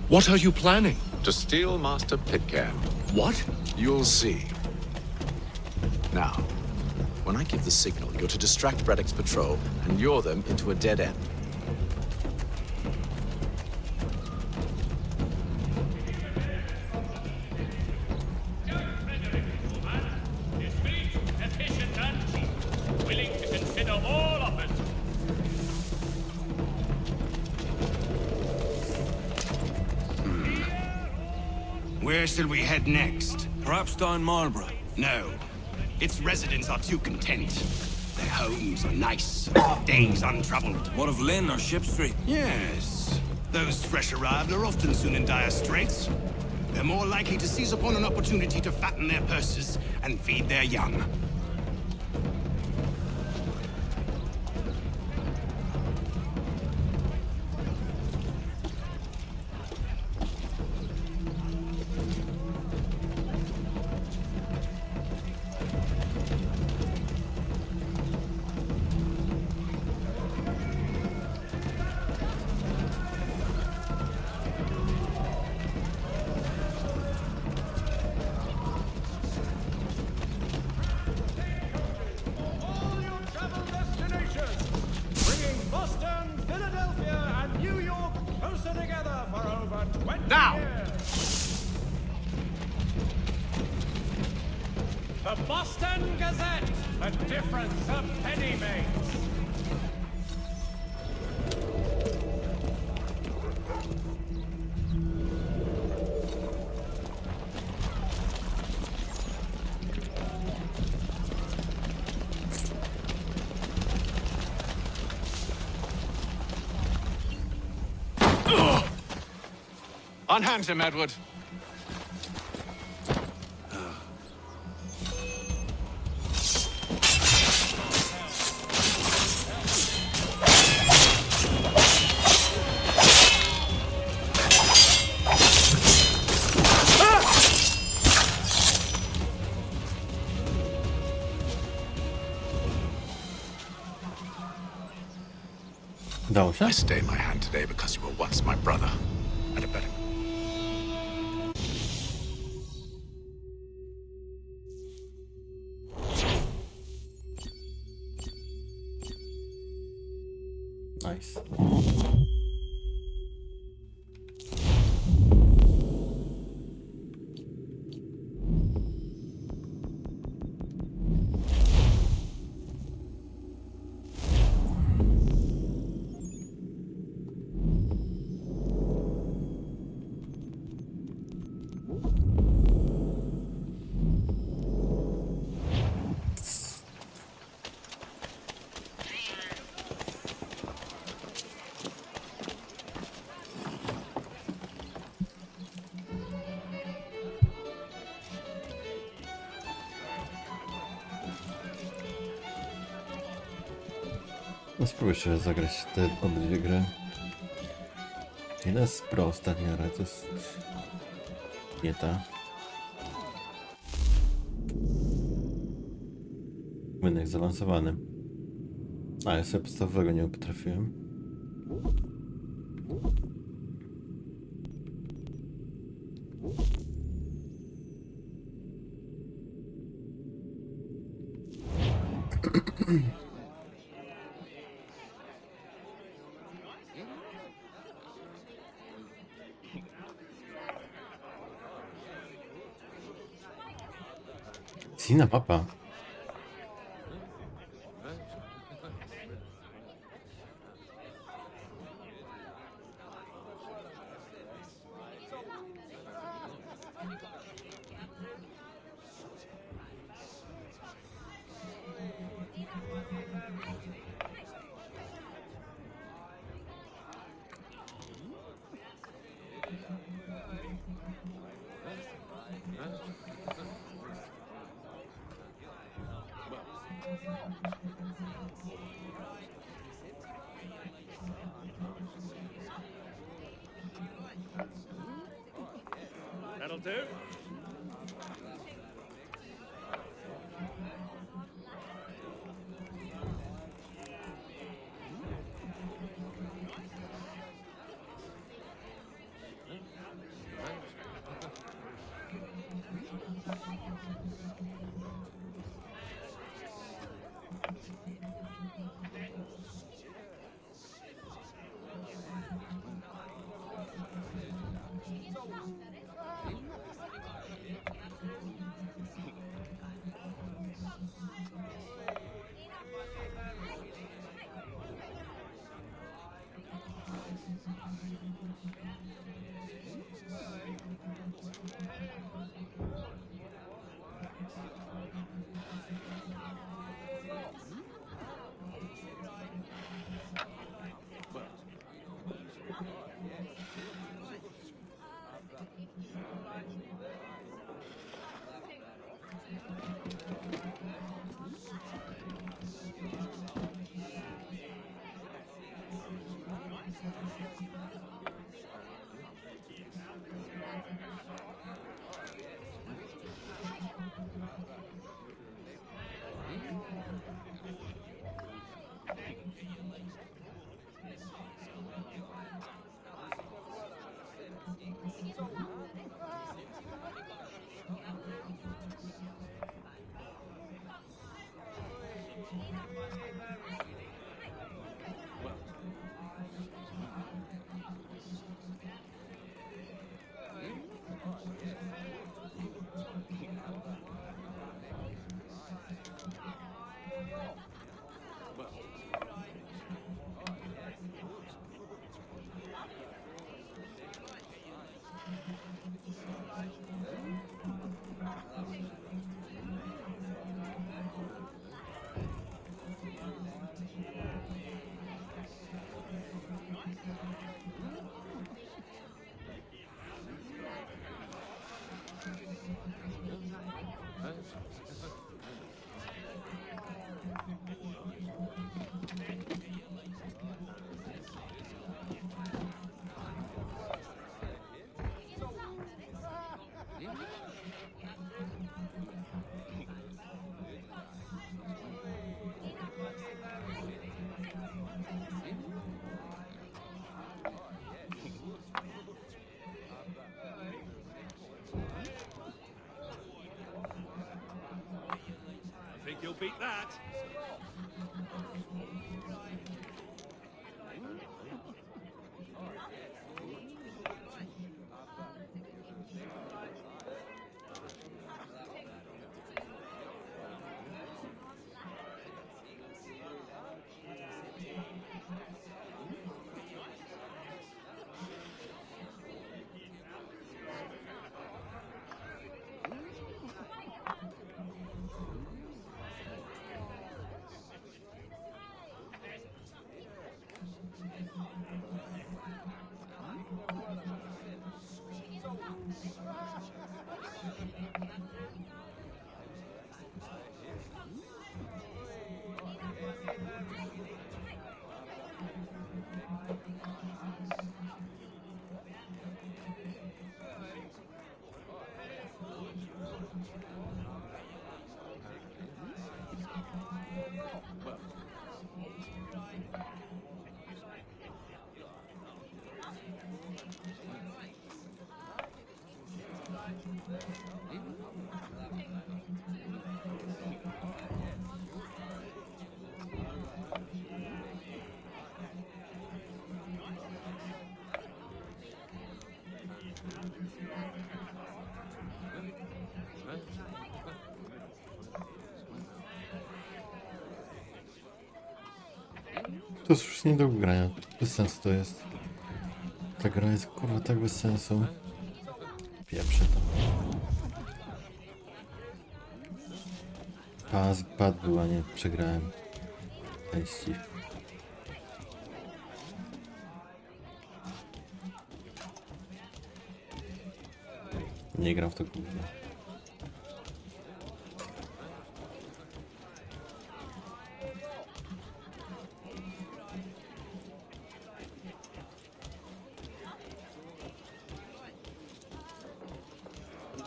What are you planning? To steal Master Pitcairn. What? You'll see. Now, when I give the signal, you're to distract Braddock's patrol and lure them into a dead end. Efficient and cheap. Willing to consider all offers. Where shall we head next? Perhaps down Marlborough. No. Its residents are too content. Their homes are nice, days untroubled. What of Lynn or Ship Street? Yes. Those fresh arrived are often soon in dire straits. They're more likely to seize upon an opportunity to fatten their purses and feed their young. Bringing Boston, Philadelphia, and New York closer together for over 20 Now! years. The Boston Gazette, a difference a penny makes. Unhand him, Edward. Udało się? I stayed my hand today because you were once my brother and a better. Nice. No spróbuj jeszcze zagrać te obydwie gry. Jedna jest prosta w miarę, to jest nie ta. Będę zaawansowany. A, ja sobie podstawowego nie potrafiłem. Inna mapa. That'll do. I think you'll beat that. To jest już nie do grania. Bez sensu to jest. Ta gra jest kurwa tak bez sensu. Pierwszy to. Pad był, a nie przegrałem. Ejści. Nie gram w to gówno.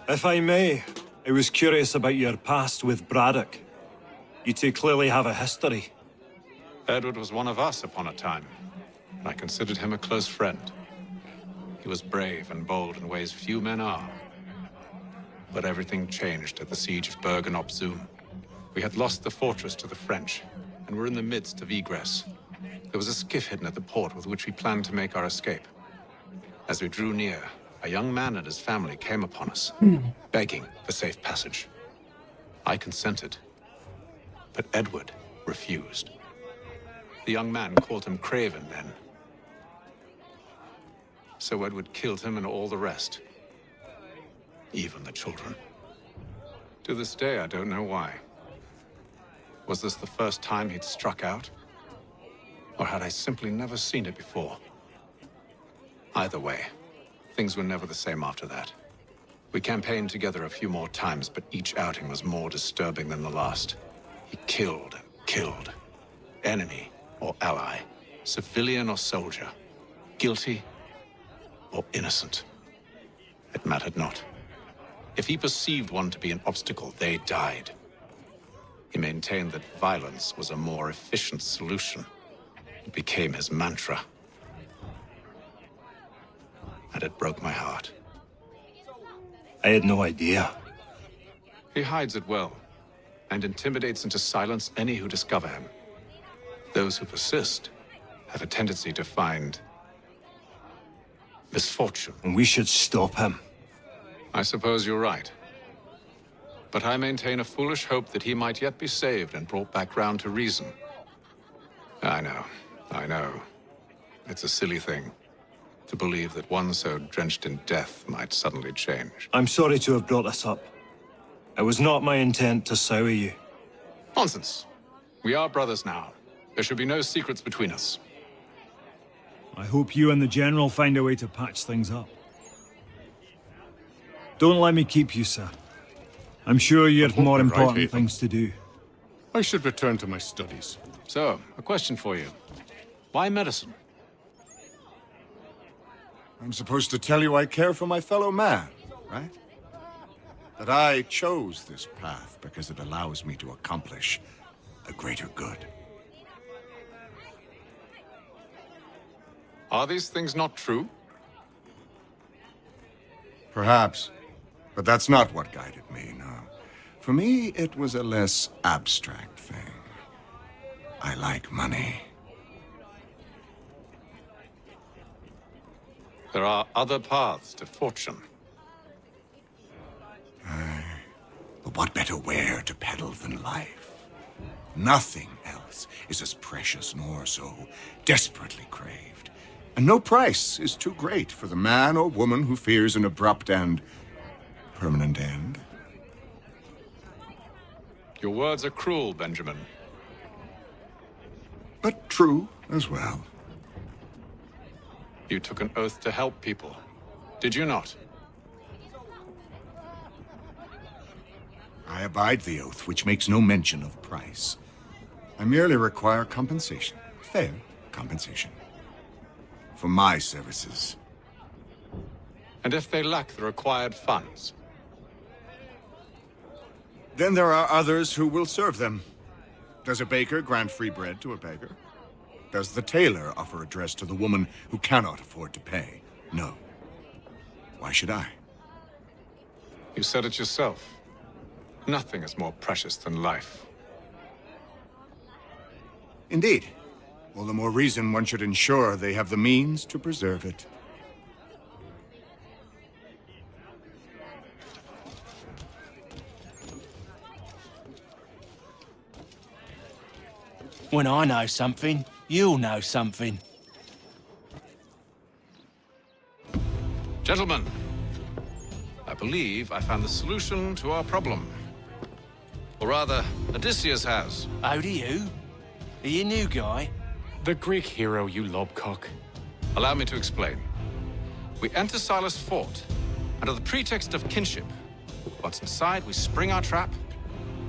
If I may, I was curious about your past with Braddock. You two clearly have a history. Edward was one of us upon a time, and I considered him a close friend. He was brave and bold in ways few men are. But everything changed at the siege of Bergen op Zoom. We had lost the fortress to the French, and were in the midst of egress. There was a skiff hidden at the port with which we planned to make our escape. As we drew near, a young man and his family came upon us, begging for safe passage. I consented, but Edward refused. The young man called him Craven then. So Edward killed him and all the rest. Even the children. To this day, I don't know why. Was this the first time he'd struck out? Or had I simply never seen it before? Either way, things were never the same after that. We campaigned together a few more times, but each outing was more disturbing than the last. He killed and killed. Enemy or ally, civilian or soldier, guilty or innocent. It mattered not. If he perceived one to be an obstacle, they died. He maintained that violence was a more efficient solution. It became his mantra. And it broke my heart. I had no idea. He hides it well, and intimidates into silence any who discover him. Those who persist have a tendency to find misfortune. And we should stop him. I suppose you're right. But I maintain a foolish hope that he might yet be saved and brought back round to reason. I know. It's a silly thing to believe that one so drenched in death might suddenly change. I'm sorry to have brought this up. It was not my intent to sour you. Nonsense. We are brothers now. There should be no secrets between us. I hope you and the General find a way to patch things up. Don't let me keep you, sir. I'm sure you have more important things to do. I should return to my studies. So, a question for you. Why medicine? I'm supposed to tell you I care for my fellow man, right? That I chose this path because it allows me to accomplish a greater good. Are these things not true? Perhaps. But that's not what guided me, no. For me, it was a less abstract thing. I like money. There are other paths to fortune. But what better ware to peddle than life? Nothing else is as precious nor so desperately craved. And no price is too great for the man or woman who fears an abrupt and permanent end. Your words are cruel, Benjamin. But true as well. You took an oath to help people, did you not? I abide the oath, which makes no mention of price. I merely require compensation, fair compensation, for my services. And if they lack the required funds? Then there are others who will serve them. Does a baker grant free bread to a beggar? Does the tailor offer a dress to the woman who cannot afford to pay? No. Why should I? You said it yourself. Nothing is more precious than life. Indeed. All the more reason one should ensure they have the means to preserve it. When I know something, you'll know something. Gentlemen, I believe I found the solution to our problem. Or rather, Odysseus has. Oh, do you? Are you new guy? The Greek hero, you lobcock. Allow me to explain. We enter Silas' fort, Under the pretext of kinship, once inside, we spring our trap,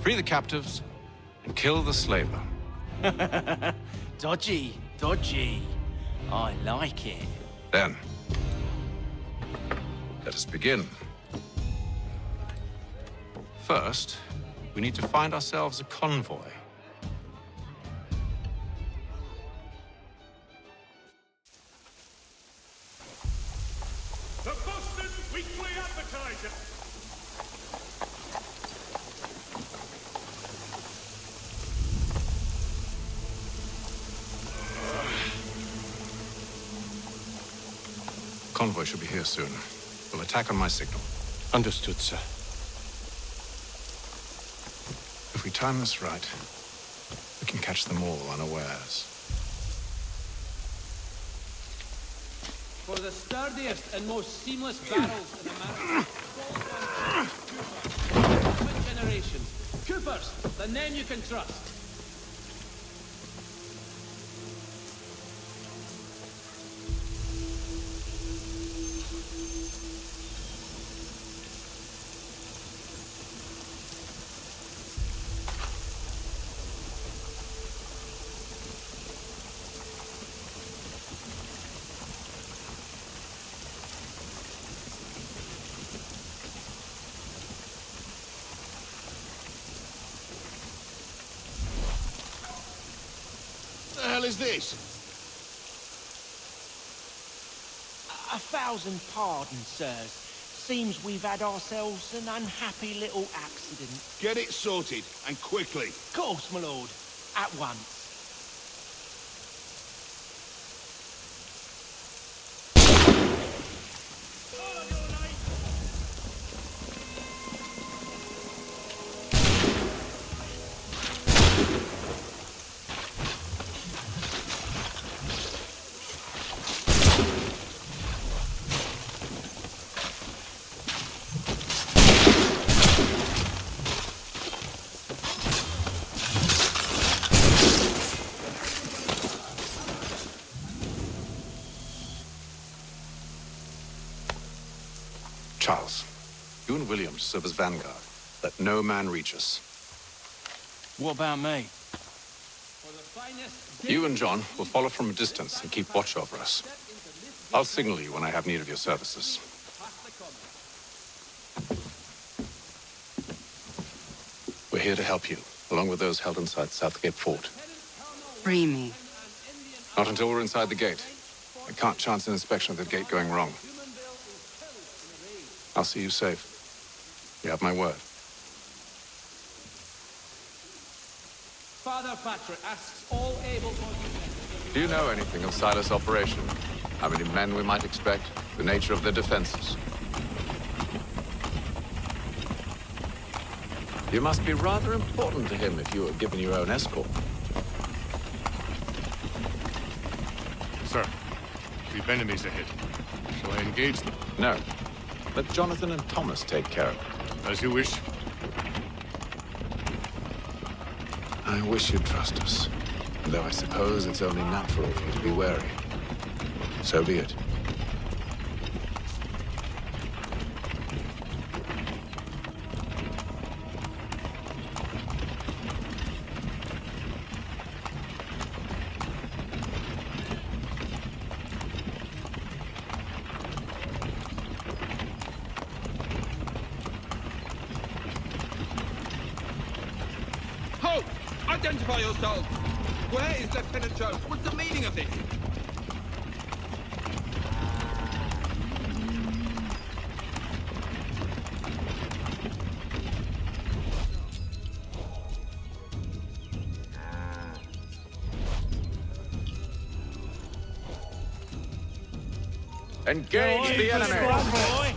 free the captives, and kill the slaver. Dodgy, dodgy. I like it. Then, let us begin. First, we need to find ourselves a convoy. The Boston Weekly Advertiser. Convoy should be here soon. We'll attack on my signal. Understood, sir. If we time this right, we can catch them all unawares. For the sturdiest and most seamless battles in America. Generations. Coopers, the name you can trust. The hell is this? 1,000 pardons, sirs. Seems we've had ourselves an unhappy little accident. Get it sorted, and quickly. Of course, my lord. At once. Charles, you and William serve as vanguard. Let no man reach us. What about me? You and John will follow from a distance and keep watch over us. I'll signal you when I have need of your services. We're here to help you, along with those held inside Southgate Fort. Free me. Not until we're inside the gate. I can't chance an inspection of the gate going wrong. I'll see you safe. You have my word. Father Patrick asks all able-bodied. Do you know anything of Silas' operation? How many men we might expect? The nature of their defenses? You must be rather important to him if you were given your own escort. Sir, we've enemies ahead. Shall I engage them? No. Let Jonathan and Thomas take care of it. As you wish. I wish you'd trust us. Though I suppose it's only natural for you to be wary. So be it. Halt! Identify yourselves! Where is Lieutenant Jones? What's the meaning of this? Engage the enemy!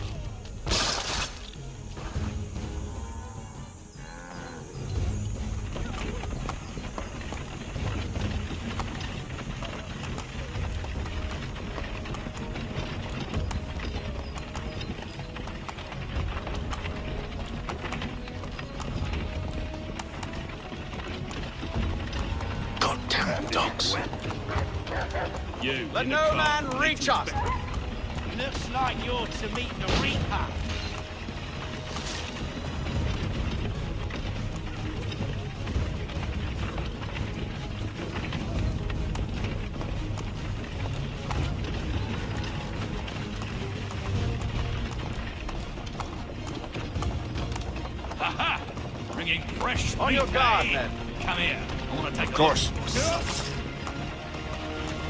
Goddamn dogs. Let no man reach us! Looks like you're to meet the Reaper. Ha! Bringing fresh On your meat, guard, eh? then. Come here. I want to take Of course.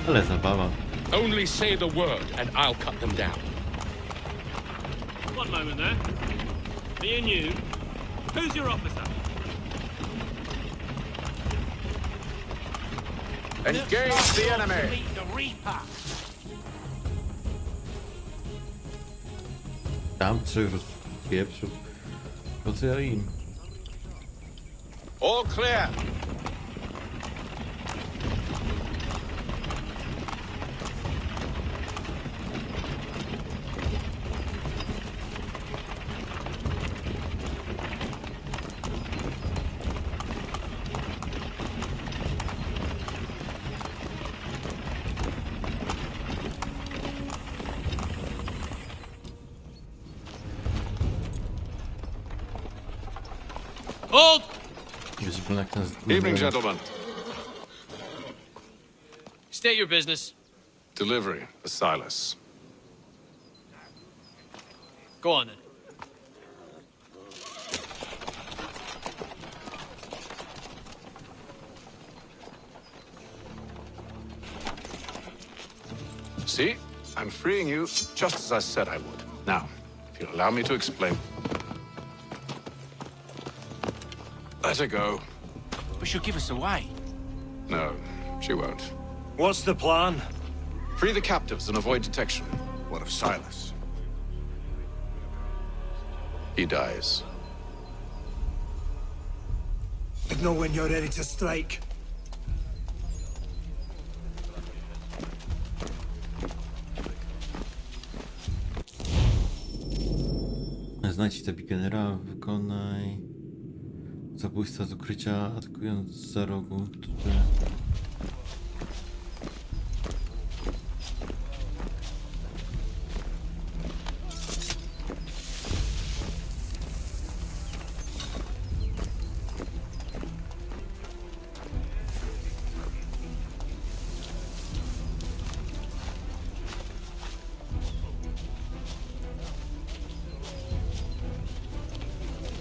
Ale zabawa. Only say the word and I'll cut them down. One moment there. Me and you. Who's your officer? Engage the enemy. Meet the Reaper. Tam trzech rozpieprzył. Po co ja im? All clear. Hold! Evening, gentlemen. State your business. Delivery for Silas. Go on then. See? I'm freeing you just as I said I would. Now, if you'll allow me to explain. Let her go. But she'll give us away. No, she won't. What's the plan? Free the captives and avoid detection. What of Silas? He dies. Know when you're ready to strike. Znajdź tabli generała, wykonaj zabójstwa z ukrycia, atakując za rogu, który...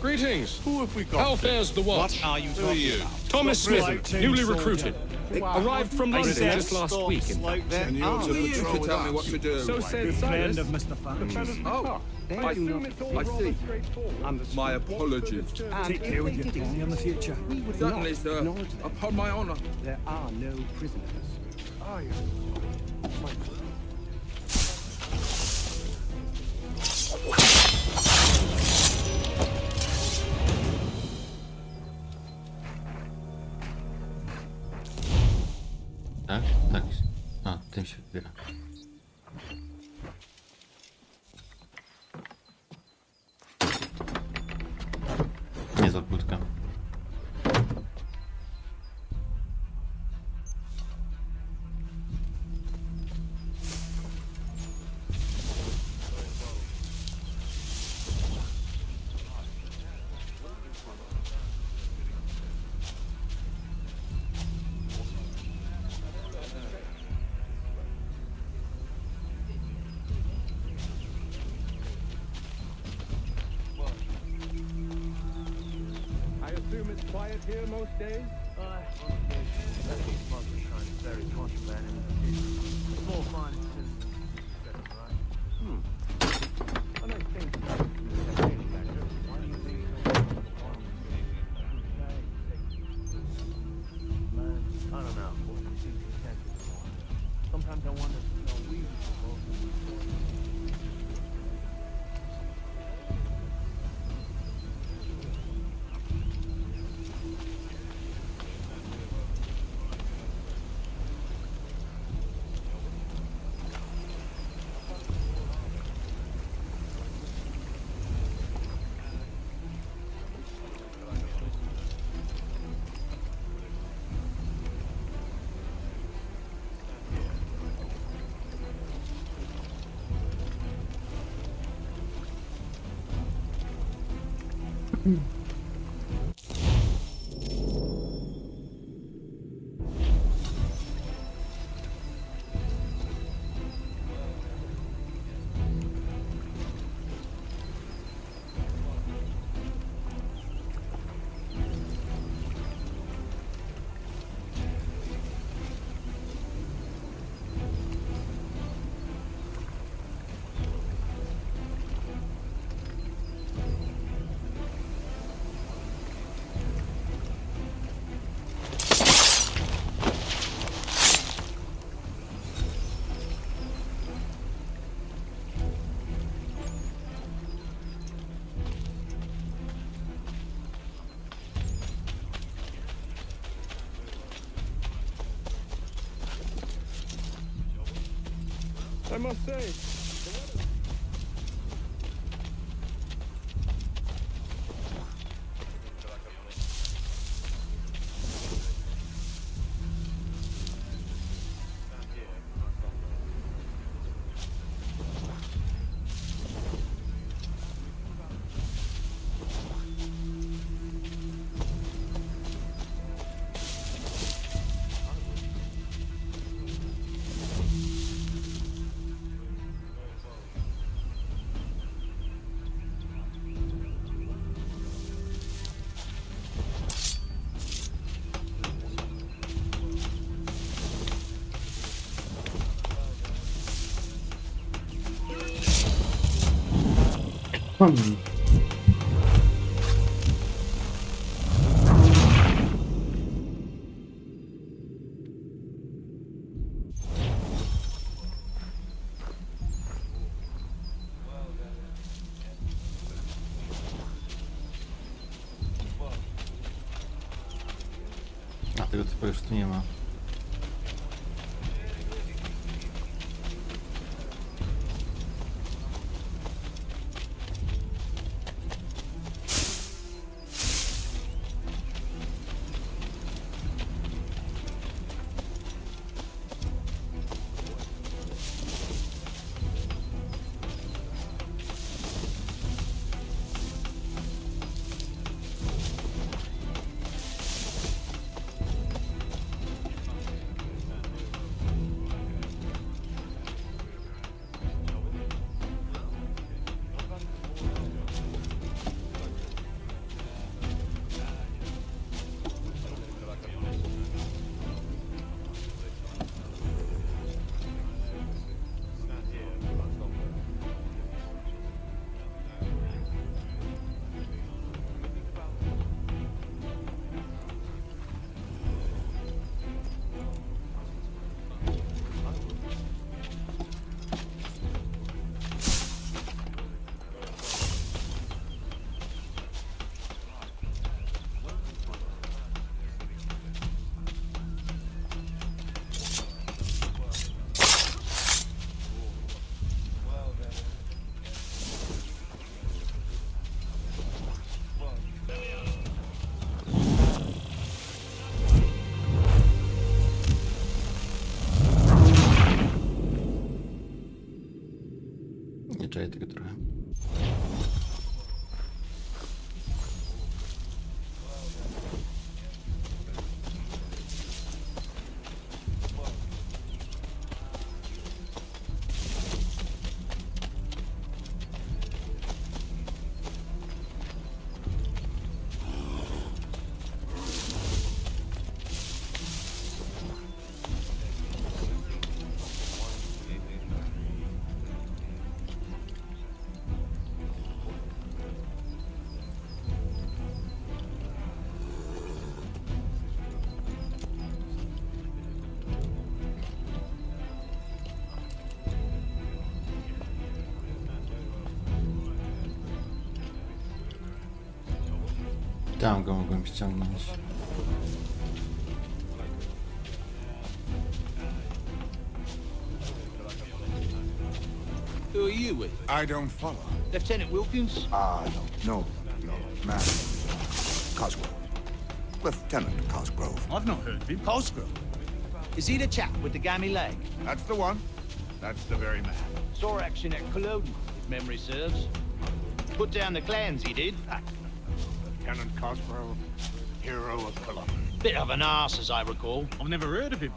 Greetings. Who have we got? How fares the watch? What are you talking about? Thomas Smith, newly recruited. Arrived from London just last week. And you're to tell me what to do. So said Friend Silas. of Mr. Farrington's. Oh, I see. My apologies. Take care with your tongue in the future. Certainly, sir. Upon my honor. There are no prisoners. Are you? Tak? Tak. A, tym się wybiera. Niezła budka. I assume it's quiet here most days? Very contraband in the small fine I don't think why do you think man, I don't know. Sometimes I wonder if we I must say, A tego typu już tu nie ma. Nie czaję tego trochę. Tam go mogłem ściągnąć. Who are you with? I don't follow. Lieutenant Wilkins? No, man. Cosgrove. Lieutenant Cosgrove. I've not heard of him. Cosgrove? Is he the chap with the gammy leg? That's the one. That's the very man. Saw action at Cologne, if memory serves. Put down the clans, he did. Lieutenant Cosgrove, hero of Cologne. Bit of an arse, as I recall. I've never heard of him.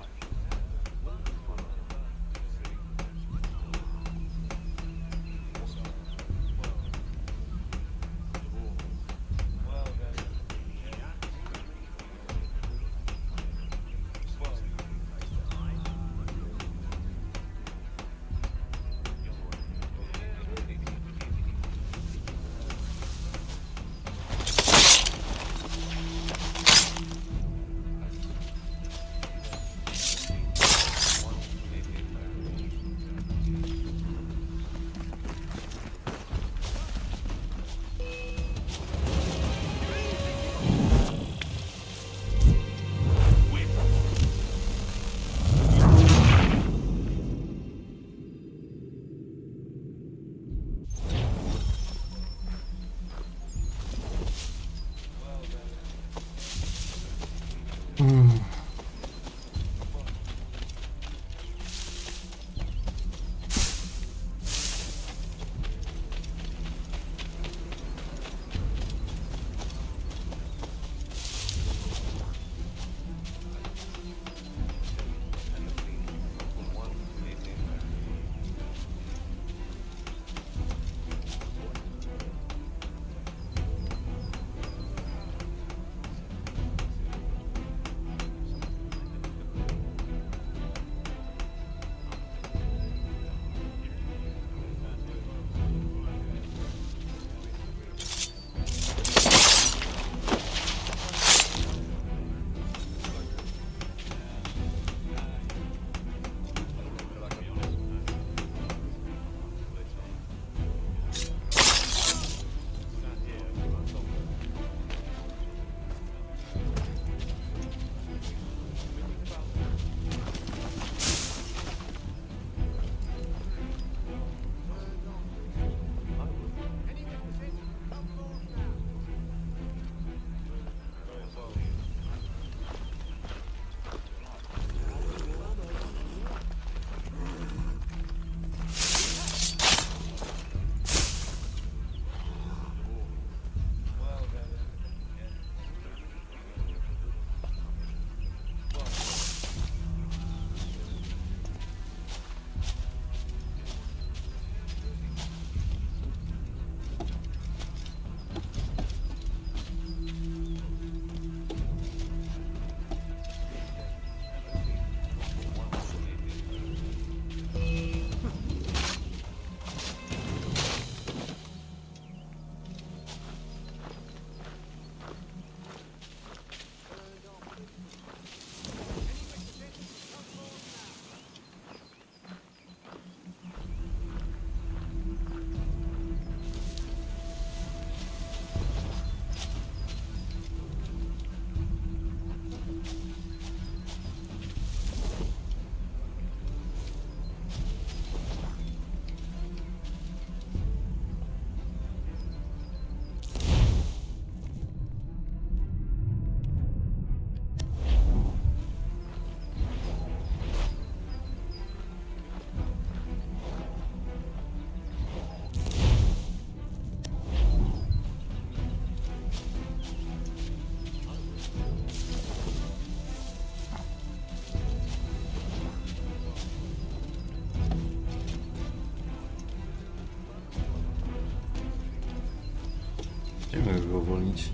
Nie mogę go uwolnić.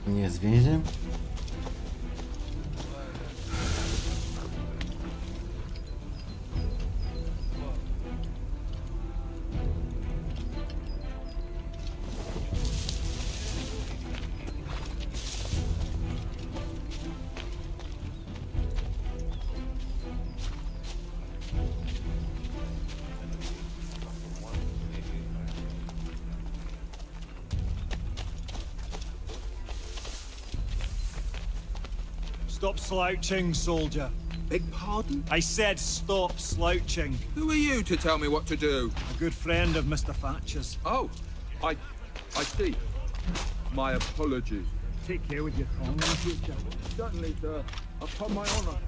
Nie jest więźniem? Stop slouching, soldier. Beg pardon? I said stop slouching. Who are you to tell me what to do? A good friend of Mr. Thatcher's. Oh, I see. My apologies. Take care with your tongue in the future. Certainly, sir. Upon my honor.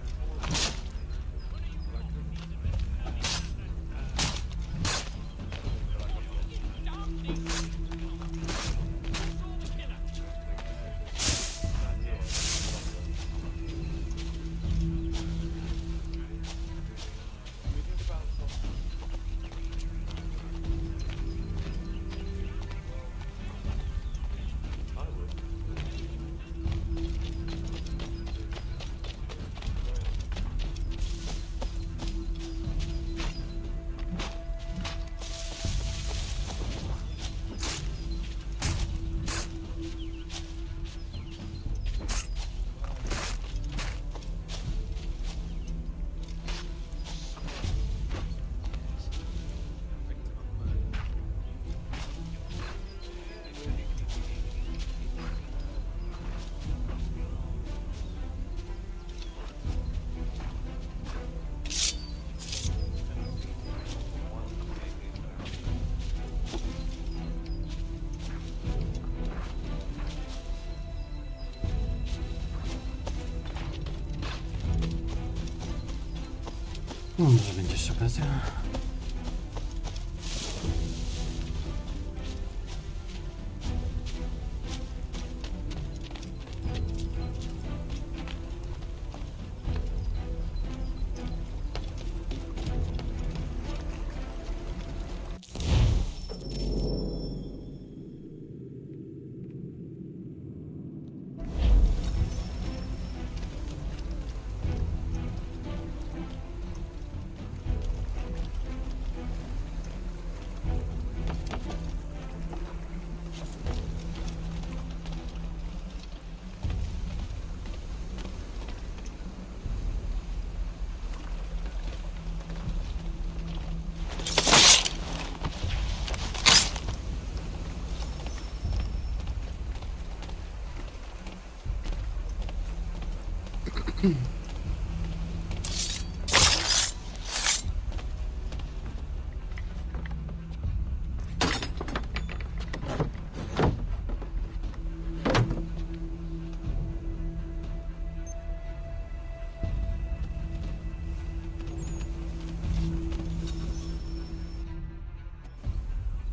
Może będzie jeszcze okazja.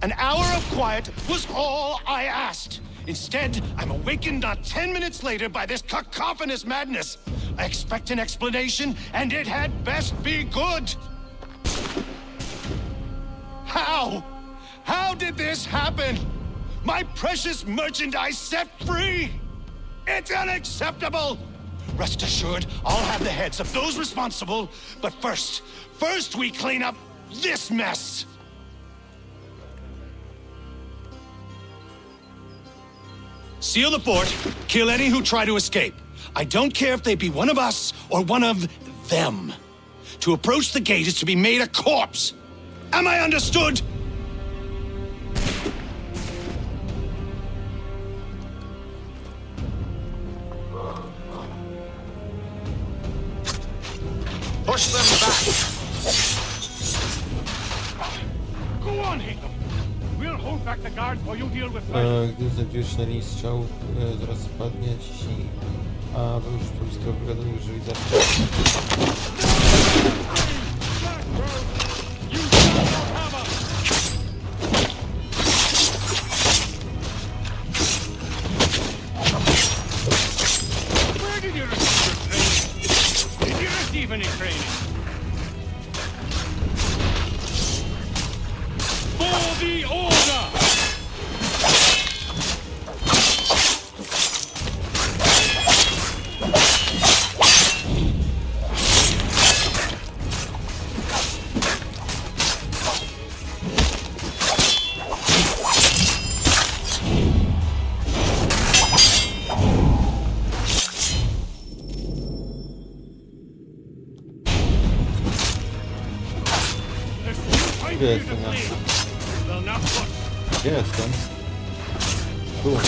An hour of quiet was all I asked. Instead, I'm awakened not 10 minutes later by this cacophonous madness. I expect an explanation, and it had best be good. How? How did this happen? My precious merchandise set free? It's unacceptable! Rest assured, I'll have the heads of those responsible, but first we clean up this mess! Seal the fort, kill any who try to escape. I don't care if they be one of us or one of them. To approach the gate is to be made a corpse. Am I understood? Push them back. Go on, Hitler. We'll hold back the guards while you deal with them. Gdy znajdujesz na linii strzału, zaraz spadnie, ciśnij A, wy już polskiego wywiadomił, jeżeli zacznie. Where did you receive your training? Did you receive any training? For the order! Gdzie jestem? Gdzie jestem? Tu.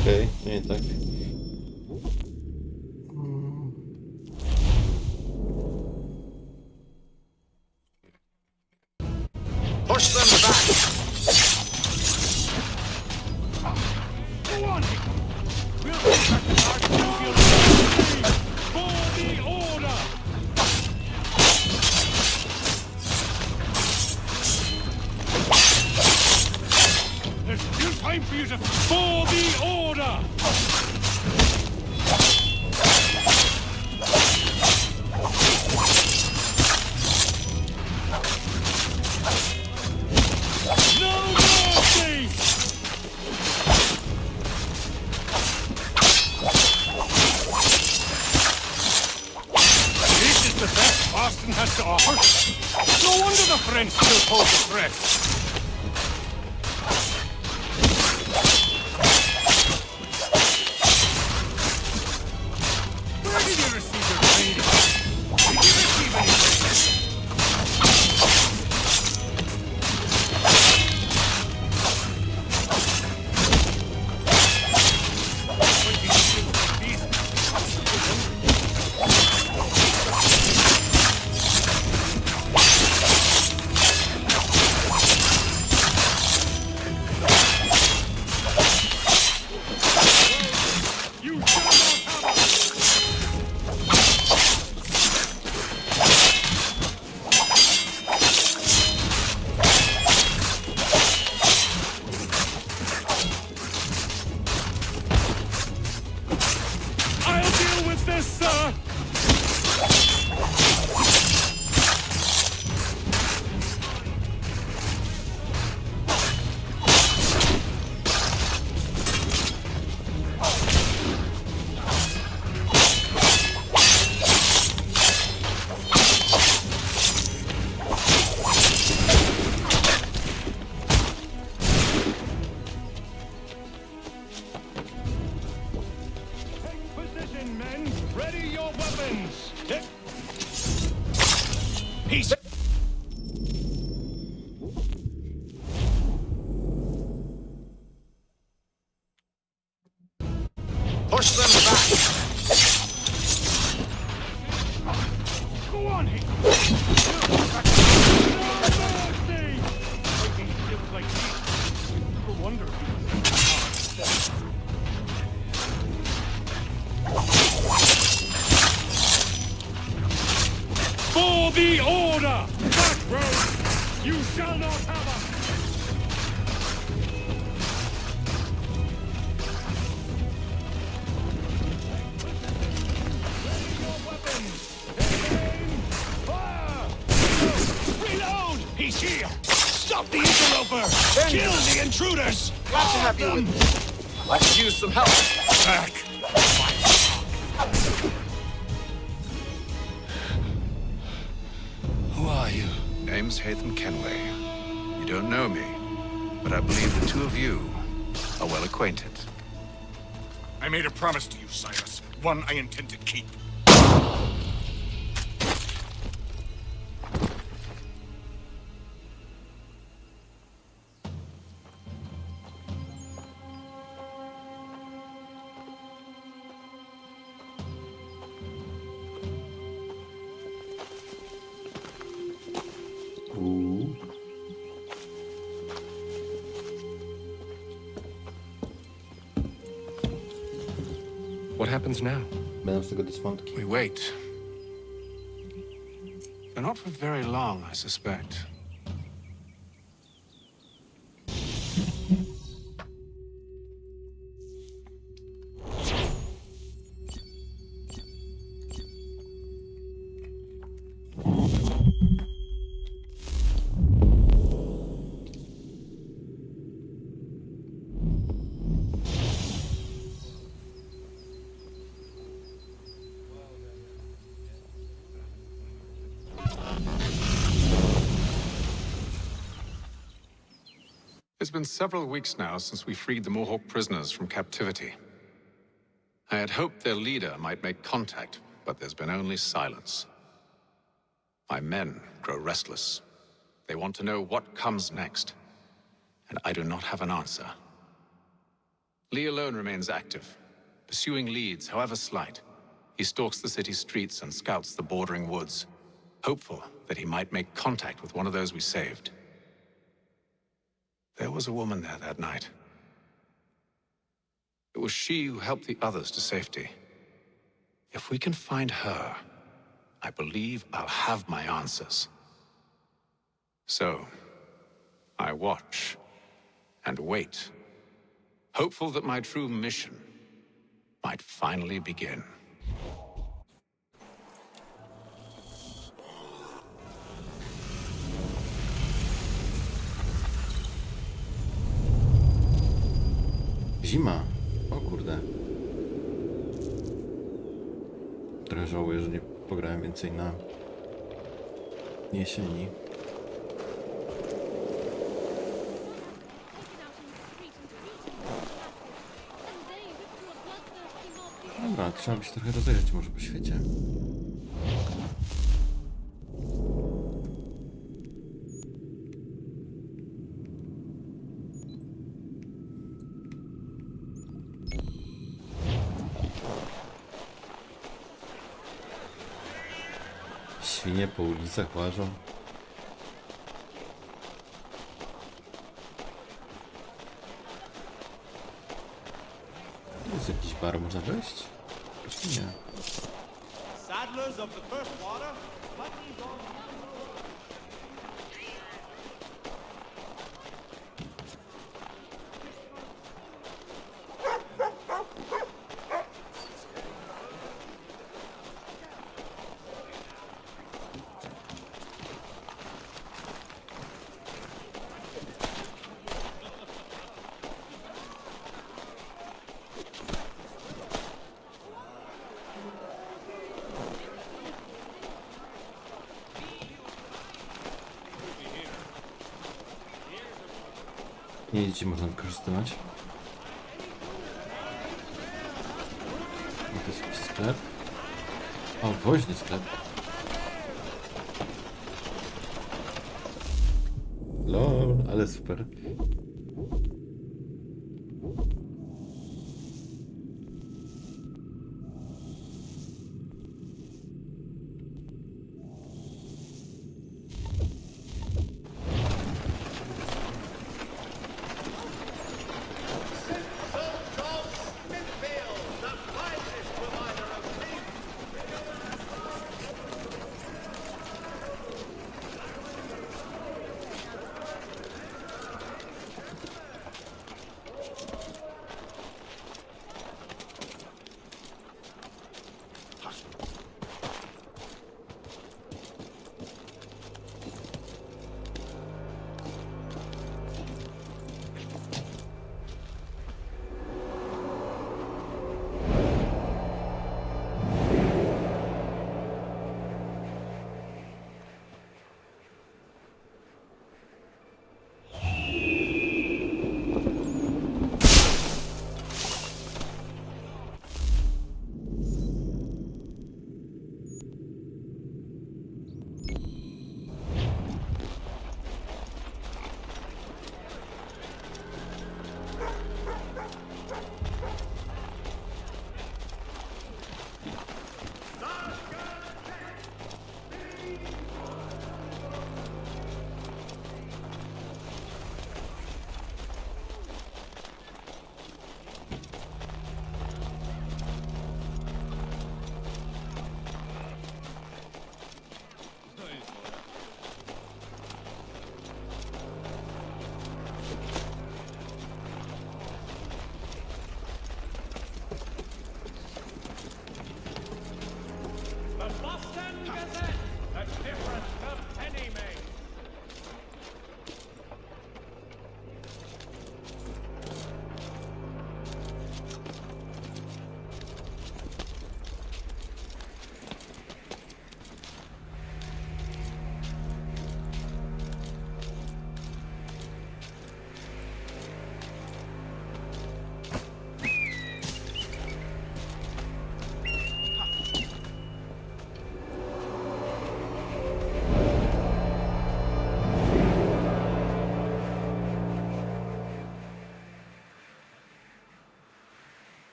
Okej, nie tak. Push them back. Go on, Hitler. We'll hold back the guards until you feel for the order! There's still time for you to... For the order! No mercy! This is the best Boston has to offer. No wonder the French still hold the threat. Where did you receive your training? You shall not have us! Reload! He's here! Stop the interloper! Kill the intruders! Glad to have you with me. I could use some help. Back! Who are you? Name's Hatham Kenway. You don't know me, but I believe the two of you are well acquainted. I made a promise to you, Cyrus. One I intend to keep. What happens now? Będą z tego dysmontki. We wait. But not for very long, I suspect. It's been several weeks now since we freed the Mohawk prisoners from captivity. I had hoped their leader might make contact, but there's been only silence. My men grow restless. They want to know what comes next, and I do not have an answer. Lee alone remains active, pursuing leads, however slight. He stalks the city streets and scouts the bordering woods, hopeful that he might make contact with one of those we saved. There was a woman there that night. It was she who helped the others to safety. If we can find her, I believe I'll have my answers. So, I watch and wait, hopeful that my true mission might finally begin. Zima. O kurde. Trochę żałuję, że nie pograłem więcej na jesieni. Dobra, trzeba by się trochę rozejrzeć może po świecie. Świnie po ulicach łażą. Tu jest jakiś bar, można wejść? Nie. Saddlers of the first water, buttons on. Nie dzieci można wykorzystywać. No to jest jakiś sklep. O, woźny sklep. Lol, ale super.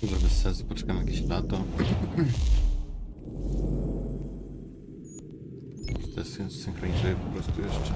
Chyba bez sensu, poczekam jakieś lato. To synchronizuję po prostu jeszcze.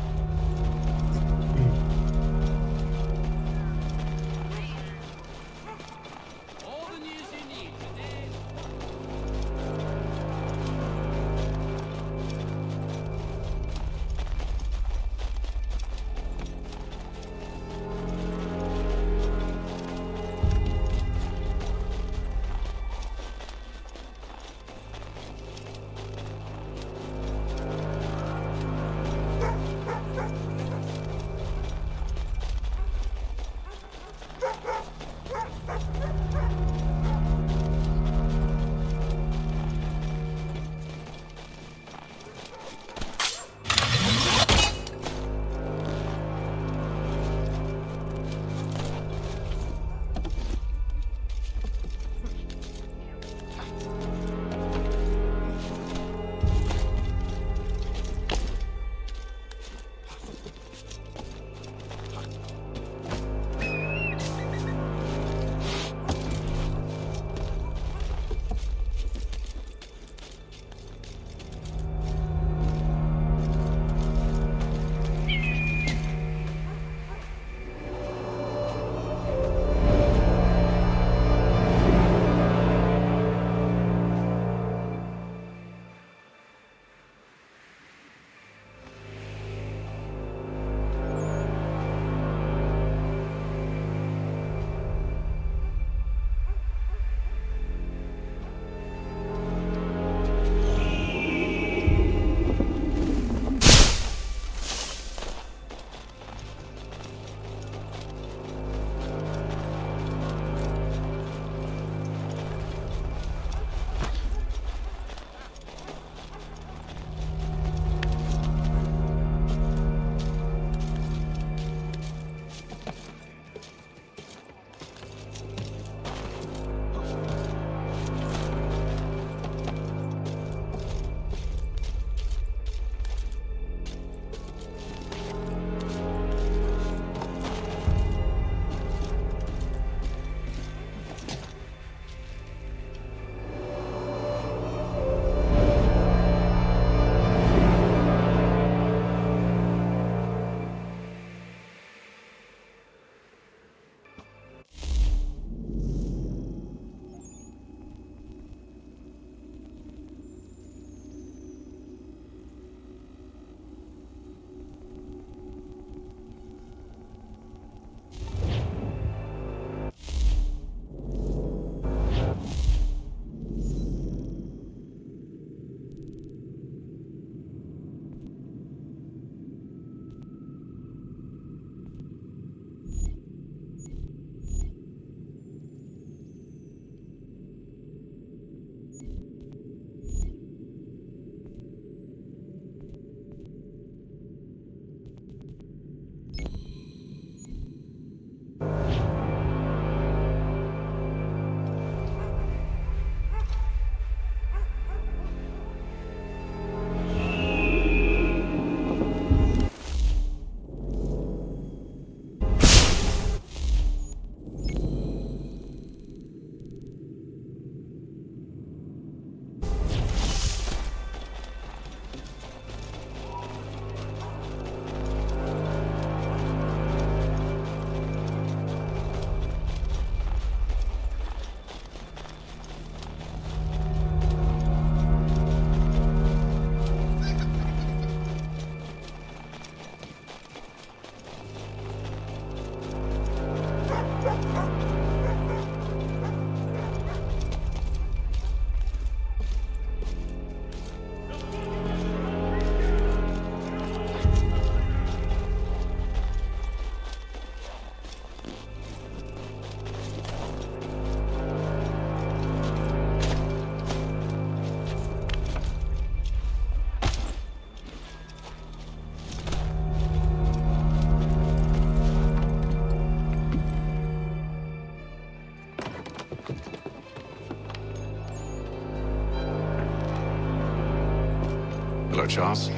Hello, Charles.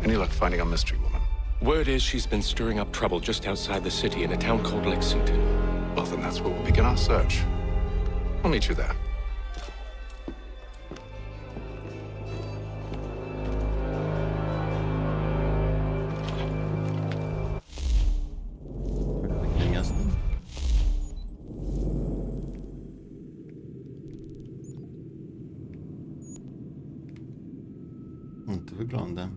Any luck finding a mystery woman? Word is she's been stirring up trouble just outside the city in a town called Lexington. Well, then that's where we'll begin our search. I'll meet you there. No to wygląda.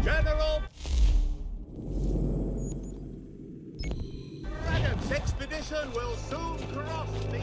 General Dragon's expedition will soon cross the...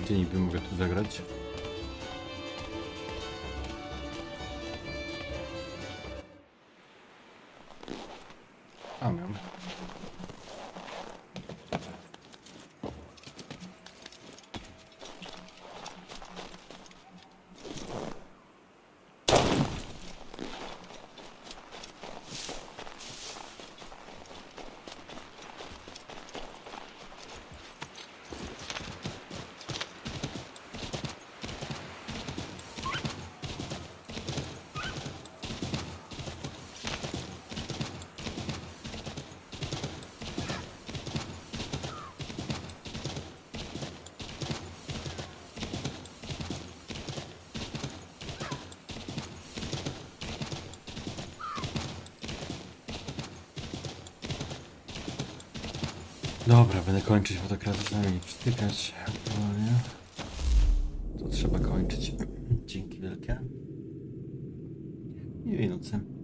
Gdzie niby mogę tu zagrać? A, miałem. Dobra, będę kończyć, bo tak razem z nami przytykać aktualnie. To trzeba kończyć. Dzięki wielkie. Miłej nocy.